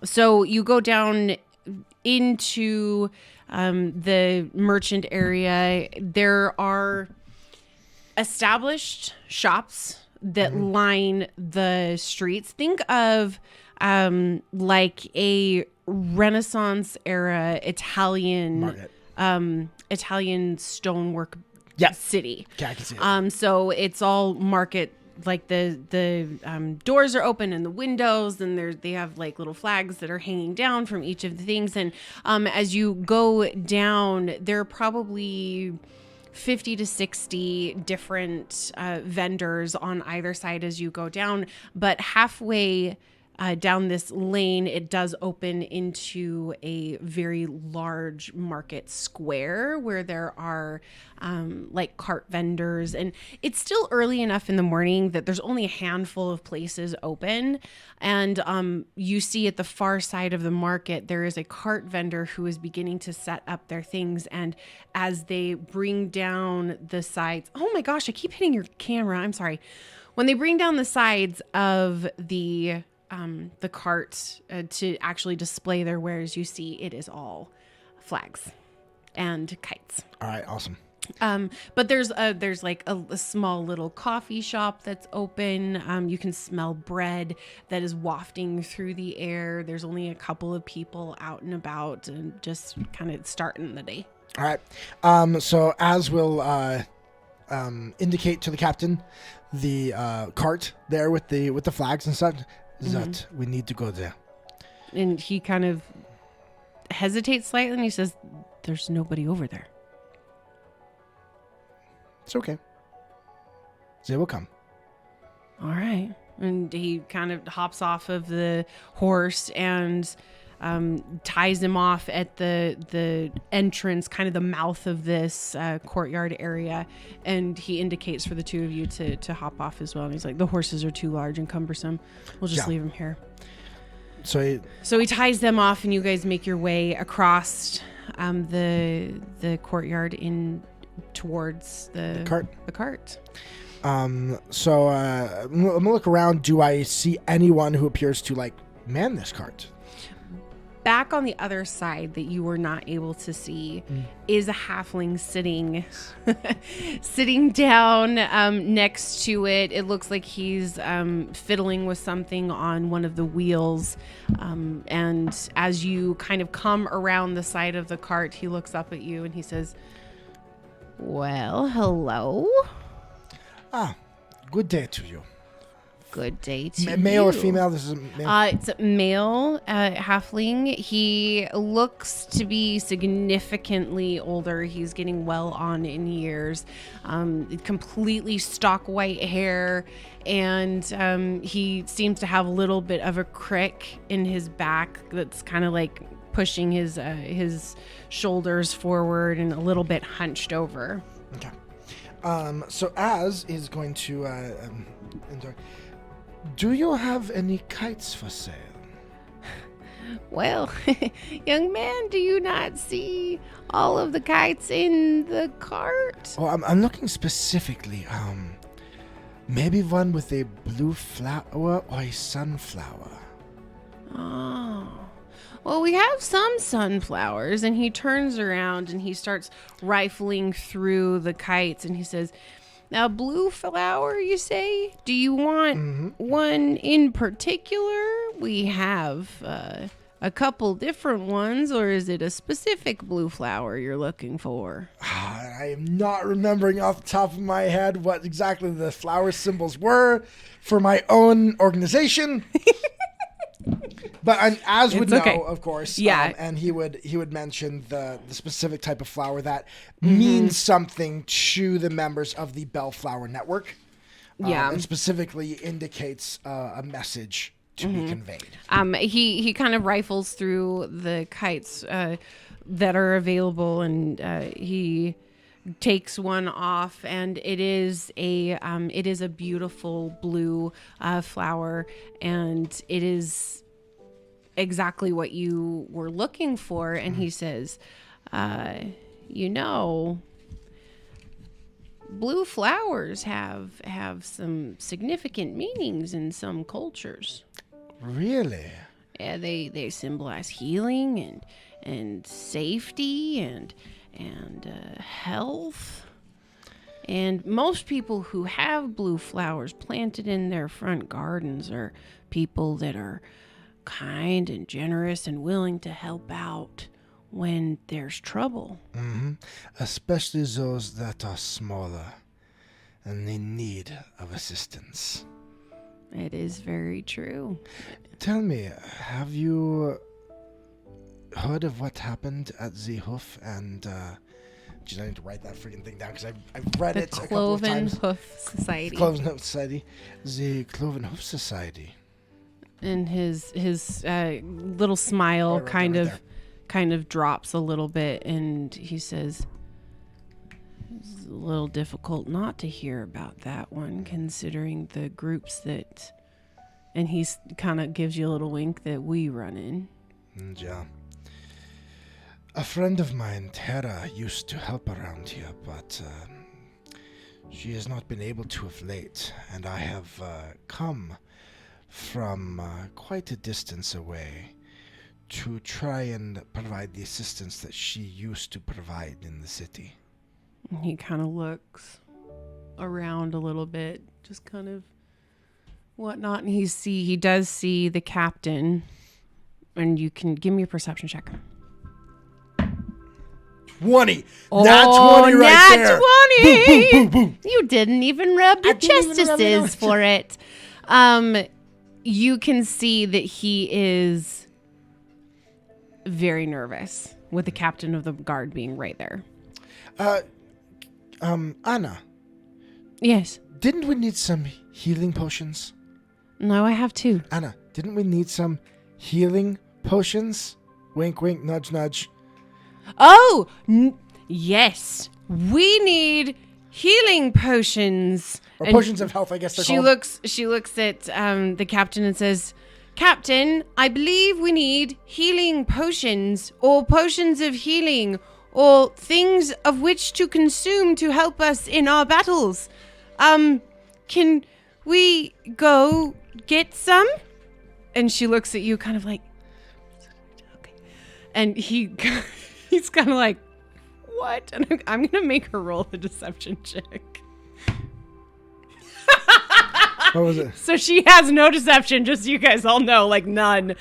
So you go down into the merchant area. There are established shops that line the streets. Think of like a Renaissance era Italian Italian stonework city. Yeah, I can see it. So it's all market, like the doors are open and the windows, and they have like little flags that are hanging down from each of the things. And as you go down, there are probably 50 to 60 different vendors on either side as you go down, but halfway down this lane, it does open into a very large market square where there are like cart vendors, and it's still early enough in the morning that there's only a handful of places open. And you see at the far side of the market, there is a cart vendor who is beginning to set up their things. And as they bring down the sides, oh my gosh, I keep hitting your camera. I'm sorry. When they bring down the sides of the cart to actually display their wares, you see it is all flags and kites. All right, awesome. But there's like a small little coffee shop that's open. You can smell bread that is wafting through the air. There's only a couple of people out and about and just kind of starting the day. All right. So as we'll indicate to the captain the cart there with the flags and such. that we need to go there. And he kind of hesitates slightly and he says, there's nobody over there. It's okay. They will come. All right. And he kind of hops off of the horse and ties him off at the entrance, kind of the mouth of this courtyard area. And he indicates for the two of you to hop off as well. And he's like, the horses are too large and cumbersome. We'll just leave them here. So he ties them off, and you guys make your way across the courtyard in towards the cart. The cart. So I'm gonna look around. Do I see anyone who appears to like man this cart? Back on the other side that you were not able to see is a halfling sitting down next to it. It looks like he's fiddling with something on one of the wheels. And as you kind of come around the side of the cart, he looks up at you and he says, well, hello. Good day to you. Good day to you. Male or female? This is male. It's a male halfling. He looks to be significantly older. He's getting well on in years. Completely stock white hair, and he seems to have a little bit of a crick in his back that's kind of like pushing his shoulders forward and a little bit hunched over. Okay. So Az is going to enjoy. Do you have any kites for sale? Well, young man, do you not see all of the kites in the cart? Oh, I'm looking specifically. Maybe one with a blue flower or a sunflower. Oh. Well, we have some sunflowers. And he turns around and he starts rifling through the kites and he says, now, blue flower, you say? Do you want one in particular? We have a couple different ones, or is it a specific blue flower you're looking for? I am not remembering off the top of my head what exactly the flower symbols were for my own organization. But Az would know, of course. Yeah. And he would mention the specific type of flower that means something to the members of the Bellflower Network. And specifically indicates a message to be conveyed. He kind of rifles through the kites that are available, and he takes one off, and it is a beautiful blue flower, and it is exactly what you were looking for. And he says, blue flowers have some significant meanings in some cultures. Really? Yeah, they symbolize healing and safety and health. And most people who have blue flowers planted in their front gardens are people that are kind and generous and willing to help out when there's trouble. Especially those that are smaller and in need of assistance. It is very true. Tell me, have you heard of what happened at the Hoof and... I need to write that freaking thing down because I've read it a couple of times. The Cloven Hoof Society. Cloven Hoof Society. The Cloven Hoof Society. And his little smile kind of drops a little bit, and he says, it's a little difficult not to hear about that one, considering the groups that, and he kind of gives you a little wink, that we run in. Yeah. A friend of mine, Tara, used to help around here, but she has not been able to of late, and I have come from quite a distance away to try and provide the assistance that she used to provide in the city. He kind of looks around a little bit, just kind of whatnot, and he does see the captain, and you can give me a perception check. 20. Oh, Nat 20 right there. 20. Boom, boom, boom, boom. You didn't even rub your didn't even rub it chestises on. for it. you can see that he is very nervous with the captain of the guard being right there. Anna, Yes. didn't we need some healing potions? No, I have two. Anna, didn't we need some healing potions? Wink, wink, nudge, nudge. Oh, yes. We need healing potions. Or And potions of health, I guess they're she called. looks at the captain and says, Captain, I believe we need healing potions or potions of healing or things of which to consume to help us in our battles. Can we go get some? And she looks at you kind of like, okay. And he's kind of like, what? And I'm going to make her roll a deception check. What was it? So she has no deception, just so you guys all know, like none.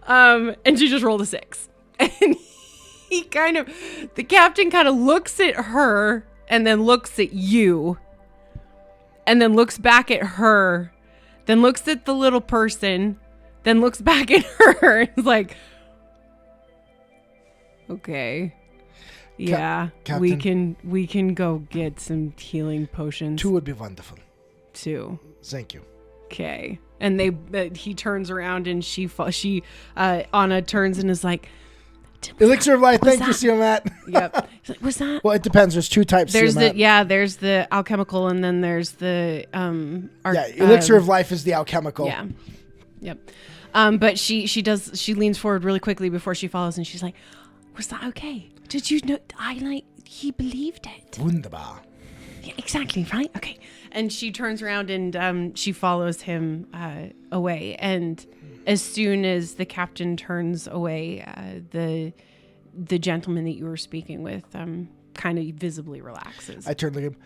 And she just rolled a 6. And the captain kind of looks at her and then looks at you and then looks back at her, then looks at the little person, then looks back at her and is like, okay. Yeah, Captain. we can go get some healing potions. 2 would be wonderful. 2. Thank you. Okay. And he turns around and Anna turns and is like, Elixir of Life, thank you, that- Seal Matt. yep. He's like, was that? Well, it depends. There's 2 types. There's Seal Matt. there's the alchemical and then there's the Elixir of Life is the alchemical. Yeah. Yep. But she leans forward really quickly before she follows and she's like, was that okay? Did you know he believed it? Wunderbar. Yeah, exactly, right? Okay. And she turns around and she follows him away. And as soon as the captain turns away, the gentleman that you were speaking with kind of visibly relaxes. I turn to him.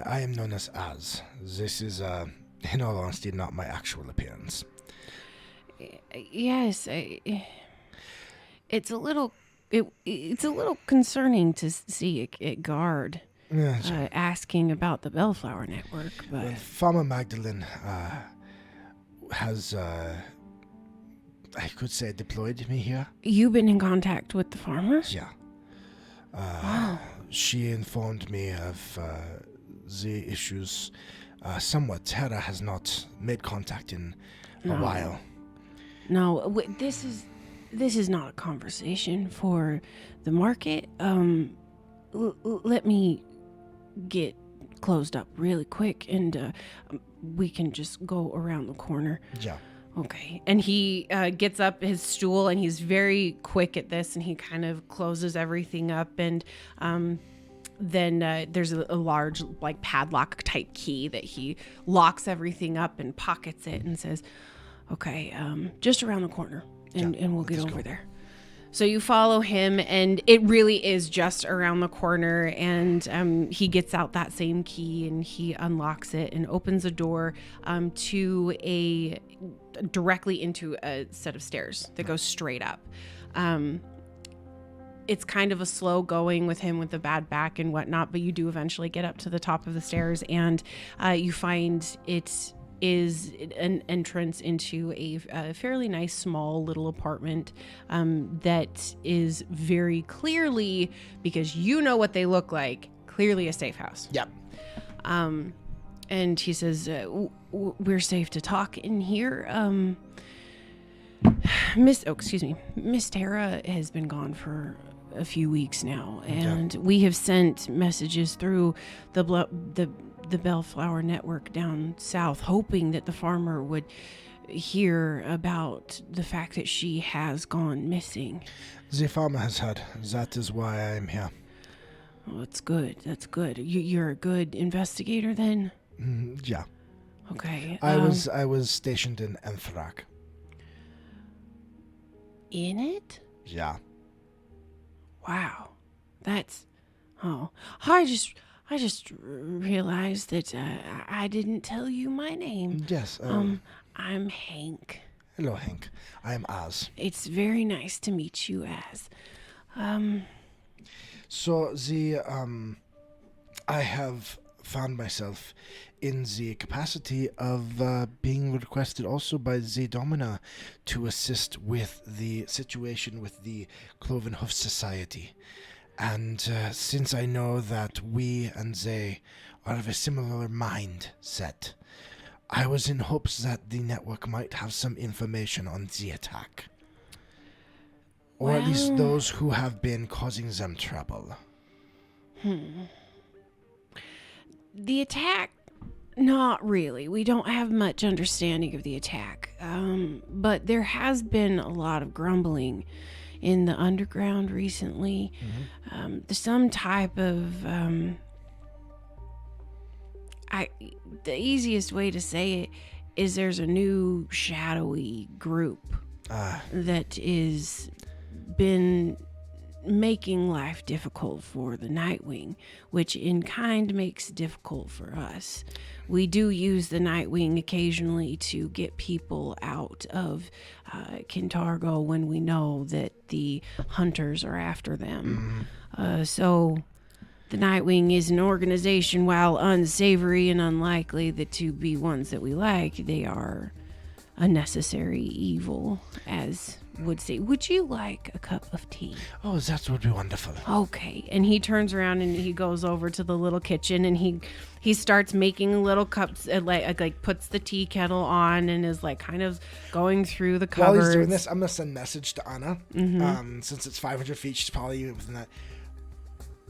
I am known as Az. This is, in all honesty, not my actual appearance. Yes, it's a little concerning to see a guard asking about the Bellflower Network, but Well, Farmer Magdalene has, I could say, deployed me here. you've been in contact with the farmers? Yeah. Wow. She informed me of the issues somewhat. Hera has not made contact in a while. No, this is not a conversation for the market. Let me get closed up really quick, and we can just go around the corner. Yeah. Okay. And he gets up his stool, and he's very quick at this, and he kind of closes everything up, and then there's a large like padlock type key that he locks everything up and pockets it and says, okay, just around the corner, and we'll get over there. So you follow him, and it really is just around the corner, and he gets out that same key, and he unlocks it and opens a door directly into a set of stairs that goes straight up. It's kind of a slow going with him with the bad back and whatnot, but you do eventually get up to the top of the stairs, and you find it is an entrance into a fairly nice small little apartment that is very clearly, because you know what they look like, clearly a safe house. Yep. And he says, we're safe to talk in here. Miss Tara has been gone for a few weeks now, and we have sent messages through the Bellflower Network down south, hoping that the farmer would hear about the fact that she has gone missing. The farmer has heard. That is why I am here. Oh, that's good. That's good. You're a good investigator, then? Yeah. Okay. I was stationed in Enthrak. In it? Yeah. Wow. That's... Oh. I just realized that I didn't tell you my name. Yes. I'm Hank. Hello, Hank. I am Az. It's very nice to meet you, Az. So I have found myself in the capacity of being requested also by the Domina to assist with the situation with the Cloven Hoof Society. And since I know that we and they are of a similar mindset, I was in hopes that the network might have some information on the attack. Or at least those who have been causing them trouble. The attack, not really. We don't have much understanding of the attack. But there has been a lot of grumbling in the underground recently. Some type of... the easiest way to say it is there's a new shadowy group that is been making life difficult for the Nightwing, which in kind makes it difficult for us. We do use the Nightwing occasionally to get people out of Kintargo when we know that the hunters are after them. So the Nightwing is an organization, while unsavory and unlikely to be ones that we like, they are a necessary evil, as would say. Would you like a cup of tea? Oh, that would be wonderful. Okay. And he turns around and he goes over to the little kitchen and he starts making little cups, like puts the tea kettle on and is like kind of going through the cupboards. While he's doing this, I'm going to send a message to Anna. Since it's 500 feet, she's probably within that.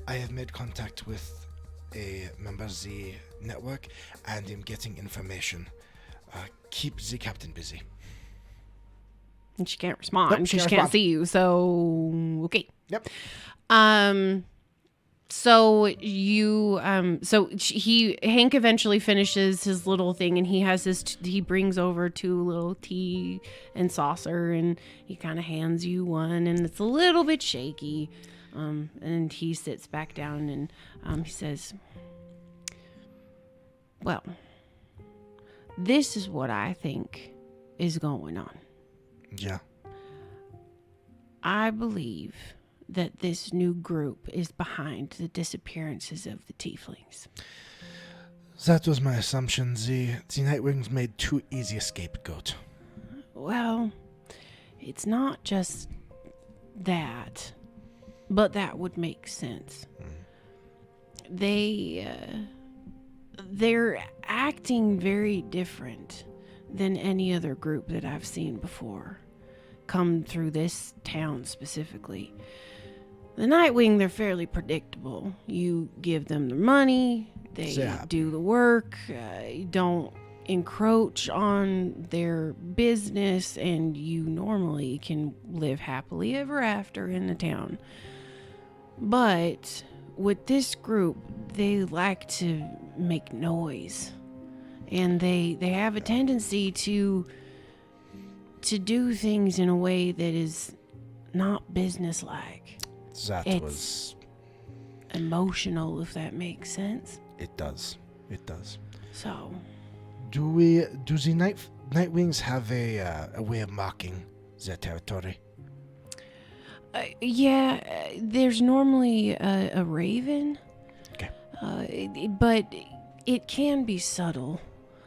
I have made contact with a member of the network and am getting information. Keep the captain busy. And she can't respond. Nope, she can't see you. So, okay. Yep. So you, Hank eventually finishes his little thing and he has he brings over 2 little tea and saucer and he kind of hands you one and it's a little bit shaky. And he sits back down and he says, well, this is what I think is going on. Yeah. I believe that this new group is behind the disappearances of the tieflings. That was my assumption. The Nightwings made too easy a scapegoat. Well, it's not just that, but that would make sense. They're acting very different than any other group that I've seen before come through this town specifically. The Nightwing, they're fairly predictable. You give them their money, they do the work, you don't encroach on their business, and you normally can live happily ever after in the town. But with this group, they like to make noise, and they have a tendency to do things in a way that is not businesslike. That was emotional, if that makes sense. It does. It does. So, do the Nightwings have a way of marking their territory? There's normally a raven. Okay. But it can be subtle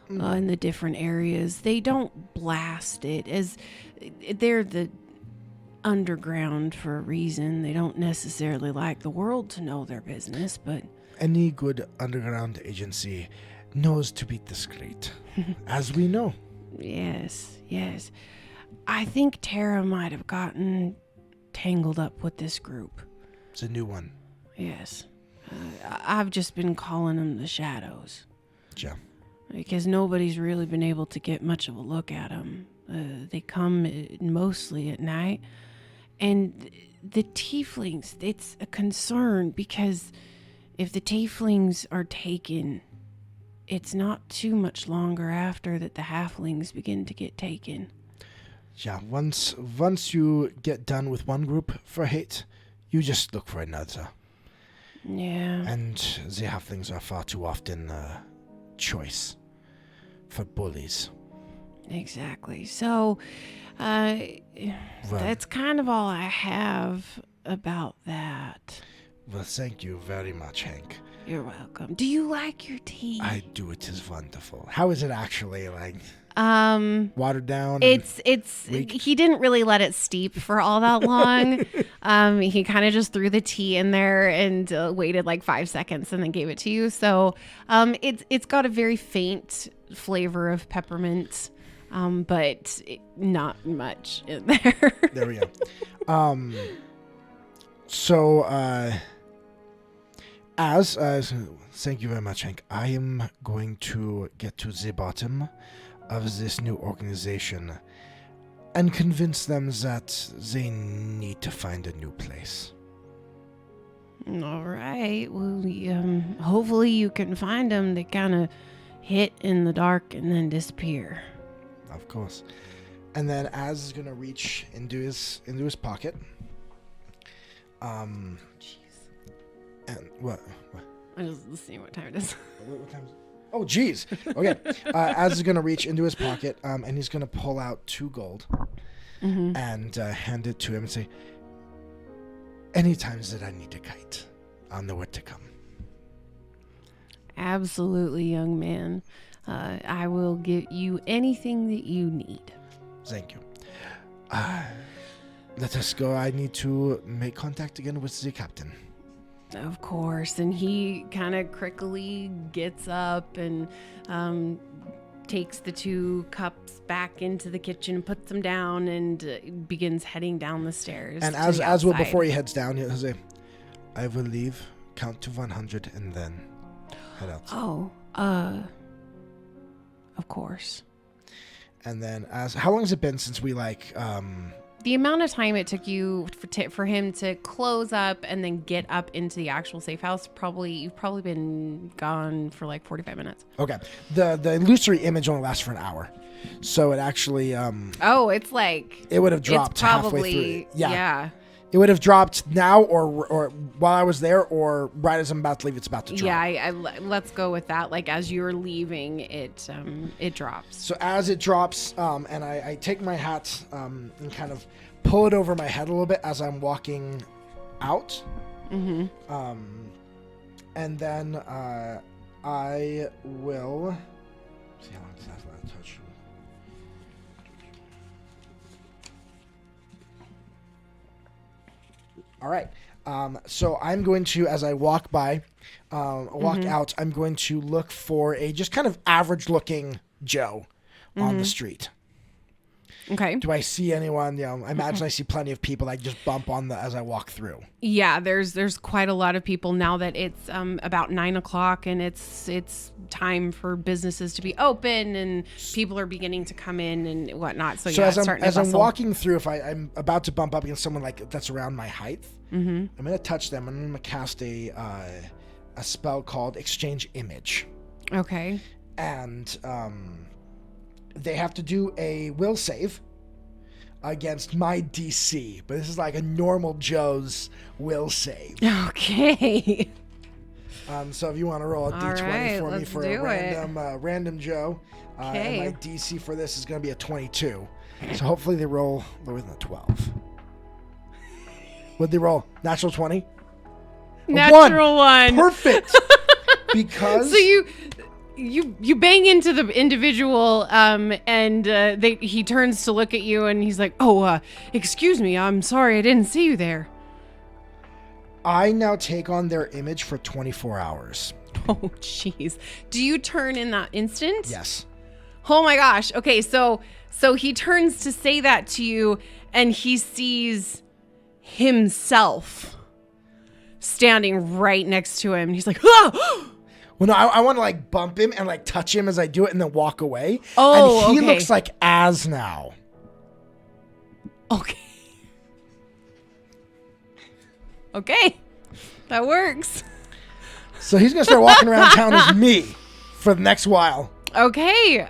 in the different areas. They don't blast it, as they're the underground for a reason. They don't necessarily like the world to know their business, but any good underground agency knows to be discreet, as we know. Yes. I think Tara might have gotten tangled up with this group. It's a new one. Yes. I've just been calling them the Shadows. Yeah. Because nobody's really been able to get much of a look at them. They come mostly at night. And the tieflings, it's a concern because if the tieflings are taken, it's not too much longer after that the halflings begin to get taken. Yeah, once you get done with one group for hate, you just look for another. Yeah. And the halflings are far too often choice for bullies. Exactly. So, that's kind of all I have about that. Well, thank you very much, Hank. You're welcome. Do you like your tea? I do. It is wonderful. How is it actually? Like, watered down? It's leaked? he didn't really let it steep for all that long. He kind of just threw the tea in there and waited like 5 seconds and then gave it to you. So it's got a very faint flavor of peppermint, but not much in there. There we go. So thank you very much, Hank. I am going to get to the bottom of this new organization and convince them that they need to find a new place. All right. Well, hopefully you can find them. They kind of hit in the dark and then disappear. Of course. And then Az is gonna reach into his pocket. Jeez. And what? I'm just seeing what time it is. What time is it? Oh, geez. Okay. Az is gonna reach into his pocket, and he's gonna pull out 2 gold and hand it to him and say, "Any times that I need a kite, I'll know where to come." Absolutely, young man. I will give you anything that you need. Thank you. Let us go. I need to make contact again with the captain. Of course. And he kind of crickly gets up and takes the 2 cups back into the kitchen, puts them down, and begins heading down the stairs. And as well, before he heads down, he'll say, "I will leave, count to 100, and then head out." Oh, of course. And then how long has it been since we The amount of time it took you for him to close up and then get up into the actual safe house, you've probably been gone for like 45 minutes. Okay. The illusory image only lasts for an hour. So it actually it's like it would have dropped it's probably, halfway through. Yeah. It would have dropped now or while I was there, or right as I'm about to leave, it's about to drop. Yeah, let's go with that. Like as you're leaving, it drops. So as it drops, and I take my hat and kind of pull it over my head a little bit as I'm walking out. Mm-hmm. And then I will see how long does that last touch. All right. So I'm going to, as I walk by, out, I'm going to look for a just kind of average looking Joe on the street. Okay. Do I see anyone? I imagine I see plenty of people. I just bump on as I walk through. Yeah, there's quite a lot of people now that it's about 9 o'clock and it's time for businesses to be open and people are beginning to come in and whatnot. So yeah, as I'm walking through, if I'm about to bump up against someone like that's around my height, I'm gonna touch them. I'm gonna cast a spell called Exchange Image. Okay. And they have to do a will save against my DC, but this is like a normal Joe's will save. Okay. So if you want to roll a d20 for me for a random Joe, okay. And my DC for this is going to be a 22. So hopefully they roll lower than a 12. What'd they roll? Natural 20? Natural 1. Perfect. Because so you bang into the individual, and he turns to look at you, and he's like, "Oh, excuse me, I'm sorry, I didn't see you there." I now take on their image for 24 hours. Oh, jeez. Do you turn in that instant? Yes. Oh my gosh. Okay, so he turns to say that to you, and he sees himself standing right next to him. He's like, "Ah!" Well, no, I want to like bump him and like touch him as I do it and then walk away. Oh, and he okay. looks like Az now. Okay. Okay. That works. So he's going to start walking around town as me for the next while. Okay.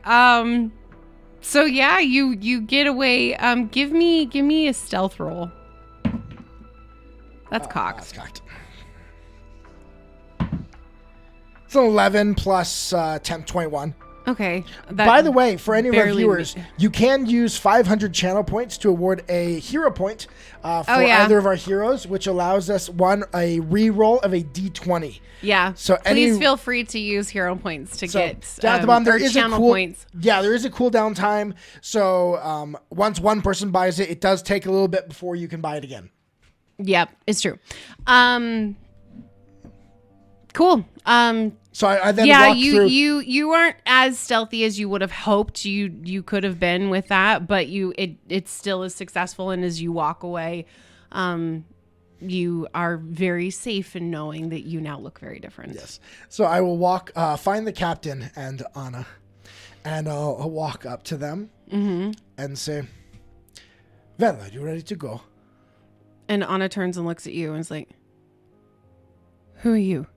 So yeah, you get away. Give me a stealth roll. That's cocked. That's cocked. It's an 11 plus 10, 21. Okay. By the way, for any of our barely viewers, you can use 500 channel points to award a hero point for either of our heroes, which allows us a re-roll of a d20. Yeah. So please feel free to use hero points to get down at the bottom, there or is channel points. Yeah, there is a cooldown time. So once one person buys it, it does take a little bit before you can buy it again. Yep, it's true. Cool. So I then walked through. You weren't as stealthy as you would have hoped you could have been with that, but it still is successful. And as you walk away, you are very safe in knowing that you now look very different. Yes. So I will find the captain and Anna, and I'll walk up to them and say, "Well, are you ready to go?" And Anna turns and looks at you and is like, "Who are you?"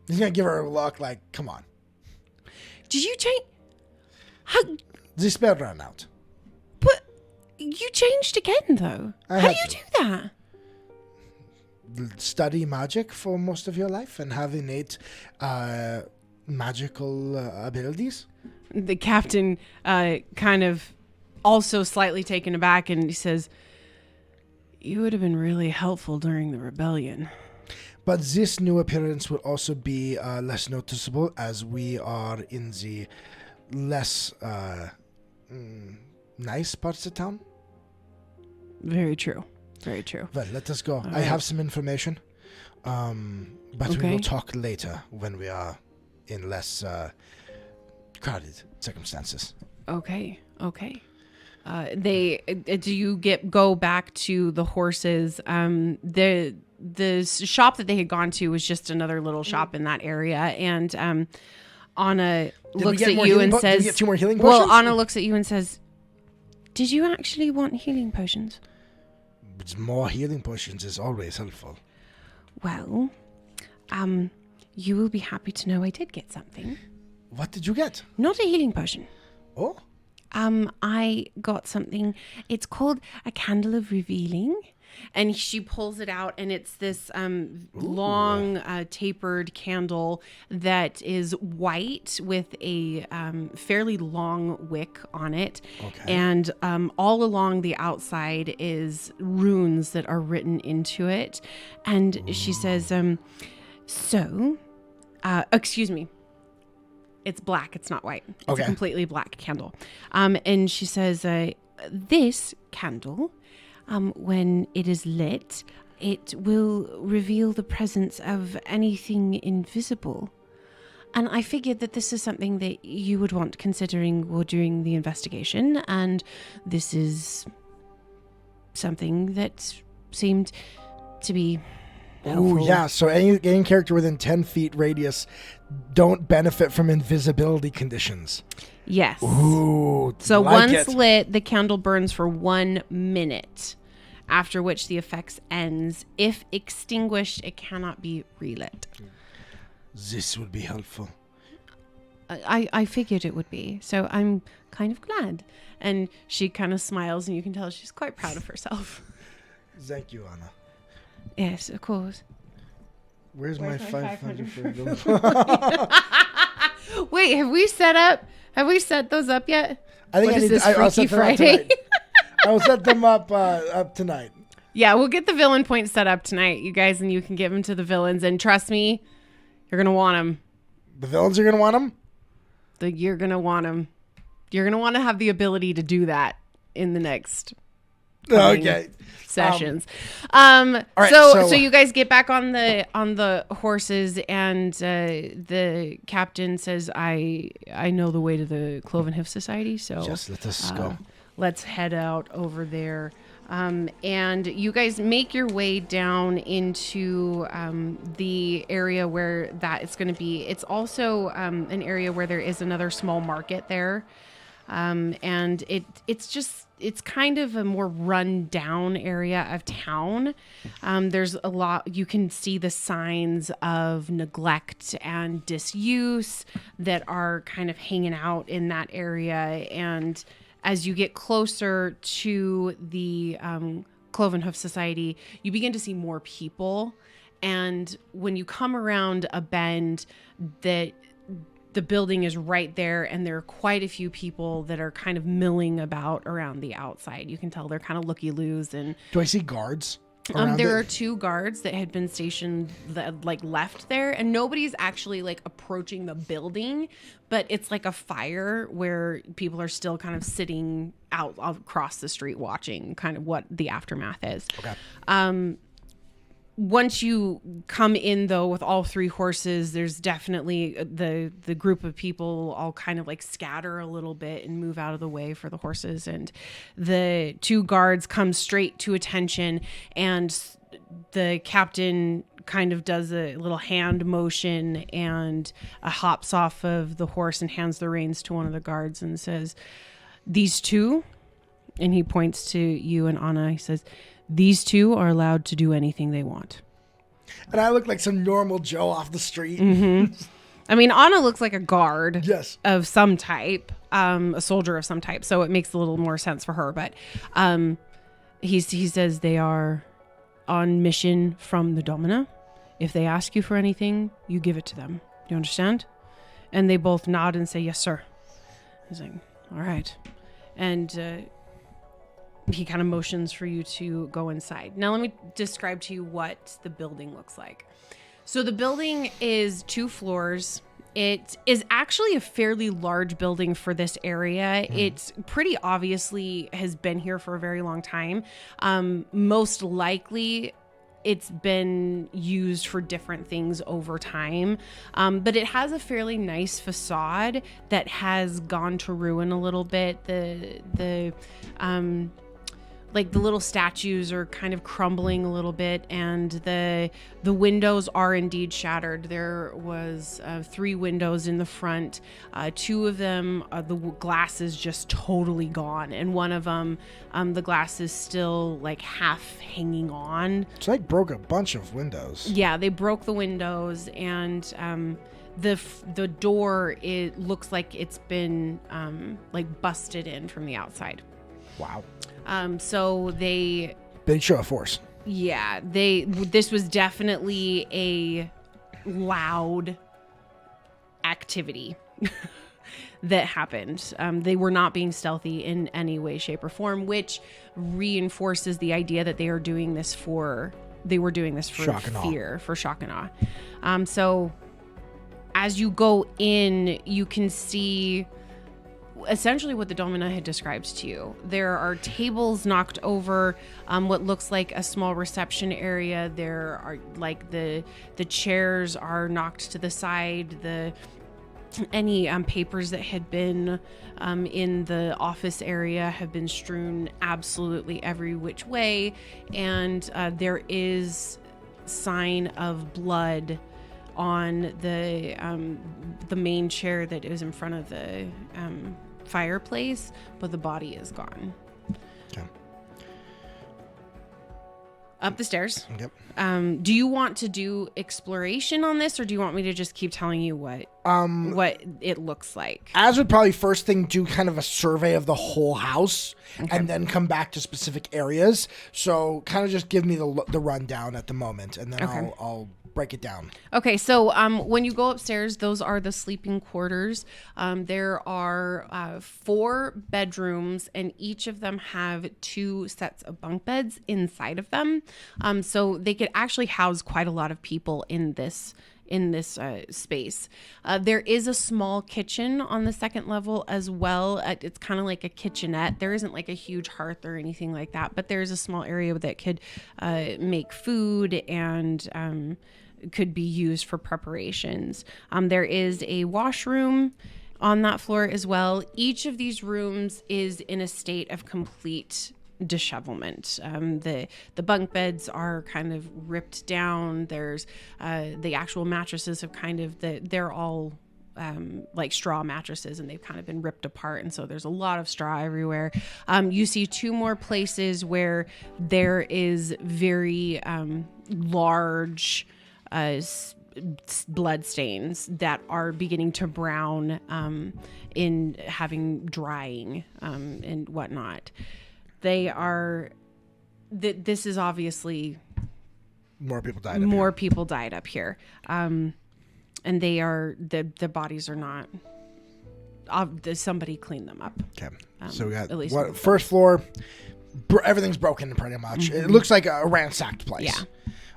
He's going to give her a look like, come on. Did you change? How? The spell ran out. But you changed again, though. How do you do that? Study magic for most of your life and have innate magical abilities. The captain kind of also slightly taken aback, and he says, "You would have been really helpful during the rebellion. But this new appearance will also be less noticeable as we are in the less nice parts of town." Very true. Very true. Well, let us go. I have some information, but we will talk later when we are in less crowded circumstances. Okay. Do you go back to the horses? The shop that they had gone to was just another little shop in that area, and Anna looks at you and says, "Did we get 2 more healing potions?" Well, Anna looks at you and says, "Did you actually want healing potions?" But more healing potions is always helpful. Well, you will be happy to know I did get something. What did you get? Not a healing potion. Oh. I got something. It's called a candle of revealing. And she pulls it out, and it's this long, tapered candle that is white with a fairly long wick on it. Okay. And all along the outside is runes that are written into it. And she says, excuse me. It's black. It's not white. It's a completely black candle. And she says, this candle... when it is lit, it will reveal the presence of anything invisible. And I figured that this is something that you would want considering or during the investigation, and this is something that seemed to be helpful. Oh, yeah. So any character within 10 feet radius don't benefit from invisibility conditions. Yes. Ooh, so once lit, the candle burns for 1 minute, after which the effects ends. If extinguished, it cannot be relit. This would be helpful. I figured it would be, so I'm kind of glad. And she kind of smiles, and you can tell she's quite proud of herself. Thank you, Anna. Yes, of course. Where's my 500 for Wait, have we set those up yet? I think I'll set Friday. I will set them up tonight. Yeah, we'll get the villain points set up tonight, you guys, and you can give them to the villains. And trust me, you're going to want them. The villains are going to want them? You're going to want them. You're going to want to have the ability to do that in the next sessions. All right, so you guys get back on the horses, and the captain says, I know the way to the Cloven Hoof Society, so just let us go. Let's head out over there. And you guys make your way down into the area where that is going to be. It's also an area where there is another small market there. And it's kind of a more run down area of town. There's a lot, you can see the signs of neglect and disuse that are kind of hanging out in that area. And as you get closer to the Cloven Hoof Society, you begin to see more people. And when you come around a bend, that the building is right there, and there are quite a few people that are kind of milling about around the outside. You can tell they're kind of looky-loos. And Do I see guards? there are 2 guards that had been stationed that like left there, and nobody's actually like approaching the building, but it's like a fire where people are still kind of sitting out across the street watching kind of what the aftermath is. Okay. Once you come in, though, with all 3 horses, there's definitely the group of people all kind of like scatter a little bit and move out of the way for the horses. And the 2 guards come straight to attention, and the captain kind of does a little hand motion and hops off of the horse and hands the reins to one of the guards and says, "These 2," and he points to you and Anna. He says, "These 2 are allowed to do anything they want." And I look like some normal Joe off the street. Mm-hmm. I mean, Anna looks like a guard Yes. of some type, a soldier of some type, so it makes a little more sense for her. But he says they are on mission from the Domina. If they ask you for anything, you give it to them. Do you understand? And they both nod and say, "Yes, sir." He's like, "All right." And he kind of motions for you to go inside. Now let me describe to you what the building looks like. So the building is 2 floors. It is actually a fairly large building for this area. It's pretty obviously has been here for a very long time. Most likely it's been used for different things over time. But it has a fairly nice facade that has gone to ruin a little bit. Like the little statues are kind of crumbling a little bit, and the windows are indeed shattered. There was 3 windows in the front. 2 of them, the glass is just totally gone, and one of them, the glass is still like half hanging on. So they broke a bunch of windows. Yeah, they broke the windows, and the door, it looks like it's been like busted in from the outside. Wow. So they... Big show of force. Yeah, this was definitely a loud activity that happened. They were not being stealthy in any way, shape, or form, which reinforces the idea that they were doing this for Shock and awe. fear, for shock and awe. So as you go in, you can see essentially what the Domina had described to you. There are tables knocked over, what looks like a small reception area. There are like the chairs are knocked to the side. Any papers that had been in the office area have been strewn absolutely every which way, and there is sign of blood on the main chair that is in front of the fireplace, but the body is gone. Okay. Up the stairs. Yep. Do you want to do exploration on this, or do you want me to just keep telling you what it looks like? As would probably first thing do kind of a survey of the whole house, and then come back to specific areas. So kind of just give me the rundown at the moment, and then I'll break it down. Okay, so when you go upstairs, those are the sleeping quarters. There are 4 bedrooms, and each of them have 2 sets of bunk beds inside of them. So they could actually house quite a lot of people in this space. There is a small kitchen on the second level as well. It's kind of like a kitchenette. There isn't like a huge hearth or anything like that, but there's a small area that could make food and could be used for preparations. There is a washroom on that floor as well. Each of these rooms is in a state of complete dishevelment. The bunk beds are kind of ripped down. There's the actual mattresses have they're all like straw mattresses, and they've kind of been ripped apart, and so there's a lot of straw everywhere. You see 2 more places where there is very large blood stains that are beginning to brown in having drying and whatnot. They are this is obviously more people died up here. And they are the bodies are not. Somebody cleaned them up. Okay. So we got at least first floor. Everything's broken pretty much. It looks like a ransacked place.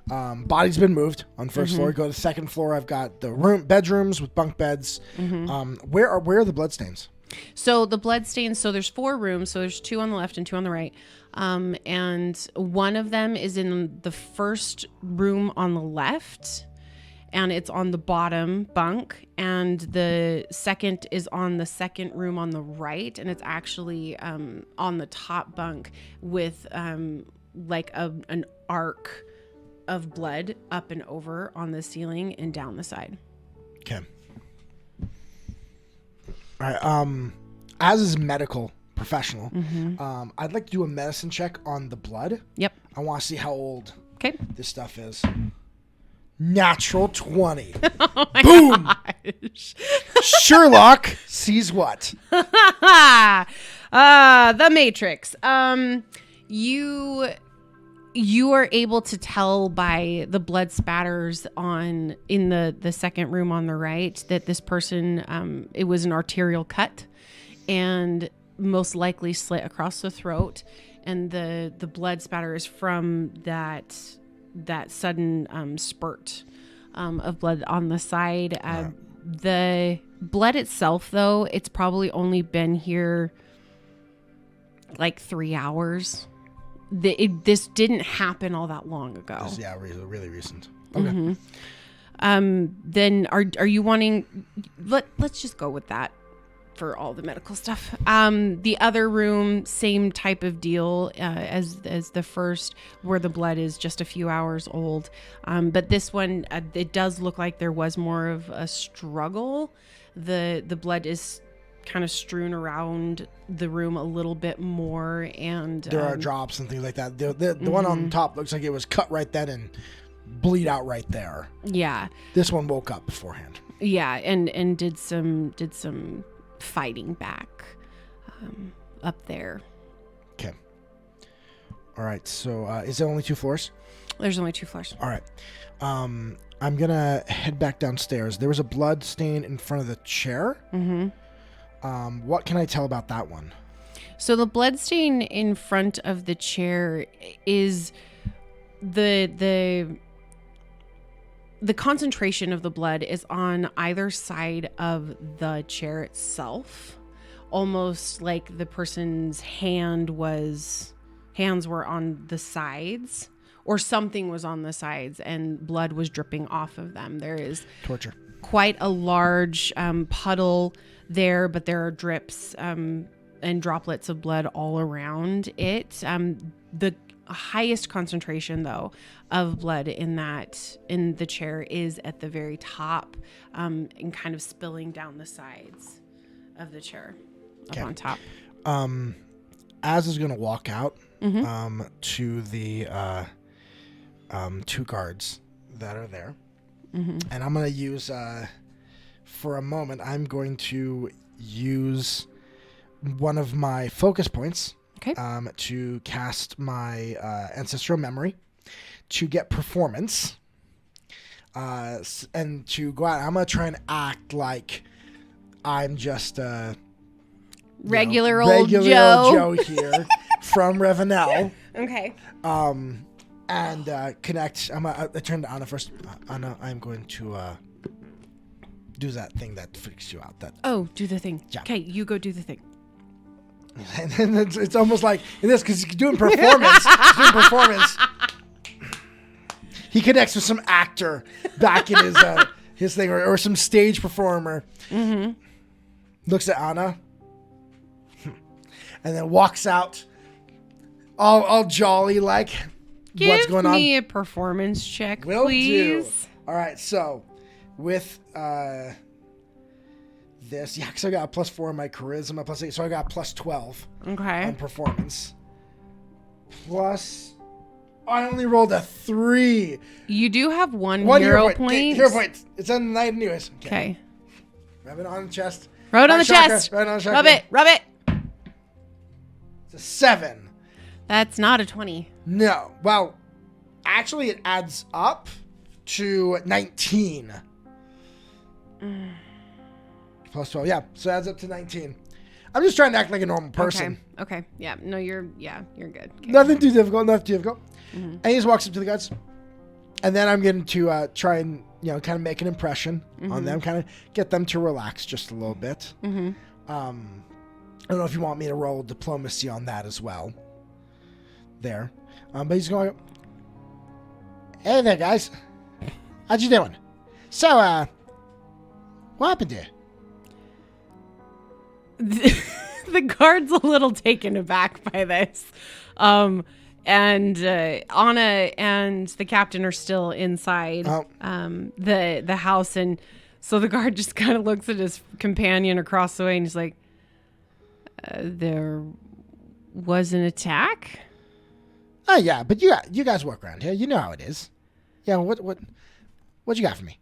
Yeah. Body's been moved on first floor. Go to the second floor. I've got the bedrooms with bunk beds. Where are the bloodstains? So the bloodstains. So there's 4 rooms. So there's 2 on the left and 2 on the right. And one of them is in the first room on the left, and it's on the bottom bunk. And the second is on the second room on the right, and it's actually on the top bunk with like an arc of blood up and over on the ceiling and down the side. Okay. All right. As is medical professional, I'd like to do a medicine check on the blood. Yep. I want to see how old Okay. this stuff is. Natural 20. Oh my Boom. gosh. Sherlock sees what? The Matrix. You are able to tell by the blood spatters in the second room on the right that this person, it was an arterial cut and most likely slit across the throat, and the blood spatter is from that sudden spurt of blood on the side. The blood itself, though, it's probably only been here like 3 hours. This didn't happen all that long ago. Yeah, really recent. Okay. Then are you wanting? Let's just go with that for all the medical stuff. The other room, same type of deal as the first, where the blood is just a few hours old. But this one, it does look like there was more of a struggle. The blood is kind of strewn around the room a little bit more, and there are drops and things like that. The one on top looks like it was cut right then and bleed out right there. Yeah. This one woke up beforehand. Yeah, and did some fighting back up there. Okay. All right. So is there only 2 floors? There's only 2 floors. All right. I'm gonna head back downstairs. There was a blood stain in front of the chair. What can I tell about that one? So the blood stain in front of the chair is the concentration of the blood is on either side of the chair itself, almost like the person's hands were on the sides, or something was on the sides and blood was dripping off of them. There is Torture. Quite a large puddle there, but there are drips and droplets of blood all around it. The highest concentration, though, of blood in the chair is at the very top, and kind of spilling down the sides of the chair up on top. Az is going to walk out to the 2 guards that are there. And I'm going to use, for a moment, I'm going to use one of my focus points to cast my Ancestral Memory to get performance. And to go out, I'm going to try and act like I'm just a regular old Joe here from Revenel. Okay. And connect. I turn to Anna first. Anna, I'm going to do that thing that freaks you out. Do the thing. Yeah. Okay, you go do the thing. And then it's almost like in this, because he's doing performance. He connects with some actor back in his thing, or some stage performer. Looks at Anna, and then walks out, all jolly like. What's going on? Give me a performance check, Will please. do. All right, so with this, because I got a +4 in my charisma, +8, so I got +12 Okay. on performance. Plus, I only rolled a 3. You do have one hero point. Okay, hero point. It's on the night anyways. Okay. Rub it on the chest. Rub it on the Chakra. chest. Rub it on the chakra. Rub it. It's a 7. That's not a 20. No. Well, actually, it adds up to 19. Plus 12. Yeah, so adds up to 19. I'm just trying to act like a normal person. Okay. Yeah. No, you're good. Okay. Nothing too difficult. And he just walks up to the guards. And then I'm going to try and, kind of make an impression on them, kind of get them to relax just a little bit. I don't know if you want me to roll diplomacy on that as well. There. But he's going, hey there, guys. How you doing? So, what happened here? The guard's a little taken aback by this. And Anna and the captain are still inside the house, and so the guard just kind of looks at his companion across the way, and he's like, "There was an attack." Oh yeah, but you guys work around here. You know how it is. Yeah, what you got for me?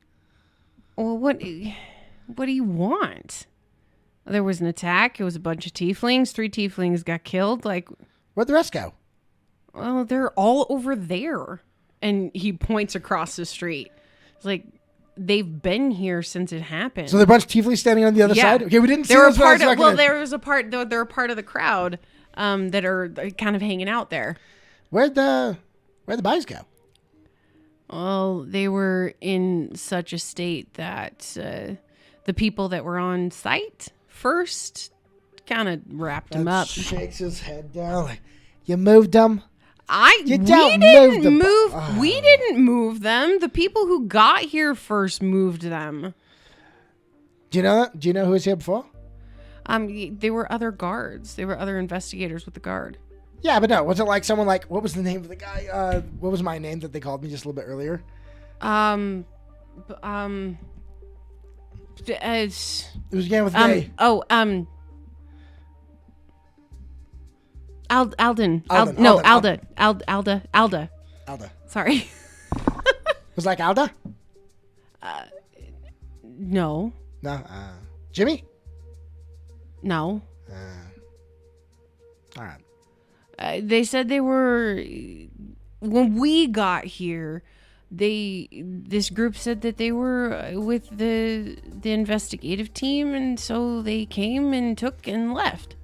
Well, what do you want? There was an attack. It was a bunch of tieflings. 3 tieflings got killed. Like, where'd the rest go? Well, they're all over there. And he points across the street. It's like, they've been here since it happened. So there are a bunch of tieflings standing on the other side? Okay, we didn't see this. They're a part of the crowd that are kind of hanging out there. Where'd the bodies go? Well, they were in such a state that the people that were on site first kind of wrapped him up. Shakes his head down like, you moved them? We didn't move them. The people who got here first moved them. Do you know that? Do you know who was here before? They were other guards. They were other investigators with the guard. Yeah, but no. Was it like someone like, what was the name of the guy? What was my name that they called me just a little bit earlier? It was again with me. Alden. Alda. Sorry. Was like Alda? No. No. Jimmy? No. All right. They said they were, when we got here, this group said that they were with the investigative team, and so they came and took and left.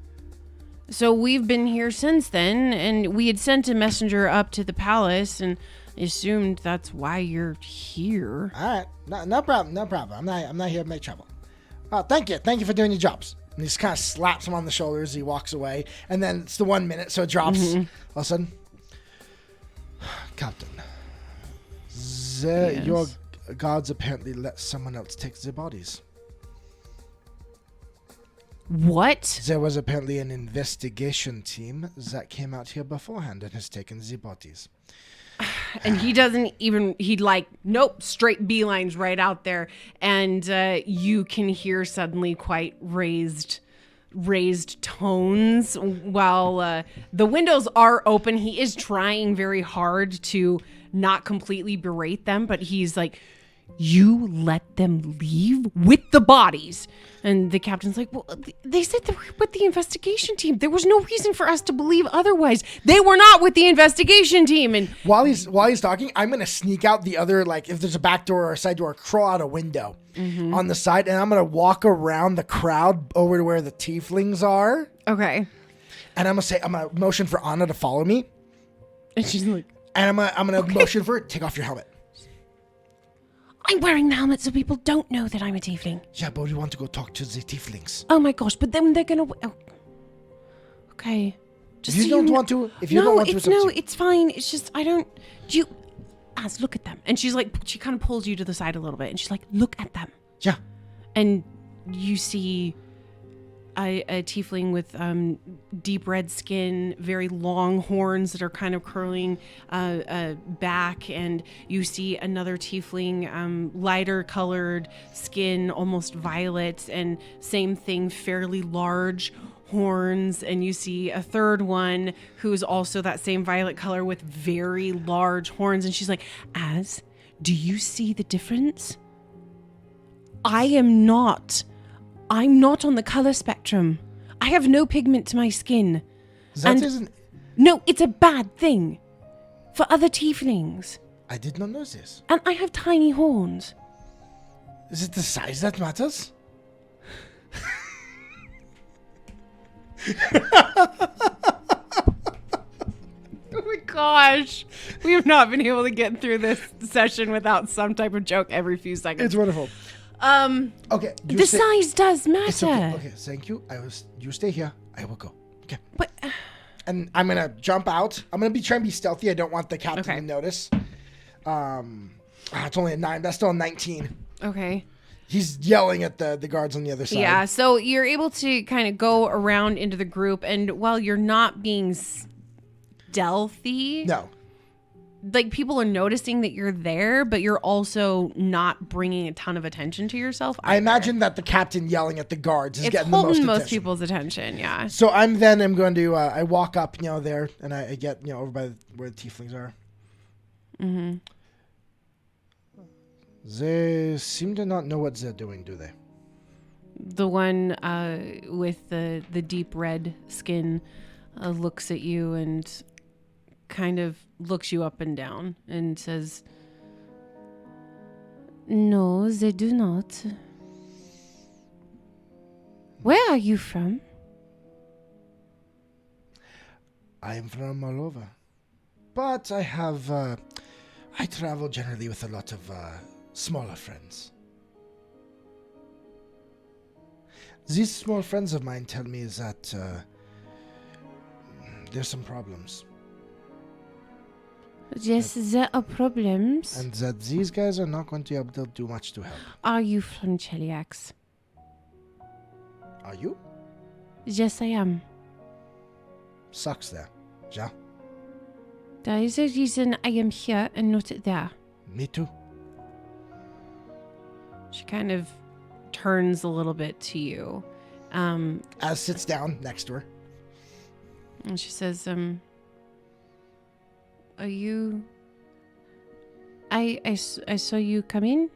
So we've been here since then, and we had sent a messenger up to the palace and assumed that's why you're here. All right. No problem. I'm not here to make trouble. Thank you for doing your jobs. And he just kind of slaps him on the shoulder as he walks away. And then it's the 1 minute, so it drops all of a sudden. Captain, Yes. Your guards apparently let someone else take the bodies. What? There was apparently an investigation team that came out here beforehand and has taken the bodies. And he doesn't even, nope, straight beelines right out there. And you can hear suddenly quite raised tones while the windows are open. He is trying very hard to not completely berate them, but he's like, you let them leave with the bodies. And the captain's like, well, they said they were with the investigation team. There was no reason for us to believe otherwise. They were not with the investigation team. And while he's talking, I'm going to sneak out the other, like if there's a back door or a side door, crawl out a window on the side. And I'm going to walk around the crowd over to where the tieflings are. Okay. And I'm going to motion for Anna to follow me. And she's like, and I'm going to motion for her, take off your helmet. I'm wearing the helmet so people don't know that I'm a tiefling. Yeah, but we want to go talk to the tieflings. Oh my gosh, but then they're gonna... Oh. Okay. Just if you don't want to... It's fine. It's just, I don't... look at them. And she's like, she kind of pulls you to the side a little bit. And she's like, look at them. Yeah. And you see a tiefling with deep red skin, very long horns that are kind of curling back, and you see another tiefling, lighter colored skin, almost violet, and same thing, fairly large horns. And you see a third one who's also that same violet color with very large horns, and she's like, do you see the difference? I'm not on the color spectrum. I have no pigment to my skin. No, it's a bad thing for other tieflings. I did not know this. And I have tiny horns. Is it the size that matters? Oh my gosh. We have not been able to get through this session without some type of joke every few seconds. It's wonderful. Okay. The size does matter. It's okay. Okay, thank you. You stay here. I will go. Okay. But And I'm gonna jump out. I'm gonna be trying to be stealthy. I don't want the captain Okay. to notice. It's only a 9. That's still a 19. okay. He's yelling at the guards on the other side. Yeah, so you're able to kind of go around into the group, and while you're not being stealthy, No. like people are noticing that you're there, but you're also not bringing a ton of attention to yourself. I either. imagine that the captain yelling at the guards is it's getting the holding most most attention. people's attention. Yeah. So I'm going to I walk up, there, and I get over by where the tieflings are. Mm-hmm. They seem to not know what they're doing, do they? The one with the deep red skin looks at you and kind of looks you up and down and says, "No, they do not. Where are you from?" I am from all over. But I have, I travel generally with a lot of smaller friends. These small friends of mine tell me that there's some problems. Yes, there are problems. And that these guys are not going to be able to do much to help. Are you from Cheliax? Are you? Yes, I am. Sucks there. Ja? There is a reason I am here and not there. Me too. She kind of turns a little bit to you. Az sits down next to her. And she says, are you... I saw you come in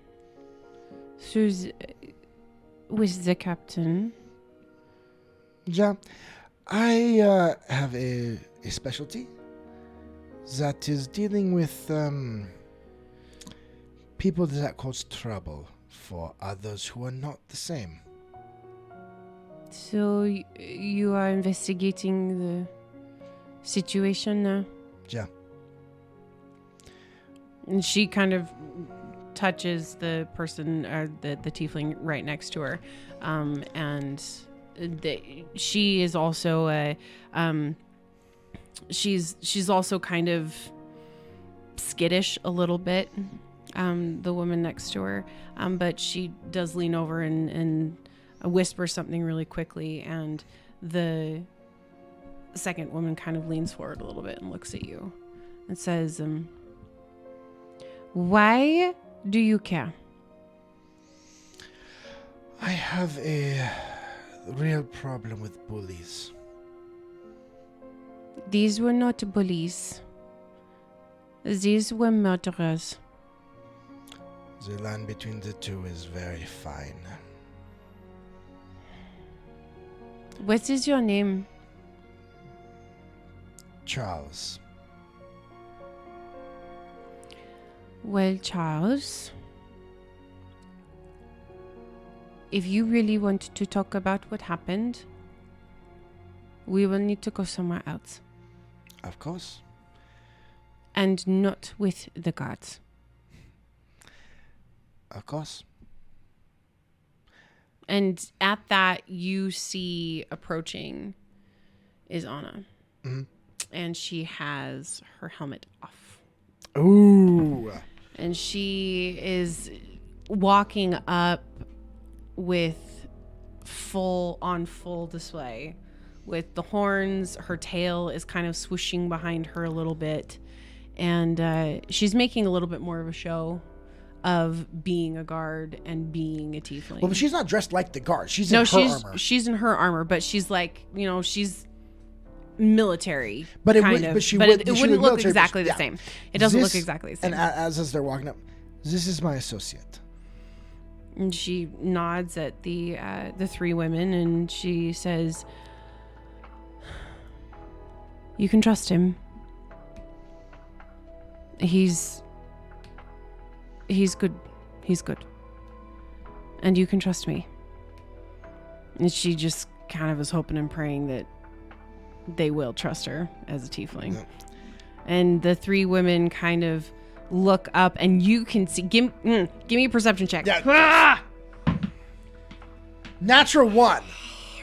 with the captain. Ja. I have a specialty that is dealing with people that cause trouble for others who are not the same. So you are investigating the situation now? Ja. And she kind of touches the person, or the tiefling right next to her. And she is also she's also kind of skittish a little bit, the woman next to her. But she does lean over and whisper something really quickly, and the second woman kind of leans forward a little bit and looks at you and says, why do you care? I have a real problem with bullies. These were not bullies. These were murderers. The line between the two is very fine. What is your name? Charles. Well, Charles, if you really want to talk about what happened, we will need to go somewhere else. Of course. And not with the guards. Of course. And at that, you see approaching is Anna. Mm-hmm. And she has her helmet off. Ooh. And she is walking up with full display. With the horns, her tail is kind of swooshing behind her a little bit. And she's making a little bit more of a show of being a guard and being a tiefling. Well, but she's not dressed like the guard. She's in her armor. She's in her armor, but she's like, she's military. But it kind would, of, but she but would, it she wouldn't would look military, exactly the yeah. same. It doesn't look This- exactly the same. And as they're walking up, this is my associate. And she nods at the three women and she says, "You can trust him. He's good. He's good." And you can trust me. And she just kind of is hoping and praying that they will trust her as a tiefling. Yeah. And the three women kind of look up, and you can see. Give me a perception check. Yeah. Ah! Natural 1.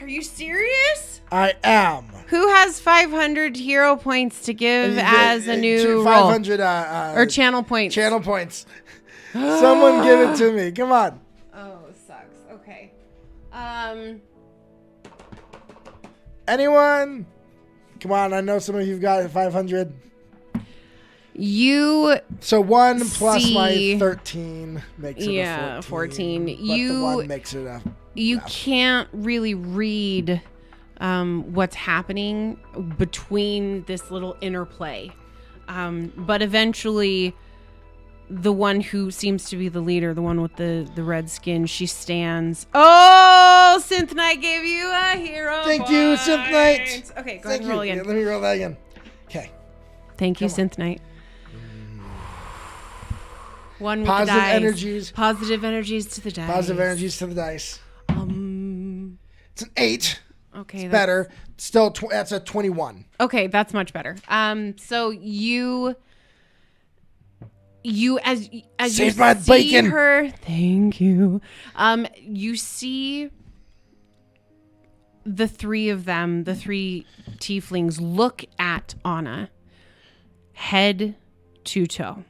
Are you serious? I am. Who has 500 hero points to give as a new 500 or channel points? Channel points. Someone give it to me. Come on. Oh, sucks. Okay. Anyone? Come on. I know some of you've got 500. You So 1 plus my see- 13 makes it a 14. But You- the 1 makes it a... you can't really read what's happening between this little interplay. But eventually, the one who seems to be the leader, the one with the red skin, she stands. Oh, Synth Knight gave you a hero Thank you, Synth Knight. Okay, go Thank ahead and roll you. again. Let me roll that again. Okay. Thank you, Come on. Synth Knight. One with Positive the dice. energies. Positive energies to the dice. Positive energies to the dice. It's an 8. Okay, It's better. Still, that's a 21. Okay, that's much better. So you as Saved you my see bacon. her, thank you. You see the three of them, the three tieflings, look at Anna, head to toe.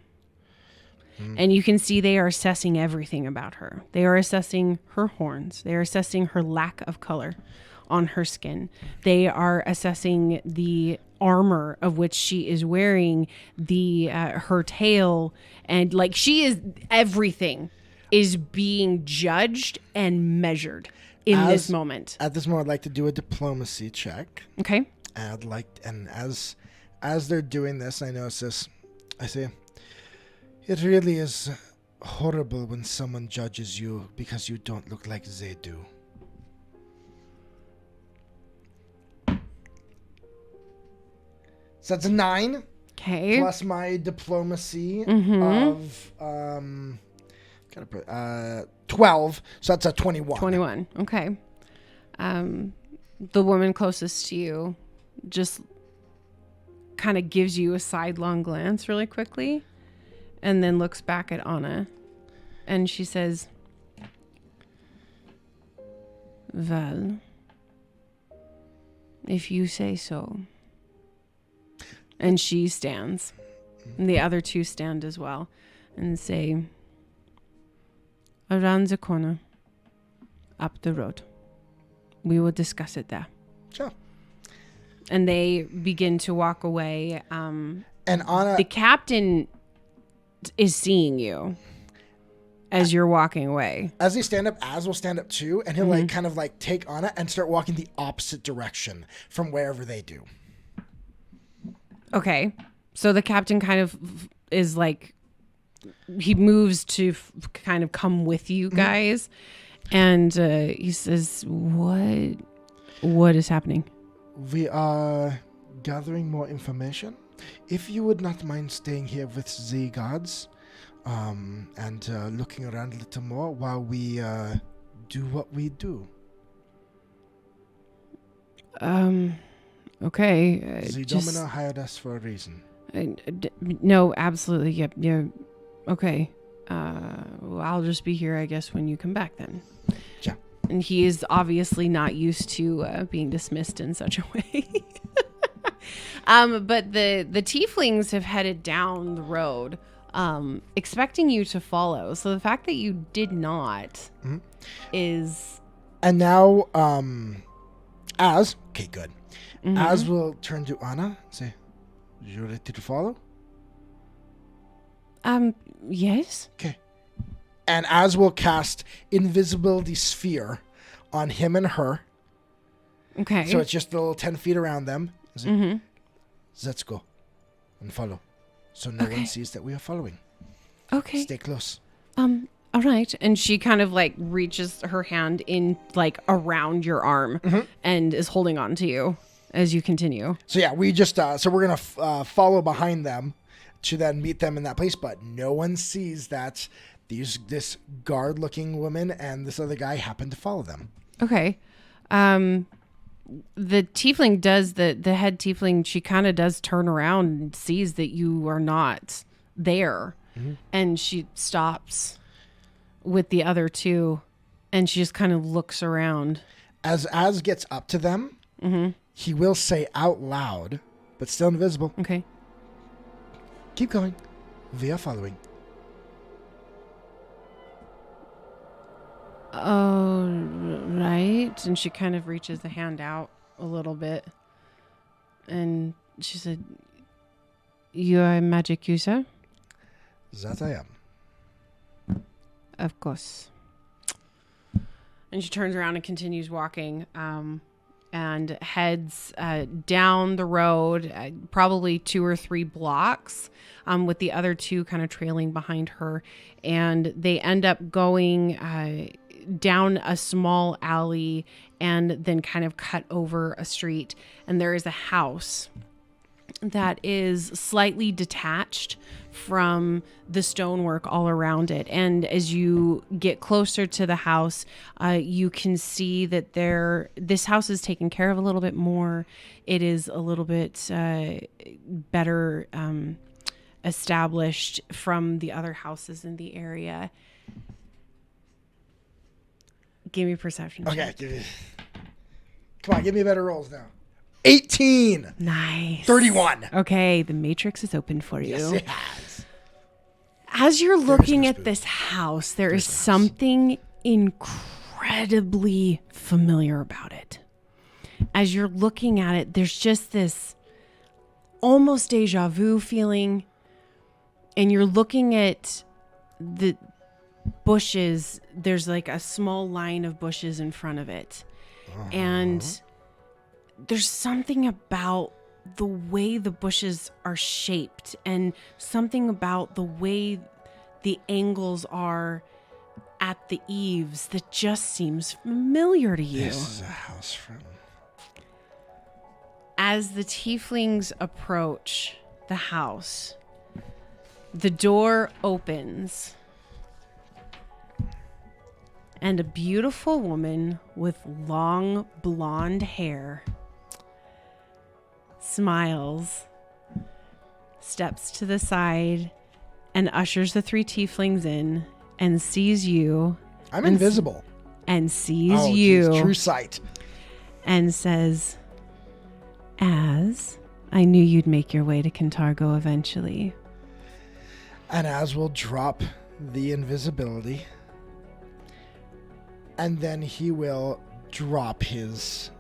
And you can see they are assessing everything about her. They are assessing her horns. They are assessing her lack of color on her skin. They are assessing the armor of which she is wearing, the her tail, and like she is everything is being judged and measured in this moment. At this moment, I'd like to do a diplomacy check. Okay. And as they're doing this, I notice this. I say, it really is horrible when someone judges you because you don't look like they do. So that's a 9 Okay. plus my diplomacy of 12. So that's a 21. 21. Okay. The woman closest to you just kind of gives you a sidelong glance really quickly and then looks back at Anna and she says, "Well, if you say so." And she stands. And the other two stand as well and say, "Around the corner, up the road. We will discuss it there." Sure. And they begin to walk away. And Anna... The captain is seeing you as you're walking away. As they stand up, Az will stand up too, and he'll like kind of like take Anna and start walking the opposite direction from wherever they do. Okay. So the captain kind of is like, he moves to kind of come with you guys. And he says, what is happening? We are gathering more information. If you would not mind staying here with the gods and looking around a little more while we do what we do. Okay. The Domina hired us for a reason. No, absolutely. Yep. Yeah. Okay. Well, I'll just be here, I guess, when you come back then. Yeah. And he is obviously not used to being dismissed in such a way. But the tieflings have headed down the road, expecting you to follow. So the fact that you did not is... And now, Az... Okay, good. Az will turn to Anna and say, "You ready to follow?" Yes. Okay. And Az will cast Invisibility Sphere on him and her. Okay. So it's just a little 10 feet around them. Say, let's go and follow. So no one sees that we are following. Okay. Stay close. All right. And she kind of like reaches her hand in like around your arm and is holding on to you as you continue. So yeah, we just, so we're going to follow behind them to then meet them in that place. But no one sees that this guard-looking woman and this other guy happen to follow them. Okay. The tiefling does, the head tiefling, she kind of does turn around and sees that you are not there. Mm-hmm. And she stops with the other two and she just kind of looks around. As gets up to them, he will say out loud, but still invisible. Okay. Keep going. We are following. Oh, right. And she kind of reaches the hand out a little bit. And she said, "You are a magic user?" That I am. Of course. And she turns around and continues walking and heads down the road, probably 2 or 3 blocks, with the other two kind of trailing behind her. And they end up going down a small alley and then kind of cut over a street. And there is a house that is slightly detached from the stonework all around it. And as you get closer to the house, you can see that this house is taken care of a little bit more. It is a little bit better established from the other houses in the area. Give me a perception. Okay. Come on, give me better rolls now. 18. Nice. 31. Okay, the matrix is open for you. Yes, it has. As you're looking at this house, there is something incredibly familiar about it. As you're looking at it, there's just this almost deja vu feeling. And you're looking at the bushes. There's like a small line of bushes in front of it. And there's something about the way the bushes are shaped and something about the way the angles are at the eaves that just seems familiar to you. This is a house from... As the tieflings approach the house, the door opens and a beautiful woman with long blonde hair smiles, steps to the side, and ushers the 3 tieflings in and sees you. I'm invisible. And sees you. Geez, true sight. And says, "Az, I knew you'd make your way to Kintargo eventually." And Az will drop the invisibility. And then he will drop his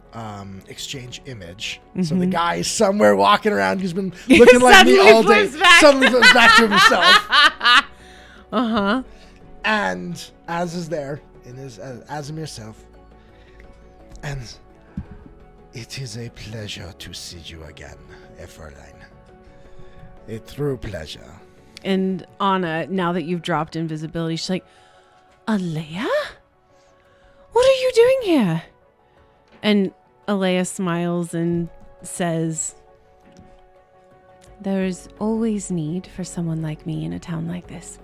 exchange image. Mm-hmm. So the guy is somewhere walking around who's been looking like me all day. Suddenly flips back to himself. And Az is there in his Azimir self. And it is a pleasure to see you again, Efferlein. A true pleasure. And Anna, now that you've dropped invisibility, she's like, "Alea? What are you doing here?" And Alea smiles and says, "There is always need for someone like me in a town like this.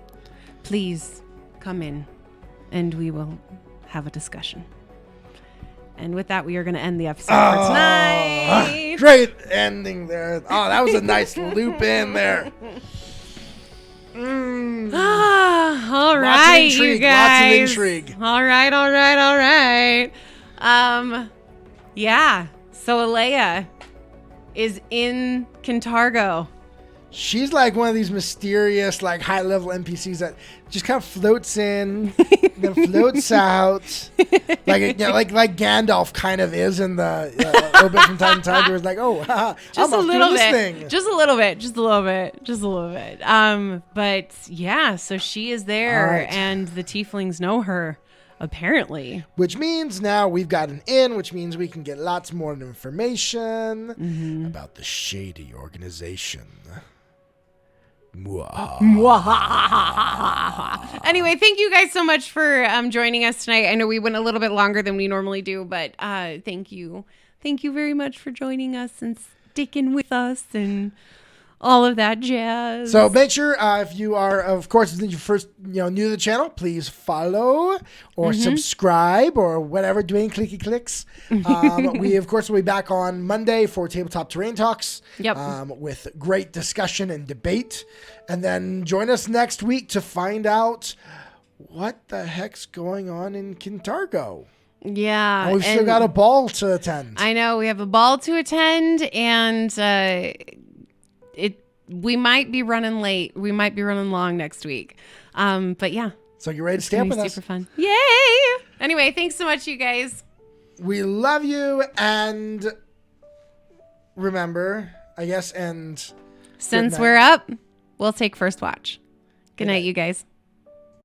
Please come in and we will have a discussion." And with that, we are going to end the episode for tonight. Great ending there. Oh, that was a nice loop in there. All right, you guys. Lots of intrigue. All right. Yeah. So Alea is in Kintargo. She's like one of these mysterious, like high-level NPCs that just kind of floats in, then floats out, like Gandalf kind of is in the a little bit from time to time. Where it's like, oh, just I'm a little bit, thing. just a little bit. But yeah, so she is there, right. And the tieflings know her. Apparently. Which means now we've got an inn, which means we can get lots more information about the shady organization. Anyway, thank you guys so much for joining us tonight. I know we went a little bit longer than we normally do, but thank you. Thank you very much for joining us and sticking with us and all of that jazz. So make sure if you are, of course, if you're first, new to the channel, please follow or subscribe or whatever, doing clicky clicks. We, of course, will be back on Monday for Tabletop Terrain Talks. Yep. With great discussion and debate. And then join us next week to find out what the heck's going on in Kintargo. Yeah. We've still got a ball to attend. I know we have a ball to attend, and we might be running late. We might be running long next week. But yeah. So you're ready to stay up with us. Super fun. Yay! Anyway, thanks so much, you guys. We love you, and remember, I guess, and since we're up, we'll take first watch. Good night, you guys.